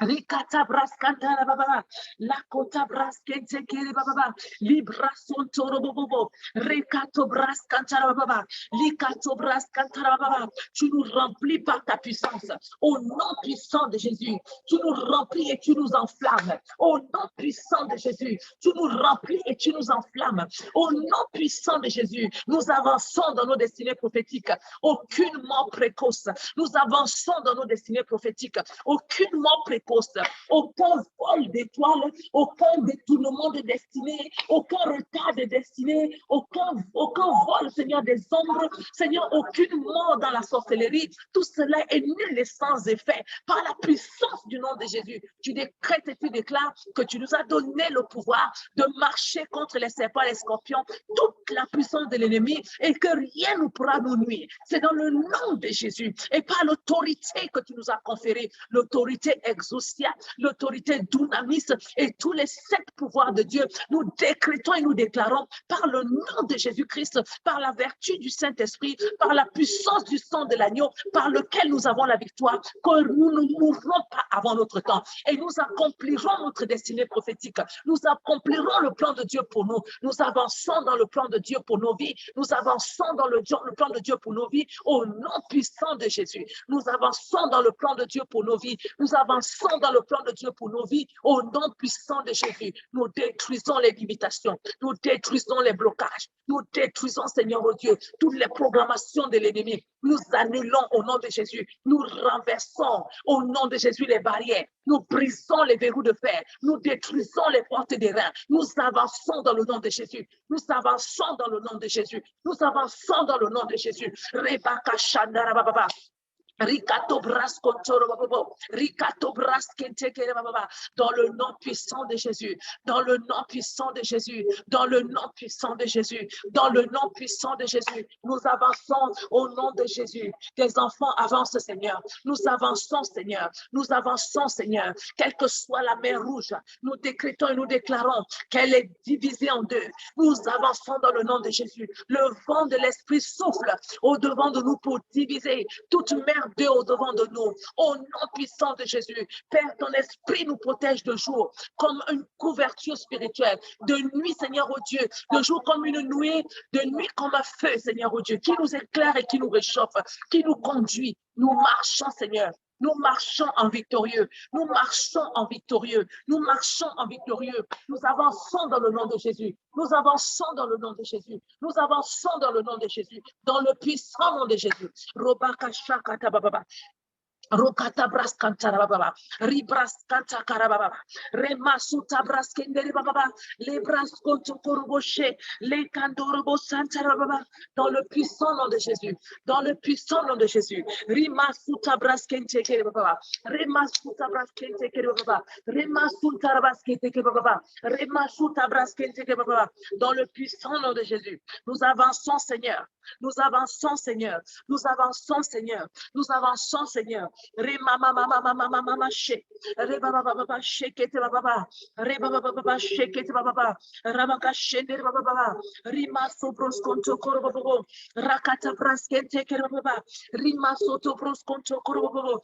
Rikata braskanta baba, la kota braskente kere baba, libra sontoro bobo, rekato braskanta baba, likato braskanta baba. Tu nous remplis par ta puissance. Au nom puissant de Jésus, tu nous remplis et tu nous enflammes. Au nom puissant de Jésus, tu nous remplis et tu nous enflammes. Au nom puissant de Jésus, nous avançons dans nos destinées prophétiques. Aucune mort précoce. Nous avançons dans nos destinées prophétiques. Aucune mort précoce. Aucun vol d'étoiles, aucun détournement de destinée, aucun retard de destinée, aucun vol, Seigneur, des ombres, Seigneur, aucune mort dans la sorcellerie. Tout cela est nul et sans effet. Par la puissance du nom de Jésus, tu décrètes et tu déclares que tu nous as donné le pouvoir de marcher contre les serpents et les scorpions, toute la puissance de l'ennemi, et que rien ne pourra nous nuire. C'est dans le nom de Jésus et par l'autorité que tu nous as conférée, l'autorité exaucée, l'autorité dunamis et tous les 7 pouvoirs de Dieu, nous décrétons et nous déclarons déclarons par le nom de Jésus-Christ, par la vertu du Saint-Esprit, par la puissance du sang de l'agneau, par lequel nous avons la victoire, que nous ne mourrons pas avant notre temps et nous accomplirons notre destinée prophétique. Nous accomplirons le plan de Dieu pour nous. Nous avançons dans le plan de Dieu pour nos vies. Nous avançons dans le plan de Dieu pour nos vies au nom puissant de Jésus. Nous avançons dans le plan de Dieu pour nos vies. Nous avançons dans le plan de Dieu pour nos vies au nom puissant de Jésus. Nous détruisons les limitations. Nous détruisons les blocages. Nous détruisons, Seigneur oh Dieu, toutes les programmations de l'ennemi. Nous annulons au nom de Jésus. Nous renversons au nom de Jésus les barrières. Nous brisons les verrous de fer. Nous détruisons les portes des reins. Nous avançons dans le nom de Jésus. Nous avançons dans le nom de Jésus. Nous avançons dans le nom de Jésus. Rebaka Shandara Baba. Ricato Brasco Toro, Ricato Brasquente, dans le nom puissant de Jésus, dans le nom puissant de Jésus, dans le nom puissant de Jésus, dans le nom puissant de Jésus, nous avançons au nom de Jésus. Tes enfants avancent, Seigneur. Nous avançons, Seigneur. Nous avançons, Seigneur. Quelle que soit la mer rouge, nous décrétons et nous déclarons qu'elle est divisée en deux. Nous avançons dans le nom de Jésus. Le vent de l'Esprit souffle au-devant de nous pour diviser toute mer Dieu au-devant de nous, au nom puissant de Jésus. Père, ton esprit nous protège de jour comme une couverture spirituelle, de nuit, Seigneur, oh Dieu, de jour comme une nuée, de nuit comme un feu, Seigneur, oh Dieu, qui nous éclaire et qui nous réchauffe, qui nous conduit. Nous marchons, Seigneur. Nous marchons en victorieux. Nous marchons en victorieux. Nous marchons en victorieux. Nous avançons dans le nom de Jésus. Nous avançons dans le nom de Jésus. Nous avançons dans le nom de Jésus. Dans le puissant nom de Jésus. Robaka shakata bababa. Rokata braskanta baba, ribraskanta karababa, remasuta braskendere baba, les braskonto korboche, les kandorobo santa baba, dans le puissant nom de Jésus, dans le puissant nom de Jésus, rimasuta braskente kere baba, remasuta braskente kere baba, remasuta braskente kere baba, remasuta braskente kere baba, dans le puissant nom de Jésus, nous avançons Seigneur, nous avançons Seigneur, nous avançons Seigneur, nous avançons Seigneur. Rima mama mama mama mama she, reba baba baba shake te baba, reba baba baba shake te baba, ramaka shende baba baba, rima sobros konto korobo, rakata praskente kere baba, rima soto bros konto korobo.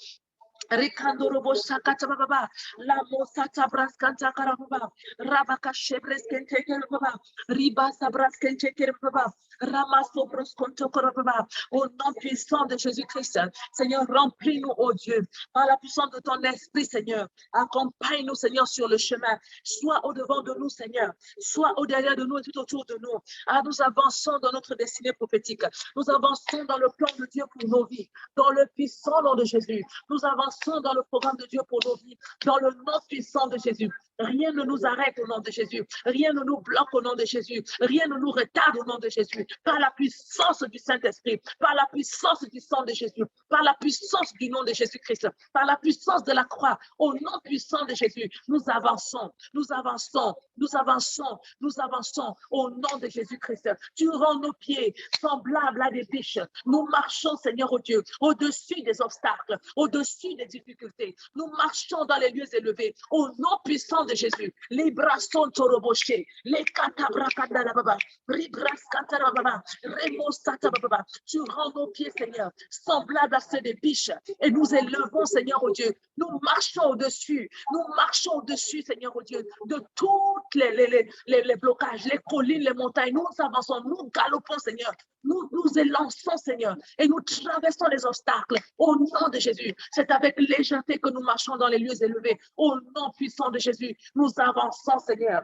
Ricandorobo Sakata Baba, La Mosata Braskanta Karababa, Rabaka Shebreskente Kerababa, Riba Sabraskente Kerababa, Ramaso Brosconto Korababa, au nom puissant de Jésus-Christ. Seigneur, remplis-nous, oh Dieu, par la puissance de ton esprit, Seigneur. Accompagne-nous, Seigneur, sur le chemin. Sois au-devant de nous, Seigneur. Sois au-derrière de nous et tout autour de nous. Ah, nous avançons dans notre destinée prophétique. Nous avançons dans le plan de Dieu pour nos vies. Dans le puissant nom de Jésus. Nous avançons dans le programme de Dieu pour nos vies. Dans le nom puissant de Jésus. Rien ne nous arrête au nom de Jésus. Rien ne nous bloque au nom de Jésus. Rien ne nous retarde au nom de Jésus. Par la puissance du Saint-Esprit, par la puissance du sang de Jésus, par la puissance du nom de Jésus-Christ, par la puissance de la croix, au nom puissant de Jésus, nous avançons, nous avançons, nous avançons, nous avançons au nom de Jésus-Christ. Tu rends nos pieds semblables à des biches. Nous marchons, Seigneur, oh Dieu, au-dessus des obstacles, au-dessus des difficultés. Nous marchons dans les lieux élevés, au nom puissant de Jésus. Les bras sont torobochés, les katabrakadarababa, ribraskatarababa, remostatababa. Tu rends nos pieds, Seigneur, semblables à ceux des biches, et nous élevons, Seigneur, oh Dieu. Nous marchons au-dessus, Seigneur, oh Dieu, de tous les blocages, les collines, les montagnes. Nous avançons, nous galopons, Seigneur. Nous nous élançons, Seigneur, et nous traversons les obstacles au nom de Jésus. C'est avec légèreté que nous marchons dans les lieux élevés. Au nom puissant de Jésus, nous avançons, Seigneur.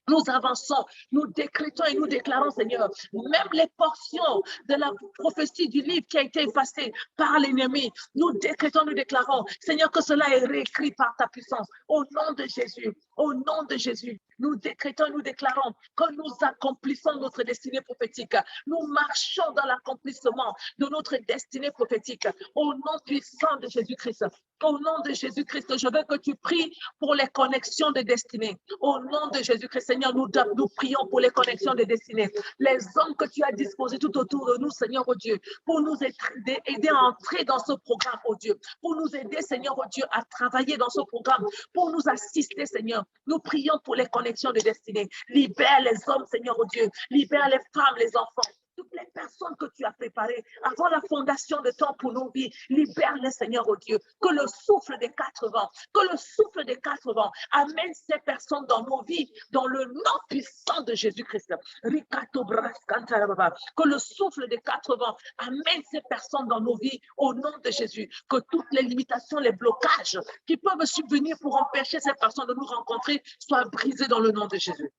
Nous avançons, nous décrétons et nous déclarons, Seigneur, même les portions de la prophétie du livre qui a été effacée par l'ennemi, nous décrétons, nous déclarons, Seigneur, que cela est réécrit par ta puissance. Au nom de Jésus, au nom de Jésus, nous décrétons et nous déclarons que nous accomplissons notre destinée prophétique. Nous marchons dans l'accomplissement de notre destinée prophétique. Au nom puissant de Jésus-Christ. Au nom de Jésus-Christ, je veux que tu pries pour les connexions de destinée. Au nom de Jésus-Christ, Seigneur, nous prions pour les connexions de destinée. Les hommes que tu as disposés tout autour de nous, Seigneur, oh Dieu, pour nous aider à entrer dans ce programme, oh Dieu, pour nous aider, Seigneur, oh Dieu, à travailler dans ce programme, pour nous assister, Seigneur. Nous prions pour les connexions connexions de destinée. Libère les hommes, Seigneur, oh Dieu. Libère les femmes, les enfants. Toutes les personnes que tu as préparées avant la fondation de temps pour nos vies, libère-les, Seigneur, oh Dieu. Que le souffle des 4 vents, que le souffle des 4 vents amène ces personnes dans nos vies, dans le nom puissant de Jésus-Christ. Que le souffle des 4 vents amène ces personnes dans nos vies au nom de Jésus. Que toutes les limitations, les blocages qui peuvent subvenir pour empêcher ces personnes de nous rencontrer soient brisés dans le nom de Jésus.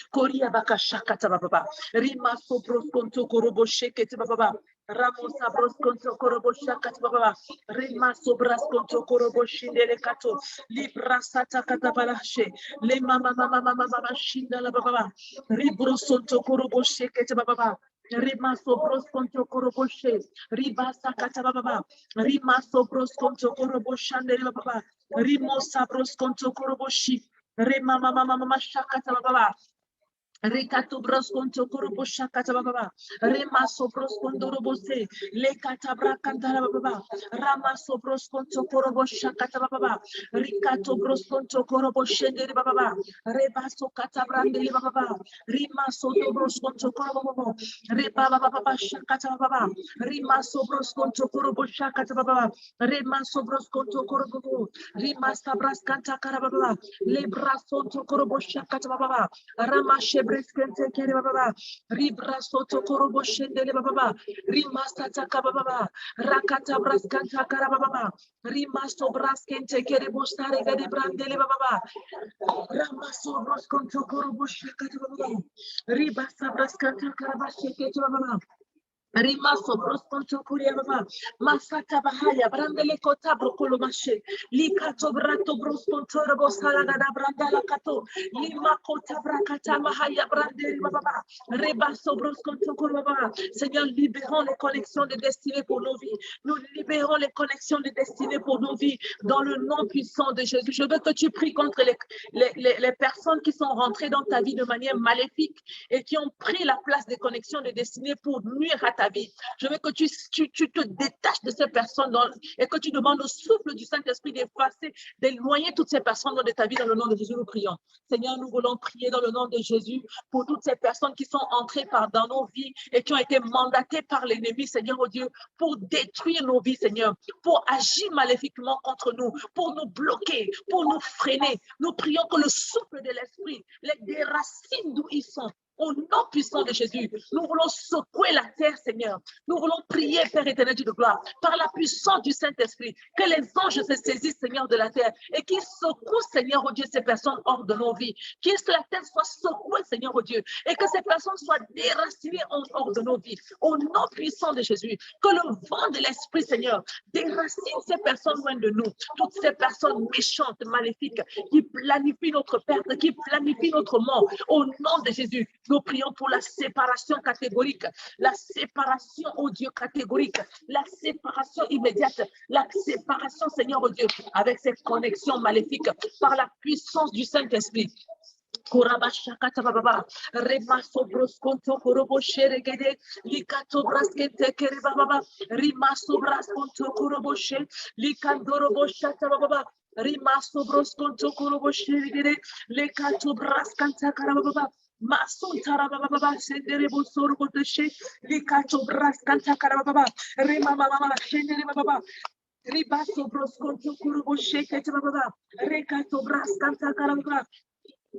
Koria baka shakata baba, Rima sobros konto korobo shekete baba, Ramos abros konto korobo shakata baba, Rima sobras konto korobo shindele kato, Libra sata kata balashe, Le mama shindala baba, Ribro sonto korobo shekete baba. Rima sobros konto korobo she, Riba sakata baba, Rima sobros konto korobo shandele baba, Rimo sabros konto korobo shi, Rima mama shakata baba. Rekato brosconto korobo shakata baba, Rema sobroscondo robose, Lekata bracantara baba, Rama sobrosconto korobo shakata baba, Ricato brosconto korobo shendere baba, Reba sokata brandele baba, Rima soto brosconto korobo, Reba baba shakata baba, Rima sobrosconto korobo shakata baba, Rema sobrosconto korobo, Rima sabrascanta carababa, Lebra sonto korobo shakata baba, Rama Breskente kere baba, Ribra soto korobo shendele baba, Rima sata kababa, Rakata braskanta karababa, Rima so braskente kere bostare gade brandele baba, Rama so broskonto korobo shakata baba, Riba sabraskanta karabashe kete baba. Rima sobros konto kuria baba, masata bahaya brandele kota brokolo mashe, likato brato bros konto robo salaga da brandala kato, lima kota brakata mahaya brandele baba, reba sobros konto kuria baba. Seigneur, libérons les connexions de destinée pour nos vies. Nous libérons les connexions de destinée pour nos vies dans le nom puissant de Jésus. Je veux que tu pries contre les personnes qui sont rentrées dans ta vie de manière maléfique et qui ont pris la place des connexions de destinée pour nuire à ta vie. Je veux que tu te détaches de ces personnes et que tu demandes au souffle du Saint-Esprit d'effacer, d'éloigner toutes ces personnes de ta vie dans le nom de Jésus. Nous prions. Seigneur, nous voulons prier dans le nom de Jésus pour toutes ces personnes qui sont entrées dans nos vies et qui ont été mandatées par l'ennemi, Seigneur, oh Dieu, pour détruire nos vies, Seigneur, pour agir maléfiquement contre nous, pour nous bloquer, pour nous freiner. Nous prions que le souffle de l'Esprit les déracine d'où ils sont. Au nom puissant de Jésus, nous voulons secouer la terre, Seigneur. Nous voulons prier, Père éternel de gloire, par la puissance du Saint-Esprit, que les anges se saisissent, Seigneur, de la terre et qu'ils secouent, Seigneur, oh Dieu, ces personnes hors de nos vies. Que la terre soit secouée, Seigneur, oh Dieu, et que ces personnes soient déracinées hors de nos vies. Au nom puissant de Jésus, que le vent de l'Esprit, Seigneur, déracine ces personnes loin de nous. Toutes ces personnes méchantes, maléfiques, qui planifient notre perte, qui planifient notre mort. Au nom de Jésus, nous prions pour la séparation catégorique, la séparation, oh Dieu, catégorique, la séparation immédiate, la séparation, Seigneur, oh Dieu, avec ces connexions maléfiques par la puissance du Saint-Esprit. Korabashakata baba, Rema sobros konto korobo sheregede, likato braskete kere baba, Rima sobras konto korobo she, likandoro boshata baba, Rima sobros konto korobo sheregede, likato braskanta karababa. Mason tarababa sendere bosoro boteshe likato braskanta karababa rema mama sendere baba riba sobros konto kurubo shekete baba rekato braskanta karababa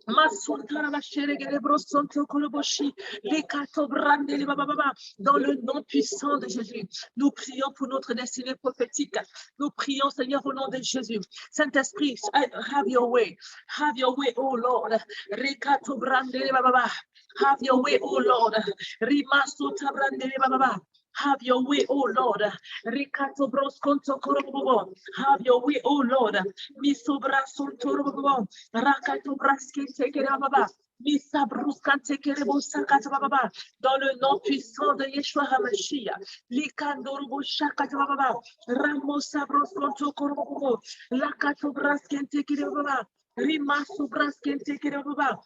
Mason taraba sheregere brosonto koloboshi likato brandele baba dans le nom puissant de Jésus. Nous prions pour notre destinée prophétique. Nous prions, Seigneur, au nom de Jésus. Saint-Esprit, have your way. Have your way, oh Lord. Rikato brandele baba. Have your way, oh Lord. Rimaso tabrandele baba. Have your way, oh Lord. Rikato brosconto korobobo. Have your way, oh Lord. Misobra soltorobobo. Rakato braskente kerababa. Misabruscante kerebo sakata baba. Dans le nom puissant de Yeshua HaMashiach. Likandorobo shakata baba. Ramo sabrosconto korobobo. Lakato braskente kerababa. Rima Subras Kente Kerababa.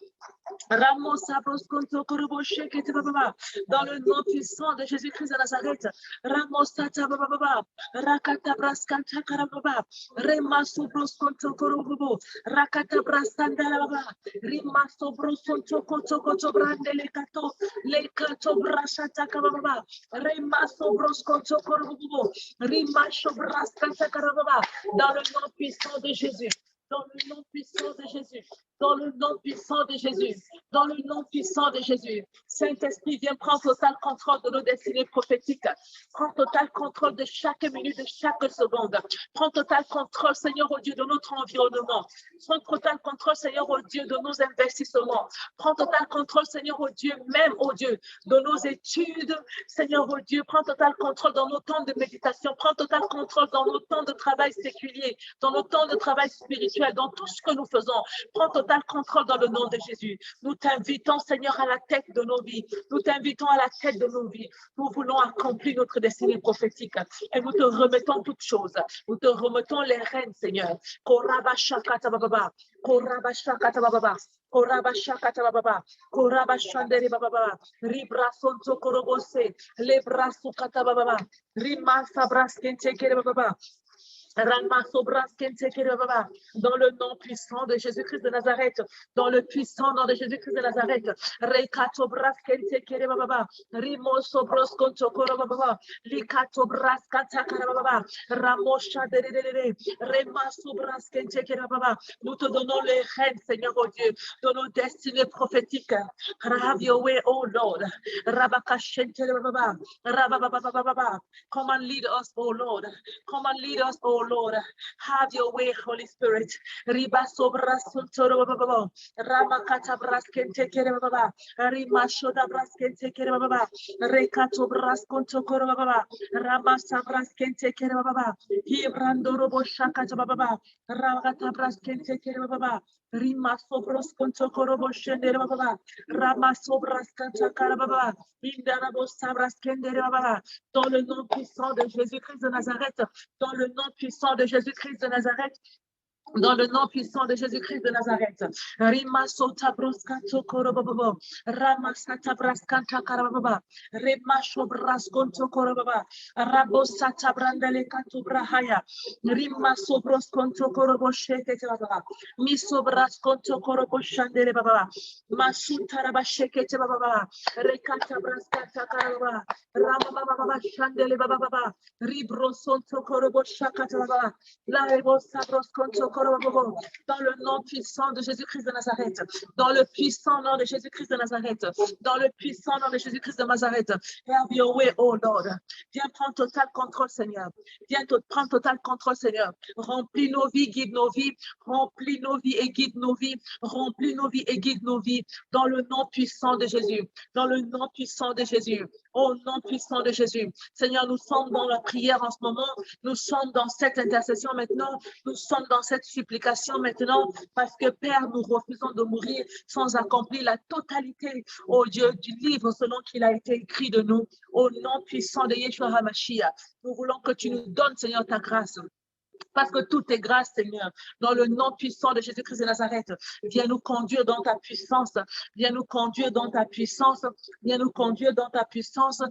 Ramos Sabros Konto Korobo Shekete Baba. Dans le nom puissant de Jésus-Christ de Nazareth. Ramos Tata Baba. Rakata Braskanta Karababa. Rema Subros Konto Korobo. Rakata Brastanda Baba. Rima Sobros Konto Koto Koto Brandele Kato. Le Kato Brashata Kababa. Rema Sobros Konto Korobo. Rima Sobraskanta Karababa. Dans le nom puissant de Jésus. Dans le nom puissant de Jésus. Dans le nom puissant de Jésus. Dans le nom puissant de Jésus. Saint-Esprit, viens prendre total contrôle de nos destinées prophétiques. Prends total contrôle de chaque minute, de chaque seconde. Prends total contrôle, Seigneur, au Dieu, de notre environnement. Prends total contrôle, Seigneur, au Dieu, de nos investissements. Prends total contrôle, Seigneur, au Dieu, même au Dieu, de nos études. Seigneur, au Dieu, prends total contrôle dans nos temps de méditation. Prends total contrôle dans nos temps de travail séculier, dans nos temps de travail spirituel, dans tout ce que nous faisons. Prends total contrôle dans le nom de Jésus. Nous t'invitons, Seigneur, à la tête de nos vies. Nous t'invitons à la tête de nos vies. Nous voulons accomplir notre destinée prophétique et nous te remettons toutes choses. Nous te remettons les rênes, Seigneur. Korabashakatababa, Korabashakatababa, Korabashakatababa, Korabashandere Baba, Ribrasonto Korobose, Lebrasukatababa, Rimasabraskente Kerebaba. Dans le nom puissant de Jésus-Christ de Nazareth, dans le puissant nom de Jésus-Christ de Nazareth, Rekato Braskente Kerebaba, Rimo Sobros Kontokoro Baba, Likato Braskata Karababa, Ramosha de Rema Sobraskente Kerebaba. Nous te donnons les rênes, Seigneur, oh Dieu, de nos destinées prophétiques. Have your way, oh Lord. Rabakashente Baba, Rabababa. Come and lead us, oh Lord. Come and lead us, oh Lord. Have your way, Holy Spirit. Riba sobra suntoro baba. Ramakata braskente kere baba. Rima shoda braskente kere baba. Rekato braskonto koro baba. Ramasa braskente kere baba. Hibrandoro boshakata baba. Ramata braskente kere baba. Rima sobros konto koro boshendere baba. Rama sobras kanta kara baba. Indarabo sabras kendere baba. Dans le nom puissant de Jésus-Christ de Nazareth, dans le nom puissant de Jésus-Christ de Nazareth, dans le nom puissant de Jésus-Christ de Nazareth. Rima sota broskanto korobobo. Rama sata braskanta karababa. Rema shobraskonto korobaba. Rabo sata brandale kanto brahaya. Rima sobroskonto korobo sheke baba. Mi sobraskonto korobo shandere baba. Masuta raba sheke baba. Rekata braskanta karababa. Rama baba shandele baba. Ribro sonto korobo shakata baba. La rebo sabroskonto. Dans le nom puissant de Jésus-Christ de Nazareth, dans le puissant nom de Jésus-Christ de Nazareth, dans le puissant nom de Jésus-Christ de Nazareth, have your way, oh Lord. Viens prendre total contrôle, Seigneur. Viens prendre total contrôle, Seigneur. Remplis nos vies, guide nos vies, remplis nos vies et guide nos vies, remplis nos vies et guide nos vies, dans le nom puissant de Jésus, dans le nom puissant de Jésus, au nom puissant de Jésus. Seigneur, nous sommes dans la prière en ce moment, nous sommes dans cette intercession maintenant, nous sommes dans cette supplication maintenant, parce que Père, nous refusons de mourir sans accomplir la totalité, oh Dieu, du livre selon qu'il a été écrit de nous, au nom puissant de Yeshua HaMashiach. Nous voulons que tu nous donnes, Seigneur, ta grâce. Parce que tout est grâce, Seigneur, dans le nom puissant de Jésus-Christ de Nazareth. Viens nous conduire dans ta puissance. Viens nous conduire dans ta puissance. Viens nous conduire dans ta puissance.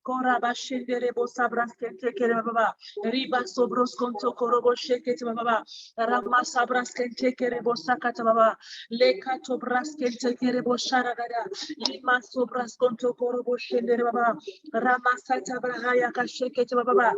Korabashenderebo sabraskente kerebaba. Riba sobros konto korobo shekete baba. Rama sabraskente kerebo sakata baba. Lekato braskente kerebo sharagada. Lima sobras konto korobo shendere baba. Rama sata brahaya kashekete baba.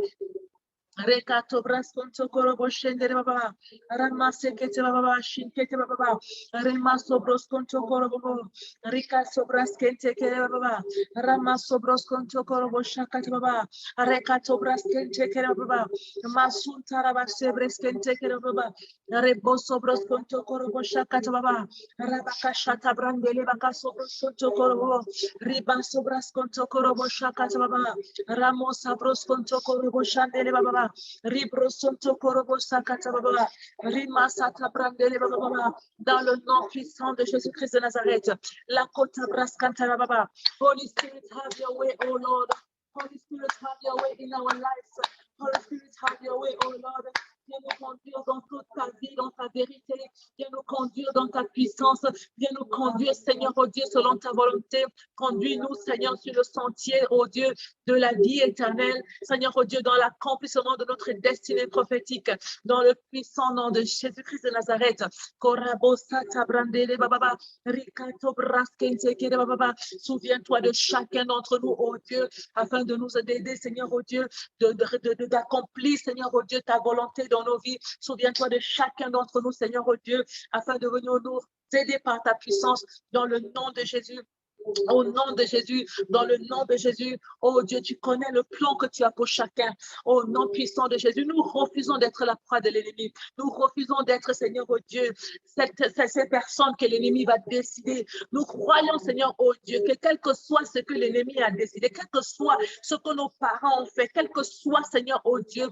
Rekato brasconto korobo shendere baba, rama sekete baba, shinkete baba, rema sobrosconto korobo, rika sobraskente kere baba, rama sobrosconto korobo shakate baba, rekato braskente kere baba, masunta raba sebreskente kere baba, rebo sobrosconto korobo shakate baba, rabaka shata brandele baka sobrosconto korobo, riba sobrasconto korobo shakate baba, ramo sabrosconto korobo shandele baba. Ribro sonto korobo sakata baba, rima sata brandele baba, dans le nom puissant de Jésus-Christ de Nazareth, la kota braskanta baba. Holy Spirit, have your way, oh Lord. Holy Spirit, have your way in our lives. Holy Spirit, have your way, oh Lord. Viens nous conduire dans toute ta vie, dans ta vérité. Viens nous conduire dans ta puissance. Viens nous conduire, Seigneur, oh Dieu, selon ta volonté. Conduis-nous, Seigneur, sur le sentier, oh Dieu, de la vie éternelle. Seigneur, oh Dieu, dans l'accomplissement de notre destinée prophétique, dans le puissant nom de Jésus-Christ de Nazareth. Souviens-toi de chacun d'entre nous, oh Dieu, afin de nous aider, Seigneur, oh Dieu, d'accomplir, Seigneur, oh Dieu, ta volonté dans nos vies. Souviens-toi de chacun d'entre nous, Seigneur, oh Dieu, afin de venir nous aider par ta puissance dans le nom de Jésus. Au nom de Jésus, dans le nom de Jésus, oh Dieu, tu connais le plan que tu as pour chacun. Au nom puissant de Jésus, nous refusons d'être la proie de l'ennemi. Nous refusons d'être, Seigneur, oh Dieu, ces personnes que l'ennemi va décider. Nous croyons, Seigneur, oh Dieu, que quel que soit ce que l'ennemi a décidé, quel que soit ce que nos parents ont fait, quel que soit, Seigneur, oh Dieu,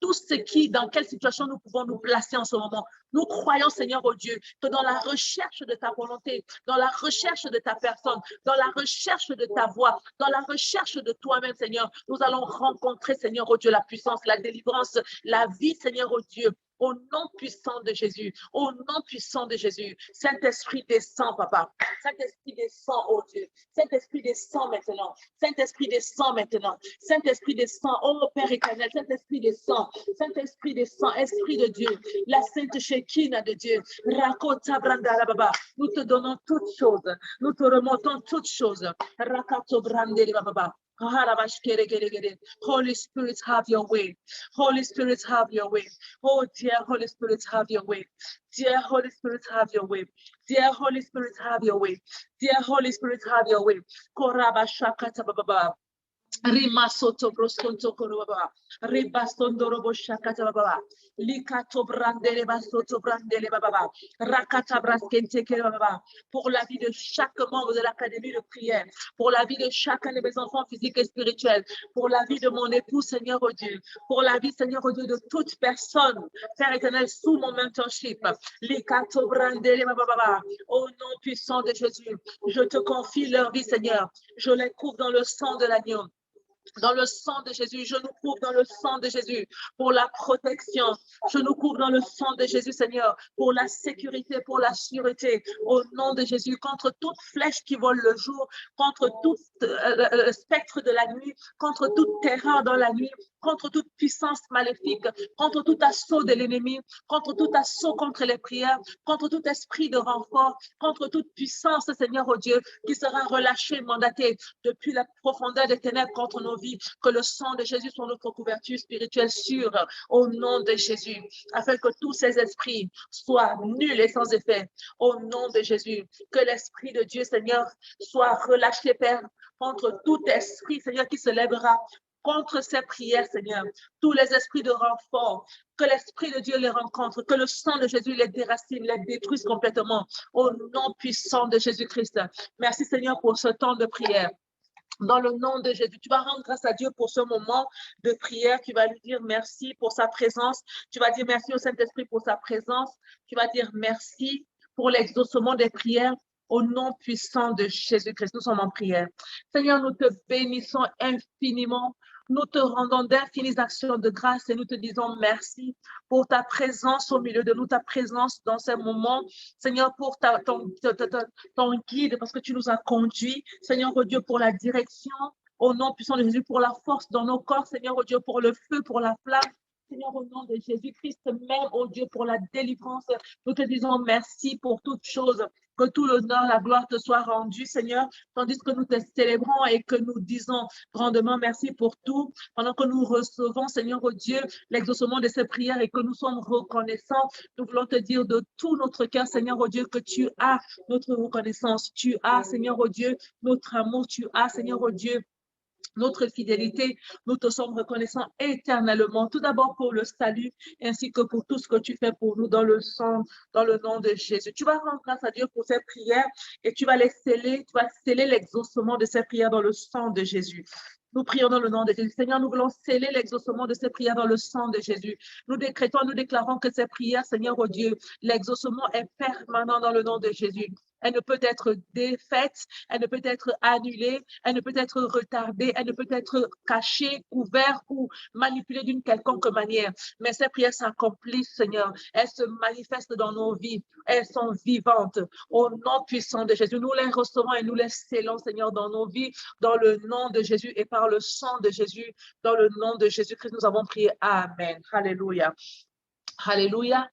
tout ce qui, dans quelle situation nous pouvons nous placer en ce moment. Nous croyons, Seigneur, oh Dieu, que dans la recherche de ta volonté, dans la recherche de ta personne, dans la recherche de ta voix, dans la recherche de toi-même, Seigneur, nous allons rencontrer, Seigneur, oh Dieu, la puissance, la délivrance, la vie, Seigneur, oh Dieu. Au nom puissant de Jésus, au nom puissant de Jésus, Saint-Esprit descend, Papa. Saint-Esprit descend, oh Dieu. Saint-Esprit descend maintenant. Saint-Esprit descend maintenant. Saint-Esprit descend, oh Père éternel. Saint-Esprit descend. Saint-Esprit descend, Esprit de Dieu. La Sainte Shekinah de Dieu. Rakota Brandara Baba. Nous te donnons toutes choses. Nous te remontons toutes choses. Rakato Brandere Baba. Holy Spirit, have your way. Holy Spirit, have your way. Oh, dear Holy Spirit, have your way. Dear Holy Spirit, have your way. Dear Holy Spirit, have your way. Dear Holy Spirit, have your way. Koraba shakata baba. Rimasoto brostonto korobaba. Ribastondo robo shakata baba. Likato brandele basoto brandele baba. Rakata braskente baba. Pour la vie de chaque membre de l'académie de prière, pour la vie de chacun de mes enfants physiques et spirituels, pour la vie de mon époux, Seigneur oh Dieu, pour la vie, Seigneur oh Dieu, de toute personne, Père éternel, sous mon mentorship. Likato brandele baba. Au nom puissant de Jésus, je te confie leur vie, Seigneur. Je les couvre dans le sang de l'agneau. Dans le sang de Jésus, je nous couvre dans le sang de Jésus pour la protection. Je nous couvre dans le sang de Jésus, Seigneur, pour la sécurité, pour la sûreté. Au nom de Jésus, contre toute flèche qui vole le jour, contre tout spectre de la nuit, contre toute terreur dans la nuit, contre toute puissance maléfique, contre tout assaut de l'ennemi, contre tout assaut contre les prières, contre tout esprit de renfort, contre toute puissance, Seigneur, oh Dieu, qui sera relâchée, mandatée depuis la profondeur des ténèbres contre nos vies, que le sang de Jésus soit notre couverture spirituelle sûre au nom de Jésus, afin que tous ces esprits soient nuls et sans effet au nom de Jésus, que l'esprit de Dieu, Seigneur, soit relâché, Père, contre tout esprit, Seigneur, qui se lèvera contre ces prières, Seigneur, tous les esprits de renfort, que l'Esprit de Dieu les rencontre, que le sang de Jésus les déracine, les détruise complètement, au nom puissant de Jésus-Christ. Merci, Seigneur, pour ce temps de prière. Dans le nom de Jésus, tu vas rendre grâce à Dieu pour ce moment de prière. Tu vas lui dire merci pour sa présence. Tu vas dire merci au Saint-Esprit pour sa présence. Tu vas dire merci pour l'exaucement des prières. Au nom puissant de Jésus-Christ, nous sommes en prière. Seigneur, nous te bénissons infiniment. Nous te rendons d'infinies actions de grâce et nous te disons merci pour ta présence au milieu de nous, ta présence dans ces moments. Seigneur, pour ton guide, parce que tu nous as conduits. Seigneur, oh Dieu, pour la direction. Au nom puissant de Jésus, pour la force dans nos corps. Seigneur, oh Dieu, pour le feu, pour la flamme. Seigneur, au nom de Jésus-Christ, même, oh Dieu, pour la délivrance, nous te disons merci pour toutes choses. Que tout l'honneur, la gloire te soit rendue, Seigneur, tandis que nous te célébrons et que nous disons grandement merci pour tout, pendant que nous recevons, Seigneur, oh Dieu, l'exaucement de ces prières et que nous sommes reconnaissants. Nous voulons te dire de tout notre cœur, Seigneur, oh Dieu, que tu as notre reconnaissance, tu as, Seigneur, oh Dieu, notre amour, tu as, Seigneur, oh Dieu, notre fidélité. Nous te sommes reconnaissants éternellement, tout d'abord pour le salut, ainsi que pour tout ce que tu fais pour nous dans le sang, dans le nom de Jésus. Tu vas rendre grâce à Dieu pour ces prières et tu vas les sceller, tu vas sceller l'exaucement de ces prières dans le sang de Jésus. Nous prions dans le nom de Jésus. Seigneur, nous voulons sceller l'exaucement de ces prières dans le sang de Jésus. Nous décrétons, nous déclarons que ces prières, Seigneur, oh Dieu, l'exaucement est permanent dans le nom de Jésus. elle ne peut être défaite, elle ne peut être annulée, elle ne peut être retardée, elle ne peut être cachée, couverte ou manipulée d'une quelconque manière. Mais ces prières s'accomplissent, Seigneur. Elles se manifestent dans nos vies. Elles sont vivantes. Au nom puissant de Jésus, nous les recevons et nous les scellons, Seigneur, dans nos vies, dans le nom de Jésus et par le sang de Jésus, dans le nom de Jésus-Christ, nous avons prié. Amen. Alléluia. Alléluia.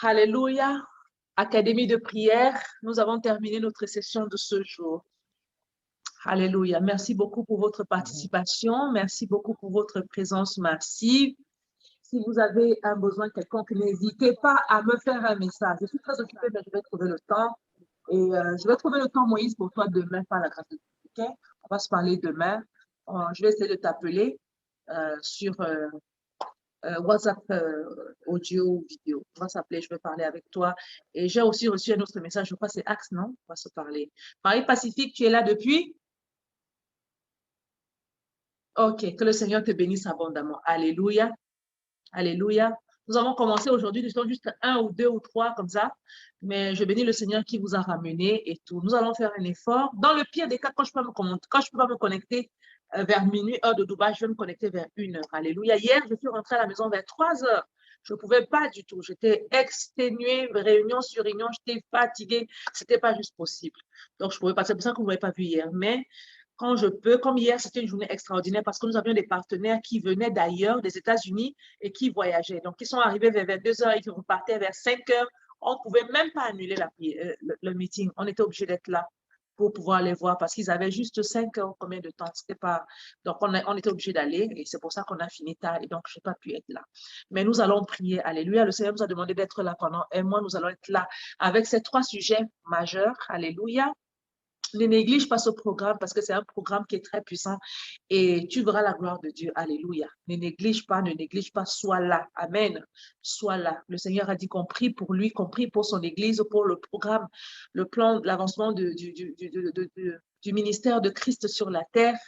Alléluia. Académie de prière, nous avons terminé notre session de ce jour. Alléluia. Merci beaucoup pour votre participation. Merci beaucoup pour votre présence massive. Si vous avez un besoin quelconque, n'hésitez pas à me faire un message. Je suis très occupée, mais je vais trouver le temps. Et je vais trouver le temps, Moïse, pour toi demain, par la grâce de Dieu. Okay? On va se parler demain. Je vais essayer de t'appeler sur WhatsApp audio ou vidéo. On va s'appeler, je vais parler avec toi. Et j'ai aussi reçu un autre message, je crois que c'est Axe, non? On va se parler. Marie-Pacifique, tu es là depuis? Ok, que le Seigneur te bénisse abondamment. Alléluia. Alléluia. Nous avons commencé aujourd'hui, nous sommes juste 1 ou 2 ou 3 comme ça, mais je bénis le Seigneur qui vous a ramené et tout. Nous allons faire un effort. Dans le pire des cas, quand je peux pas me connecter vers minuit, heure de Dubaï, je vais me connecter vers 1 heure. Alléluia. Hier, je suis rentrée à la maison vers 3 heures. Je ne pouvais pas du tout. J'étais exténuée, réunion sur réunion, j'étais fatiguée. Ce n'était pas juste possible. Donc, je ne pouvais pas. C'est pour ça que vous ne m'avez pas vu hier. Mais quand je peux, comme hier, c'était une journée extraordinaire parce que nous avions des partenaires qui venaient d'ailleurs, des États-Unis, et qui voyageaient. Donc, ils sont arrivés vers 22 heures et ils repartaient vers 5 heures. On ne pouvait même pas annuler le meeting. On était obligé d'être là pour pouvoir les voir parce qu'ils avaient juste 5 heures. Combien de temps? C'était pas... Donc, on était obligé d'aller et c'est pour ça qu'on a fini tard et donc je n'ai pas pu être là. Mais nous allons prier. Alléluia. Le Seigneur nous a demandé d'être là pendant un mois. Nous allons être là avec ces 3 sujets majeurs. Alléluia. Ne néglige pas ce programme parce que c'est un programme qui est très puissant et tu verras la gloire de Dieu. Alléluia. Ne néglige pas, sois là. Amen. Sois là. Le Seigneur a dit qu'on prie pour lui, qu'on prie pour son église, pour le programme, le plan, l'avancement du ministère de Christ sur la terre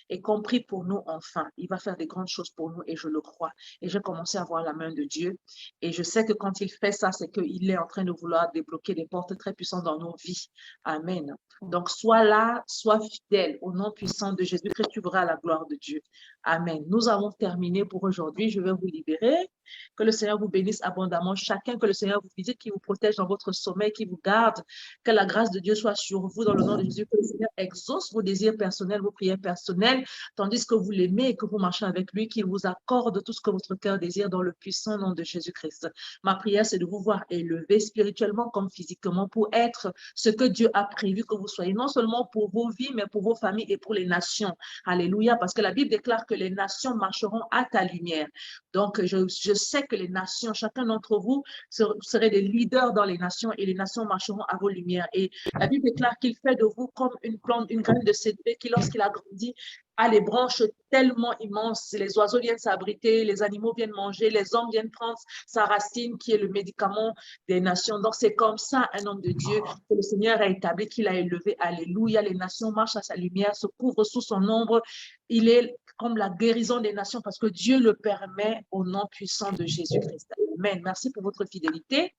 et compris pour nous enfin. Il va faire des grandes choses pour nous et je le crois. Et j'ai commencé à voir la main de Dieu et je sais que quand il fait ça, c'est qu'il est en train de vouloir débloquer des portes très puissantes dans nos vies. Amen. Donc, sois là, sois fidèle au nom puissant de Jésus-Christ, tu verras la gloire de Dieu. Amen. Nous avons terminé pour aujourd'hui. Je vais vous libérer. Que le Seigneur vous bénisse abondamment. Chacun, que le Seigneur vous visite, qu'il vous protège dans votre sommeil, qu'il vous garde. Que la grâce de Dieu soit sur vous dans le nom de Jésus. Que le Seigneur exauce vos désirs personnels, vos prières personnelles, tandis que vous l'aimez et que vous marchez avec lui, qu'il vous accorde tout ce que votre cœur désire dans le puissant nom de Jésus-Christ. Ma prière, c'est de vous voir élevé spirituellement comme physiquement pour être ce que Dieu a prévu que vous soyez, non seulement pour vos vies, mais pour vos familles et pour les nations. Alléluia, parce que la Bible déclare que les nations marcheront à ta lumière. Donc, je sais que les nations, chacun d'entre vous serez des leaders dans les nations et les nations marcheront à vos lumières. Et la Bible déclare qu'il fait de vous comme une plante, une graine de cédré qui, lorsqu'il a grandi, a les branches tellement immenses. Les oiseaux viennent s'abriter, les animaux viennent manger, les hommes viennent prendre sa racine qui est le médicament des nations. Donc, c'est comme ça un homme de Dieu que le Seigneur a établi, qu'il a élevé. Alléluia. Les nations marchent à sa lumière, se couvrent sous son ombre. Il est comme la guérison des nations parce que Dieu le permet au nom puissant de Jésus-Christ. Amen. Merci pour votre fidélité.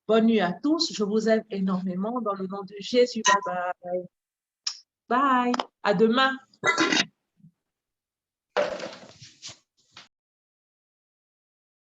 Bonne nuit à tous. Je vous aime énormément dans le nom de Jésus. Bye bye. Bye. À demain.